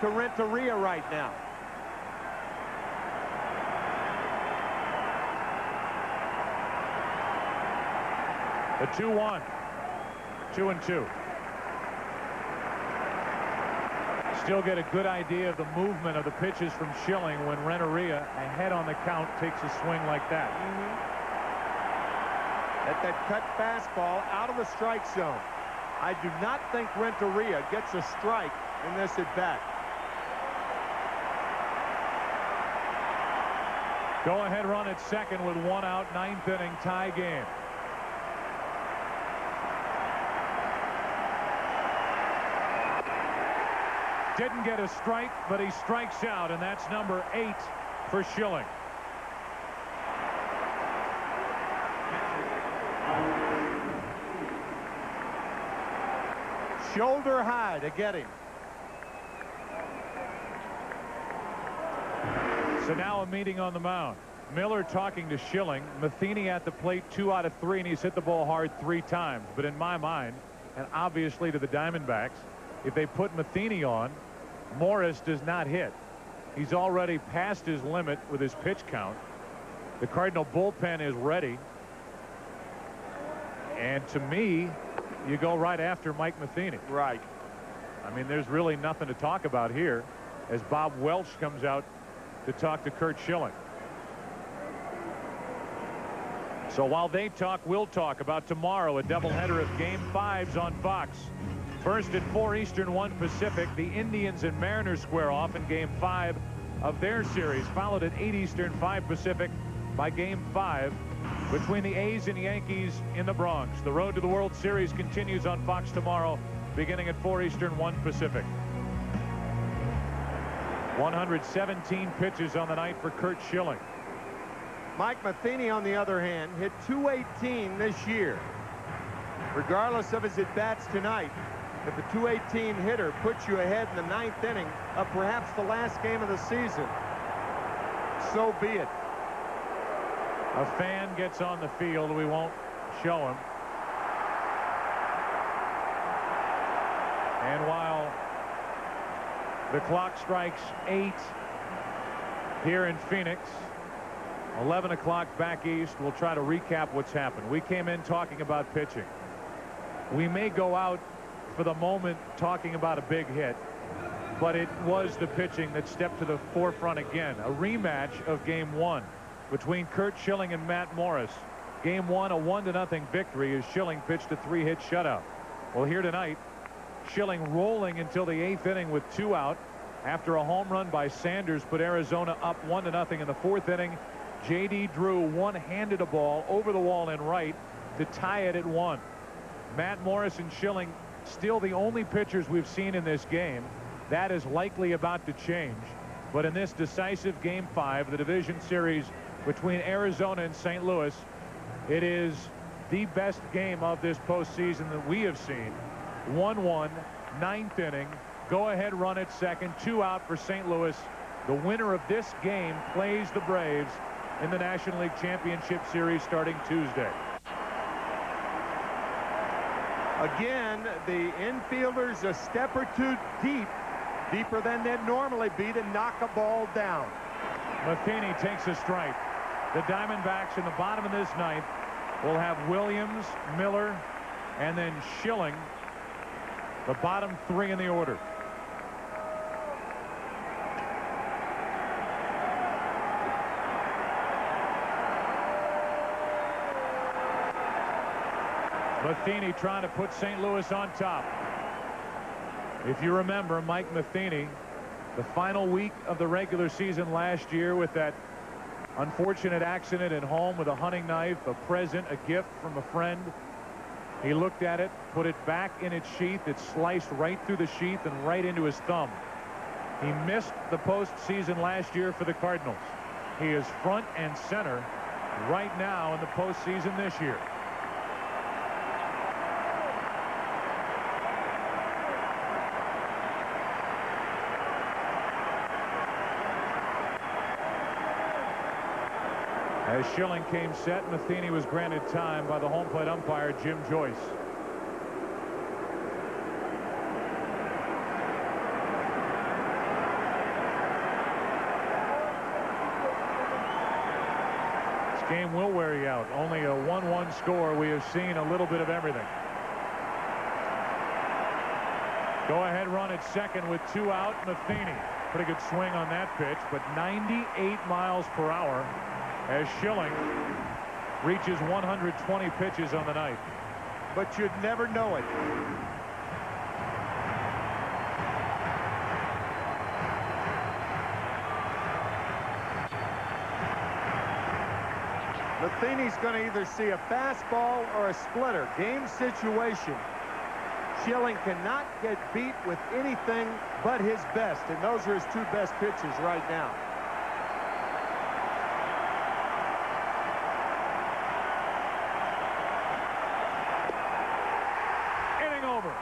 to Renteria right now. The 2-1. 2-2. Still get a good idea of the movement of the pitches from Schilling when Renteria, ahead on the count, takes a swing like that. At that cut fastball out of the strike zone. I do not think Renteria gets a strike in this at bat. Go ahead run at second with 1 out, 9th inning, tie game. Didn't get a strike, but he strikes out, and that's number 8 for Schilling. Shoulder high to get him. So now a meeting on the mound. Miller talking to Schilling. Matheny at the plate 2 out of 3, and he's hit the ball hard 3 times. But in my mind, and obviously to the Diamondbacks, if they put Matheny on, Morris does not hit. He's already past his limit with his pitch count. The Cardinal bullpen is ready. And to me, you go right after Mike Matheny. Right. I mean, there's really nothing to talk about here as Bob Welch comes out to talk to Curt Schilling. So while they talk, we'll talk about tomorrow, a doubleheader of Game 5s on Fox. First at 4 Eastern, 1 Pacific, the Indians and Mariners square off in Game 5 of their series, followed at 8 Eastern, 5 Pacific by Game 5 between the A's and Yankees in the Bronx. The road to the World Series continues on Fox tomorrow, beginning at 4 Eastern, 1 Pacific. 117 pitches on the night for Curt Schilling. Mike Matheny, on the other hand, hit .218 this year. Regardless of his at-bats tonight, if a .218 hitter puts you ahead in the 9th inning of perhaps the last game of the season, so be it. A fan gets on the field. We won't show him. And while the clock strikes 8 here in Phoenix, 11 o'clock back east, we'll try to recap what's happened. We came in talking about pitching. We may go out for the moment talking about a big hit, but it was the pitching that stepped to the forefront again. A rematch of Game 1 between Curt Schilling and Matt Morris. Game 1, a 1-0 victory as Schilling pitched a 3-hit shutout. Well, here tonight, Schilling rolling until the 8th inning with 2 out after a home run by Sanders put Arizona up 1-0 in the 4th inning. J.D. Drew one-handed a ball over the wall in right to tie it at 1. Matt Morris and Schilling still the only pitchers we've seen in this game. That is likely about to change. But in this decisive Game 5, the division series between Arizona and St. Louis, it is the best game of this postseason that we have seen. 1-1, 9th inning, go-ahead run at second, 2 out for St. Louis. The winner of this game plays the Braves in the National League Championship Series starting Tuesday. Again, the infielders a step or two deep, deeper than they'd normally be to knock a ball down. Matheny takes a strike. The Diamondbacks in the bottom of this 9th will have Williams, Miller, and then Schilling, the bottom 3 in the order. Matheny trying to put St. Louis on top. If you remember, Mike Matheny, the final week of the regular season last year with that unfortunate accident at home with a hunting knife, a present, a gift from a friend. He looked at it, put it back in its sheath. It sliced right through the sheath and right into his thumb. He missed the postseason last year for the Cardinals. He is front and center right now in the postseason this year. As Schilling came set, Matheny was granted time by the home plate umpire, Jim Joyce. This game will wear you out. Only a 1-1 score. We have seen a little bit of everything. Go-ahead run at second with 2 out. Matheny. Pretty good swing on that pitch, but 98 miles per hour as Schilling reaches 120 pitches on the night. But you'd never know it. Matheny's going to either see a fastball or a splitter. Game situation. Schilling cannot get beat with anything but his best, and those are his 2 best pitches right now. Inning over.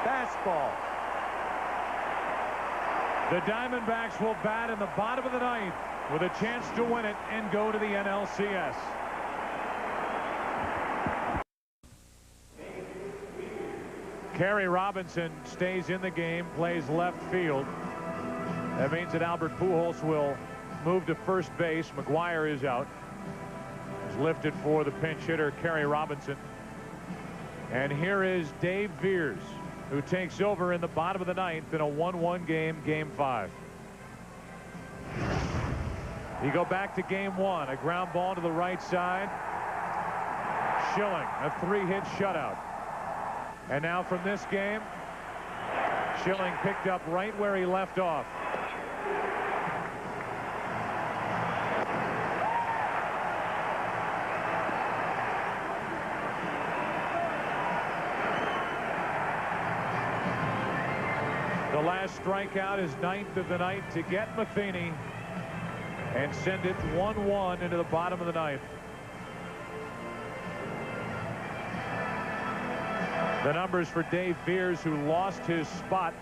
Fastball. The Diamondbacks will bat in the bottom of the 9th with a chance to win it and go to the NLCS. Kerry Robinson stays in the game, plays left field. That means that Albert Pujols will move to first base. McGuire is out. He's lifted for the pinch hitter, Kerry Robinson. And here is Dave Veers, who takes over in the bottom of the ninth in a 1-1 game, Game 5. You go back to Game 1, a ground ball to the right side. Schilling, a 3-hit shutout. And now from this game, Schilling picked up right where he left off. The last strikeout is 9th of the night to get Matheny and send it 1-1 into the bottom of the ninth. The numbers for Dave Veers, who lost his spot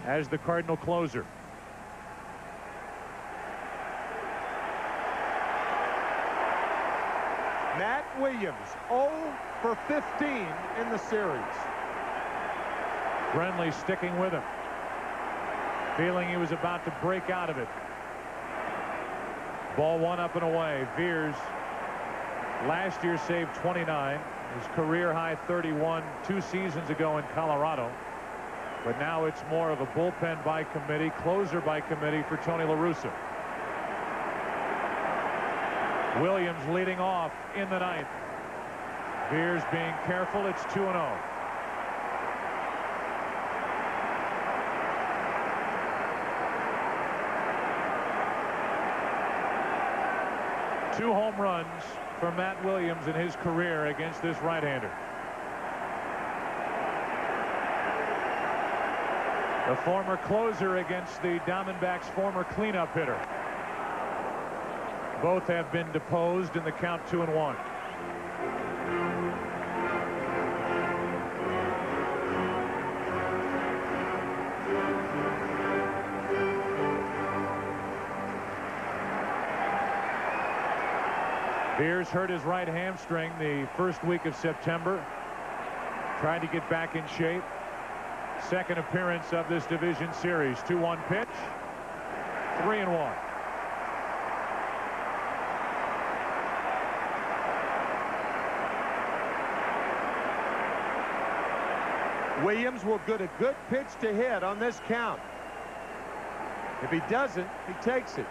as the Cardinal closer. Matt Williams 0 for 15 in the series. Brenly sticking with him, feeling he was about to break out of it. Ball 1 up and away. Veers last year saved 29. His career high 31 2 seasons ago in Colorado. But now it's more of a bullpen by committee, closer by committee for Tony La Russa. Williams leading off in the ninth. Veers being careful. It's 2-0. Two home runs for Matt Williams in his career against this right-hander. The former closer against the Diamondbacks' former cleanup hitter. Both have been deposed in the count 2-1. Veers hurt his right hamstring the first week of September. Trying to get back in shape. Second appearance of this division series. 2-1 pitch. 3-1. Williams will get a good pitch to hit on this count. If he doesn't, he takes it.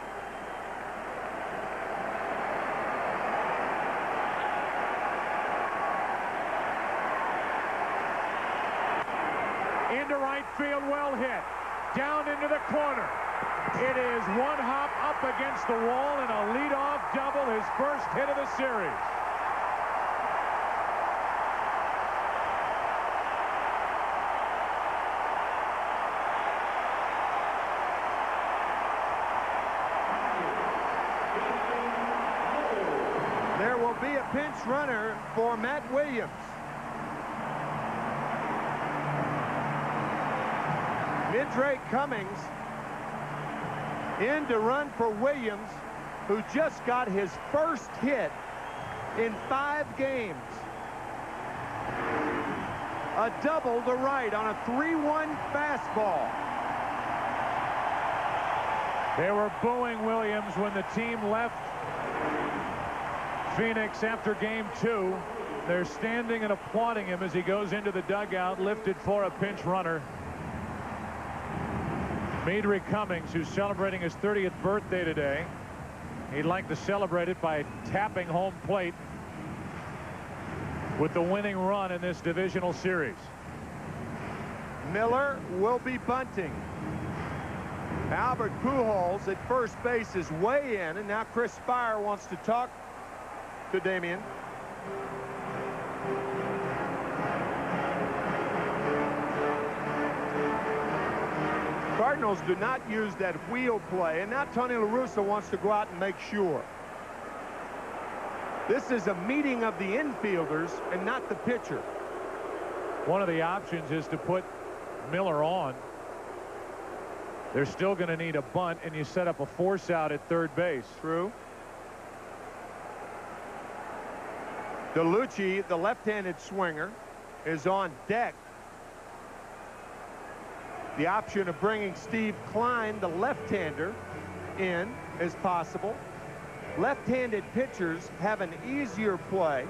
Into right field, well hit. Down into the corner. It is one hop up against the wall and a leadoff double, his first hit of the series. There will be a pinch runner for Matt Williams. Midray Cummings in to run for Williams, who just got his first hit in 5 games. A double to right on a 3-1 fastball. They were booing Williams when the team left Phoenix after game 2. They're standing and applauding him as he goes into the dugout, lifted for a pinch runner. Midray Cummings, who's celebrating his 30th birthday today. He'd like to celebrate it by tapping home plate with the winning run in this divisional series. Miller will be bunting. Albert Pujols at first base is way in, and now Chris Spire wants to talk to Damian. Cardinals do not use that wheel play, and now Tony La Russa wants to go out and make sure. This is a meeting of the infielders and not the pitcher. One of the options is to put Miller on. They're still going to need a bunt, and you set up a force out at third base. True. DeLucci, the left-handed swinger, is on deck. The option of bringing Steve Klein, the left-hander, in is possible. Left-handed pitchers have an easier play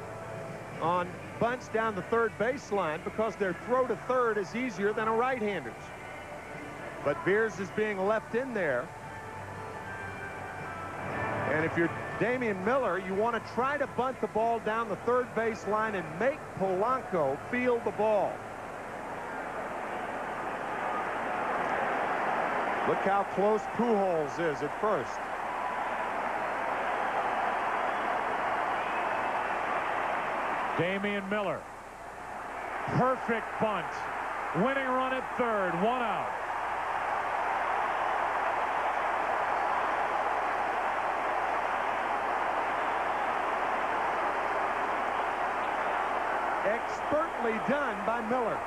on bunts down the third baseline because their throw to third is easier than a right-hander's. But Beers is being left in there. And if you're Damian Miller, you want to try to bunt the ball down the third baseline and make Polanco field the ball. Look how close Pujols is at first. Damian Miller. Perfect bunt. Winning run at third. 1 out. Expertly done by Miller.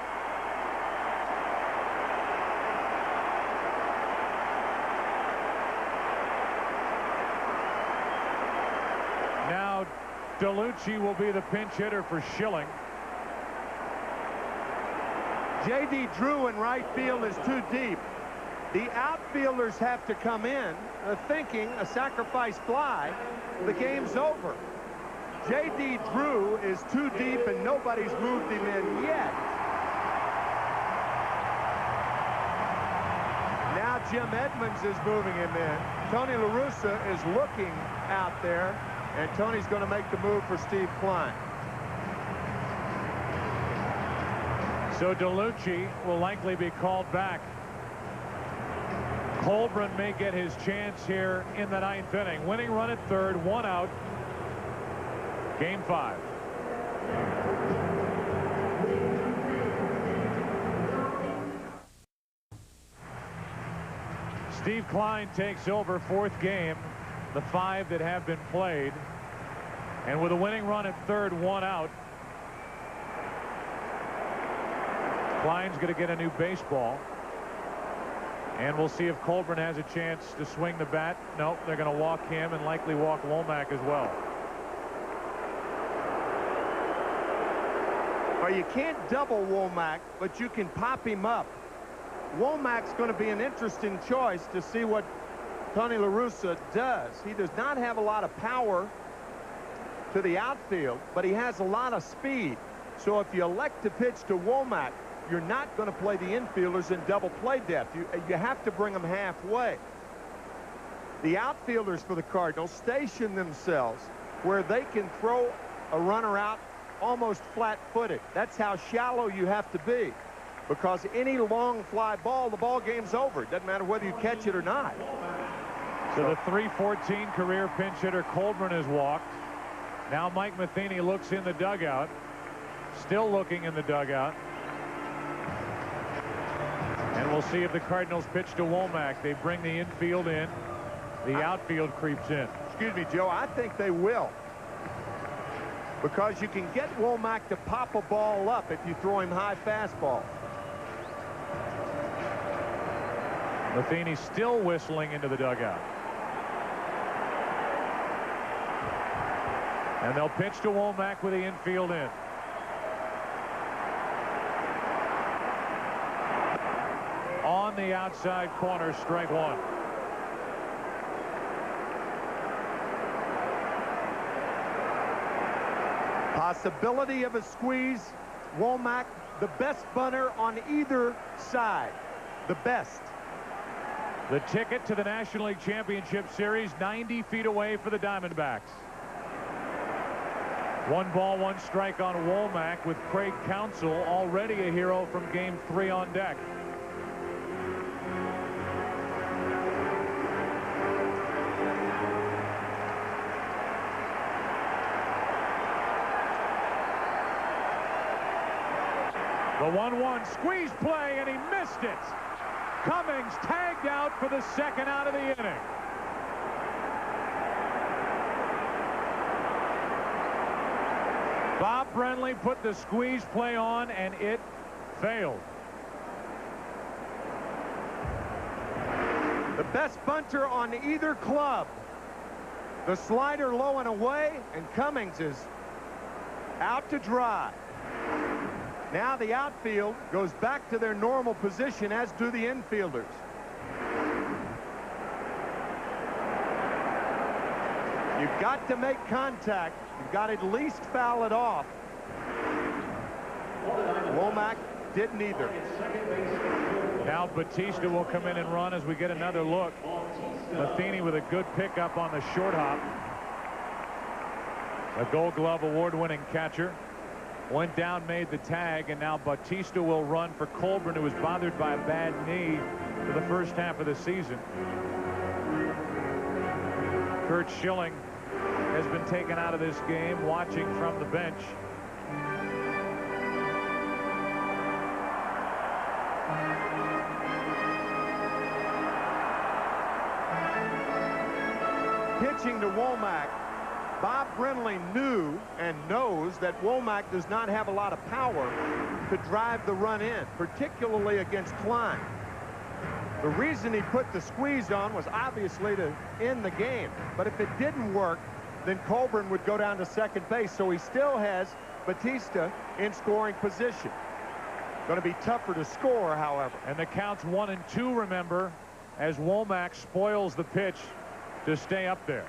Now DeLucci will be the pinch hitter for Schilling. J.D. Drew in right field is too deep. The outfielders have to come in thinking a sacrifice fly. The game's over. J.D. Drew is too deep and nobody's moved him in yet. Now Jim Edmonds is moving him in. Tony La Russa is looking out there, and Tony's going to make the move for Steve Klein. So DeLucci will likely be called back. Colburn may get his chance here in the 9th inning. Winning run at third, 1 out. Game 5. Steve Klein takes over, 4th game, the 5 that have been played. And with a winning run at third, 1 out, Klein's going to get a new baseball. And we'll see if Colburn has a chance to swing the bat. Nope, they're going to walk him and likely walk Womack as well. Well, you can't double Womack, but you can pop him up. Womack's going to be an interesting choice to see what Tony La Russa does. He does not have a lot of power to the outfield, but he has a lot of speed. So if you elect to pitch to Womack, you're not going to play the infielders in double play depth. You have to bring them halfway. The outfielders for the Cardinals station themselves where they can throw a runner out almost flat-footed. That's how shallow you have to be, because any long fly ball, the ball game's over. It doesn't matter whether you catch it or not. So the .314 career pinch hitter Colburn has walked. Now Mike Matheny looks in the dugout. Still looking in the dugout. And we'll see if the Cardinals pitch to Womack. They bring the infield in. The outfield creeps in. Excuse me, Joe. I think they will, because you can get Womack to pop a ball up if you throw him high fastball. Matheny still whistling into the dugout. And they'll pitch to Womack with the infield in. On the outside corner, strike 1. Possibility of a squeeze. Womack, the best bunter on either side. The best. The ticket to the National League Championship Series, 90 feet away for the Diamondbacks. 1 ball, 1 strike on Womack, with Craig Counsell already a hero from Game 3 on deck. The 1-1 squeeze play, and he missed it. Cummings tagged out for the 2nd out of the inning. Bob Brenly put the squeeze play on, and it failed. The best bunter on either club. The slider low and away, and Cummings is out to dry. Now the outfield goes back to their normal position, as do the infielders. You've got to make contact. You've got to at least foul it off. Womack didn't either. Now Batista will come in and run as we get another look. Matheny with a good pickup on the short hop. A Gold Glove award-winning catcher. Went down, made the tag, and now Batista will run for Colburn, who was bothered by a bad knee for the first half of the season. Curt Schilling has been taken out of this game, watching from the bench. Pitching to Womack. Bob Brenly knew and knows that Womack does not have a lot of power to drive the run in, particularly against Klein. The reason he put the squeeze on was obviously to end the game. But if it didn't work, then Colburn would go down to second base. So he still has Batista in scoring position. Going to be tougher to score, however. And the count's 1-2, remember, as Womack spoils the pitch to stay up there.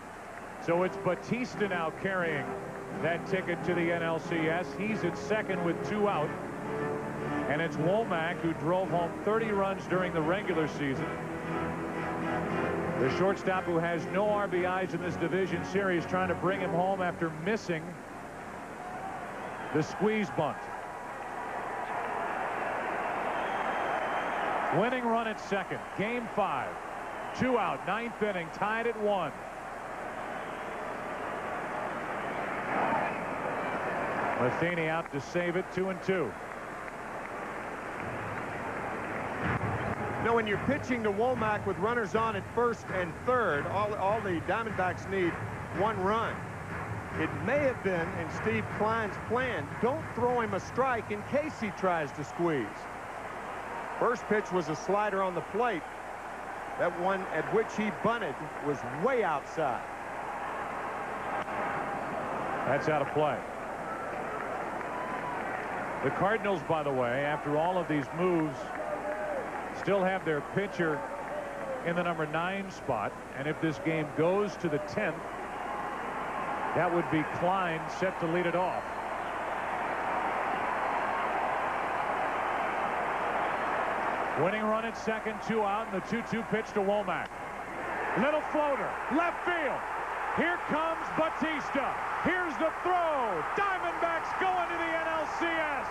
So it's Batista now carrying that ticket to the NLCS. He's at second with 2 out. And it's Womack who drove home 30 runs during the regular season. The shortstop who has no RBIs in this division series, trying to bring him home after missing the squeeze bunt. Winning run at second. Game 5. 2 out, 9th inning, tied at 1. Matheny out to save it, 2-2. Now, when you're pitching to Womack with runners on at first and third, all the Diamondbacks need 1 run. It may have been in Steve Klein's plan, don't throw him a strike in case he tries to squeeze. First pitch was a slider on the plate. That one at which he bunted was way outside. That's out of play. The Cardinals, by the way, after all of these moves, still have their pitcher in the number 9 spot. And if this game goes to the 10th, that would be Klein set to lead it off. Winning run at second, 2 out, and the 2-2 pitch to Womack. Little floater, left field. Here comes Batista. Here's the throw. Diamondbacks going to the NLCS.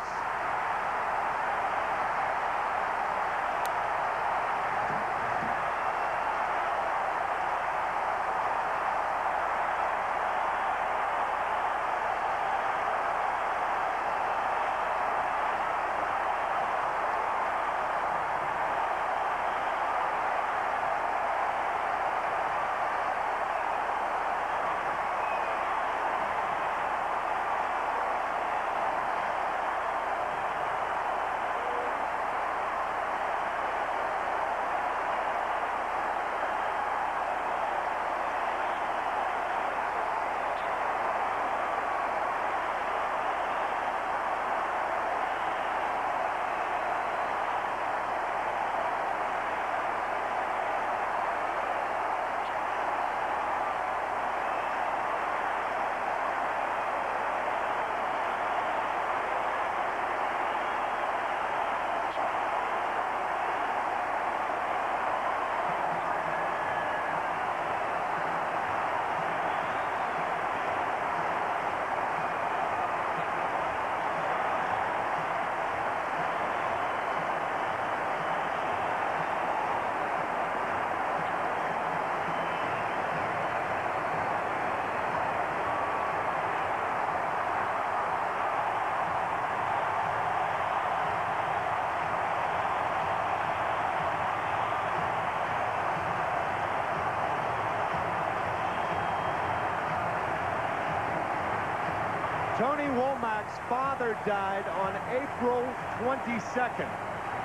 Tony Womack's father died on April 22nd.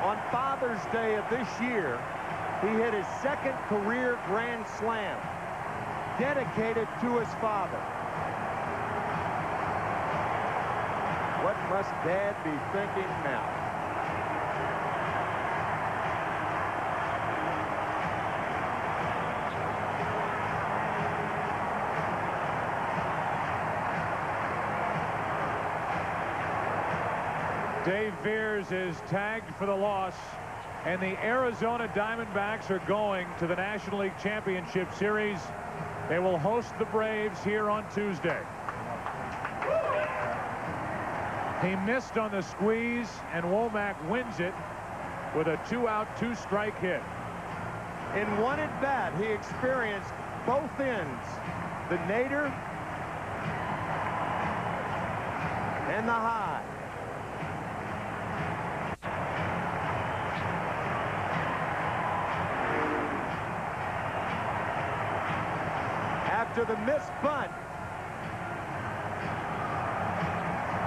On Father's Day of this year, he hit his 2nd career grand slam, dedicated to his father. What must Dad be thinking now? Dave Veers is tagged for the loss, and the Arizona Diamondbacks are going to the National League Championship Series. They will host the Braves here on Tuesday. He missed on the squeeze, and Womack wins it with a 2-out, 2-strike hit. In one at bat, he experienced both ends, the nadir and the high. After the missed bunt,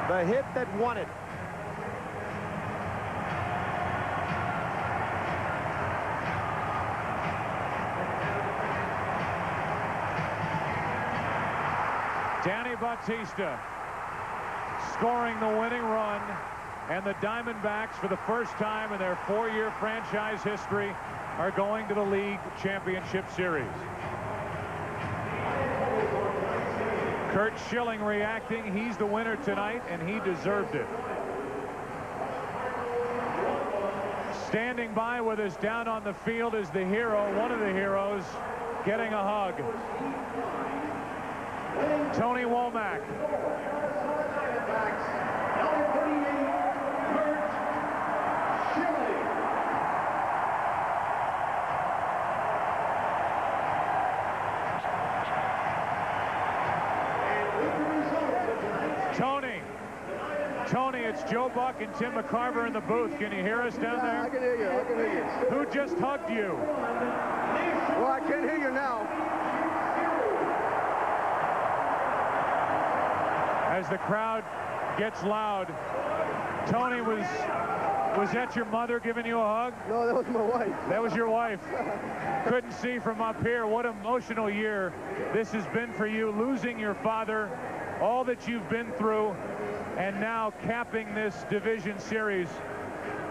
the hit that won it. Danny Bautista scoring the winning run, and the Diamondbacks, for the first time in their 4-year franchise history, are going to the League Championship Series. Curt Schilling reacting. He's the winner tonight, and he deserved it. Standing by with us down on the field is the hero, one of the heroes, getting a hug. Tony Womack. Tony, it's Joe Buck and Tim McCarver in the booth. Can you hear us down there? I can hear you. I can hear you. Who just hugged you? Well, I can't hear you now. As the crowd gets loud, Tony, was that your mother giving you a hug? No, that was my wife. That was your wife. Couldn't see from up here. What an emotional year this has been for you, losing your father, all that you've been through, and now capping this division series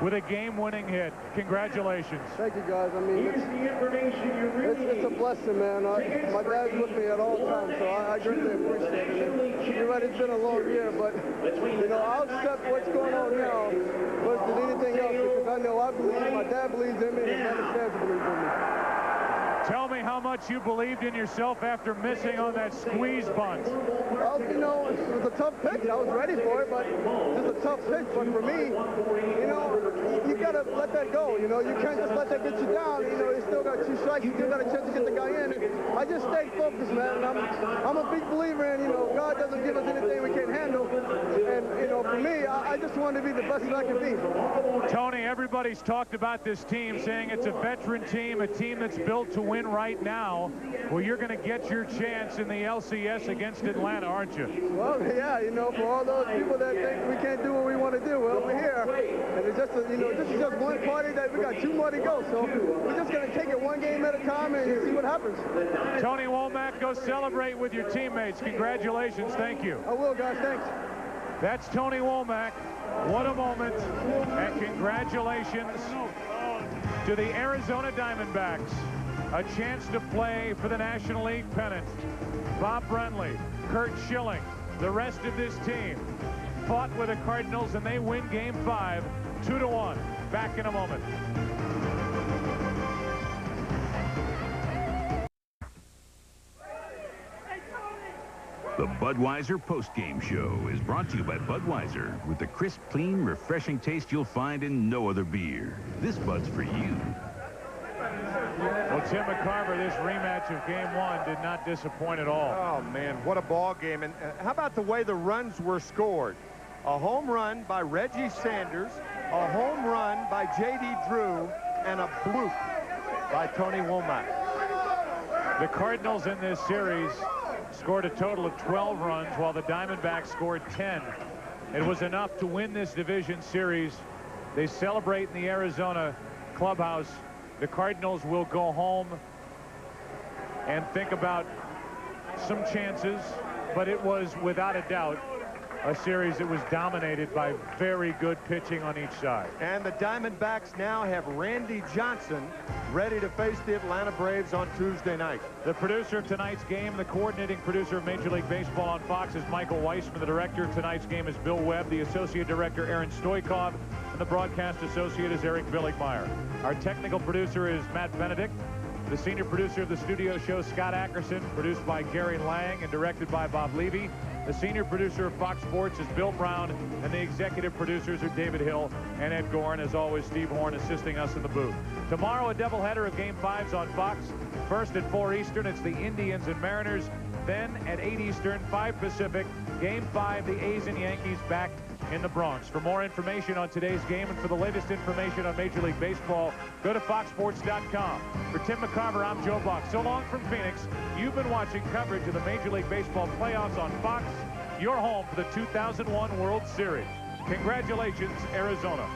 with a game-winning hit. Congratulations. Thank you, guys. I mean, it's a blessing, man. My dad's with me at all times, so I greatly appreciate it. You're right, it's been a long year, but, you know, I'll accept what's going on now versus anything else, because I know I believe, my dad believes in me, and my dad believes in me. Tell me how much you believed in yourself after missing on that squeeze bunt. Well, you know, it was a tough pitch. I was ready for it, but just a tough pitch. But for me, you know, you got to let that go. You know, you can't just let that get you down. You know, you still got 2 strikes. You still got a chance to get the guy in. I just stayed focused, man. And I'm a big believer in, you know, God doesn't give us anything we can't handle. And, you know, for me, I just wanted to be the best that I can be. Tony, everybody's talked about this team, saying it's a veteran team, a team that's built to win right now. Well, you're going to get your chance in the LCS against Atlanta, aren't you? Well, yeah, you know, for all those people that think we can't do what we want to do, well, we're here. And it's just, you know, this is just one party that we got 2 more to go. So we're just going to take it one game at a time and see what happens. Tony Womack, go celebrate with your teammates. Congratulations. Thank you. I will, guys. Thanks. That's Tony Womack. What a moment. And congratulations to the Arizona Diamondbacks. A chance to play for the National League pennant. Bob Brenly, Curt Schilling, the rest of this team fought with the Cardinals, and they win Game 5, 2-1. Back in a moment. The Budweiser postgame show is brought to you by Budweiser, with the crisp, clean, refreshing taste you'll find in no other beer. This Bud's for you. Well, Tim McCarver, this rematch of Game 1 did not disappoint at all. Oh, man, what a ball game. And how about the way the runs were scored? A home run by Reggie Sanders, a home run by J.D. Drew, and a bloop by Tony Womack. The Cardinals in this series scored a total of 12 runs, while the Diamondbacks scored 10. It was enough to win this division series. They celebrate in the Arizona clubhouse. The Cardinals will go home and think about some chances, but it was without a doubt a series that was dominated by very good pitching on each side. And the Diamondbacks now have Randy Johnson ready to face the Atlanta Braves on Tuesday night. The producer of tonight's game, the coordinating producer of Major League Baseball on Fox, is Michael Weissman. The director of tonight's game is Bill Webb. The associate director, Aaron Stoikov. And the broadcast associate is Eric Billigmeyer. Our technical producer is Matt Benedict. The senior producer of the studio show, Scott Ackerson, produced by Gary Lang and directed by Bob Levy. The senior producer of Fox Sports is Bill Brown, and the executive producers are David Hill and Ed Gorin. As always, Steve Horn assisting us in the booth. Tomorrow, a doubleheader of Game 5s on Fox. First at 4 Eastern, it's the Indians and Mariners. Then at 8 Eastern, 5 Pacific, Game 5, the A's and Yankees back in the Bronx. For more information on today's game and for the latest information on Major League Baseball, go to foxsports.com. For Tim McCarver, I'm Joe Buck. So long from Phoenix. You've been watching coverage of the Major League Baseball playoffs on Fox, your home for the 2001 World Series. Congratulations, Arizona.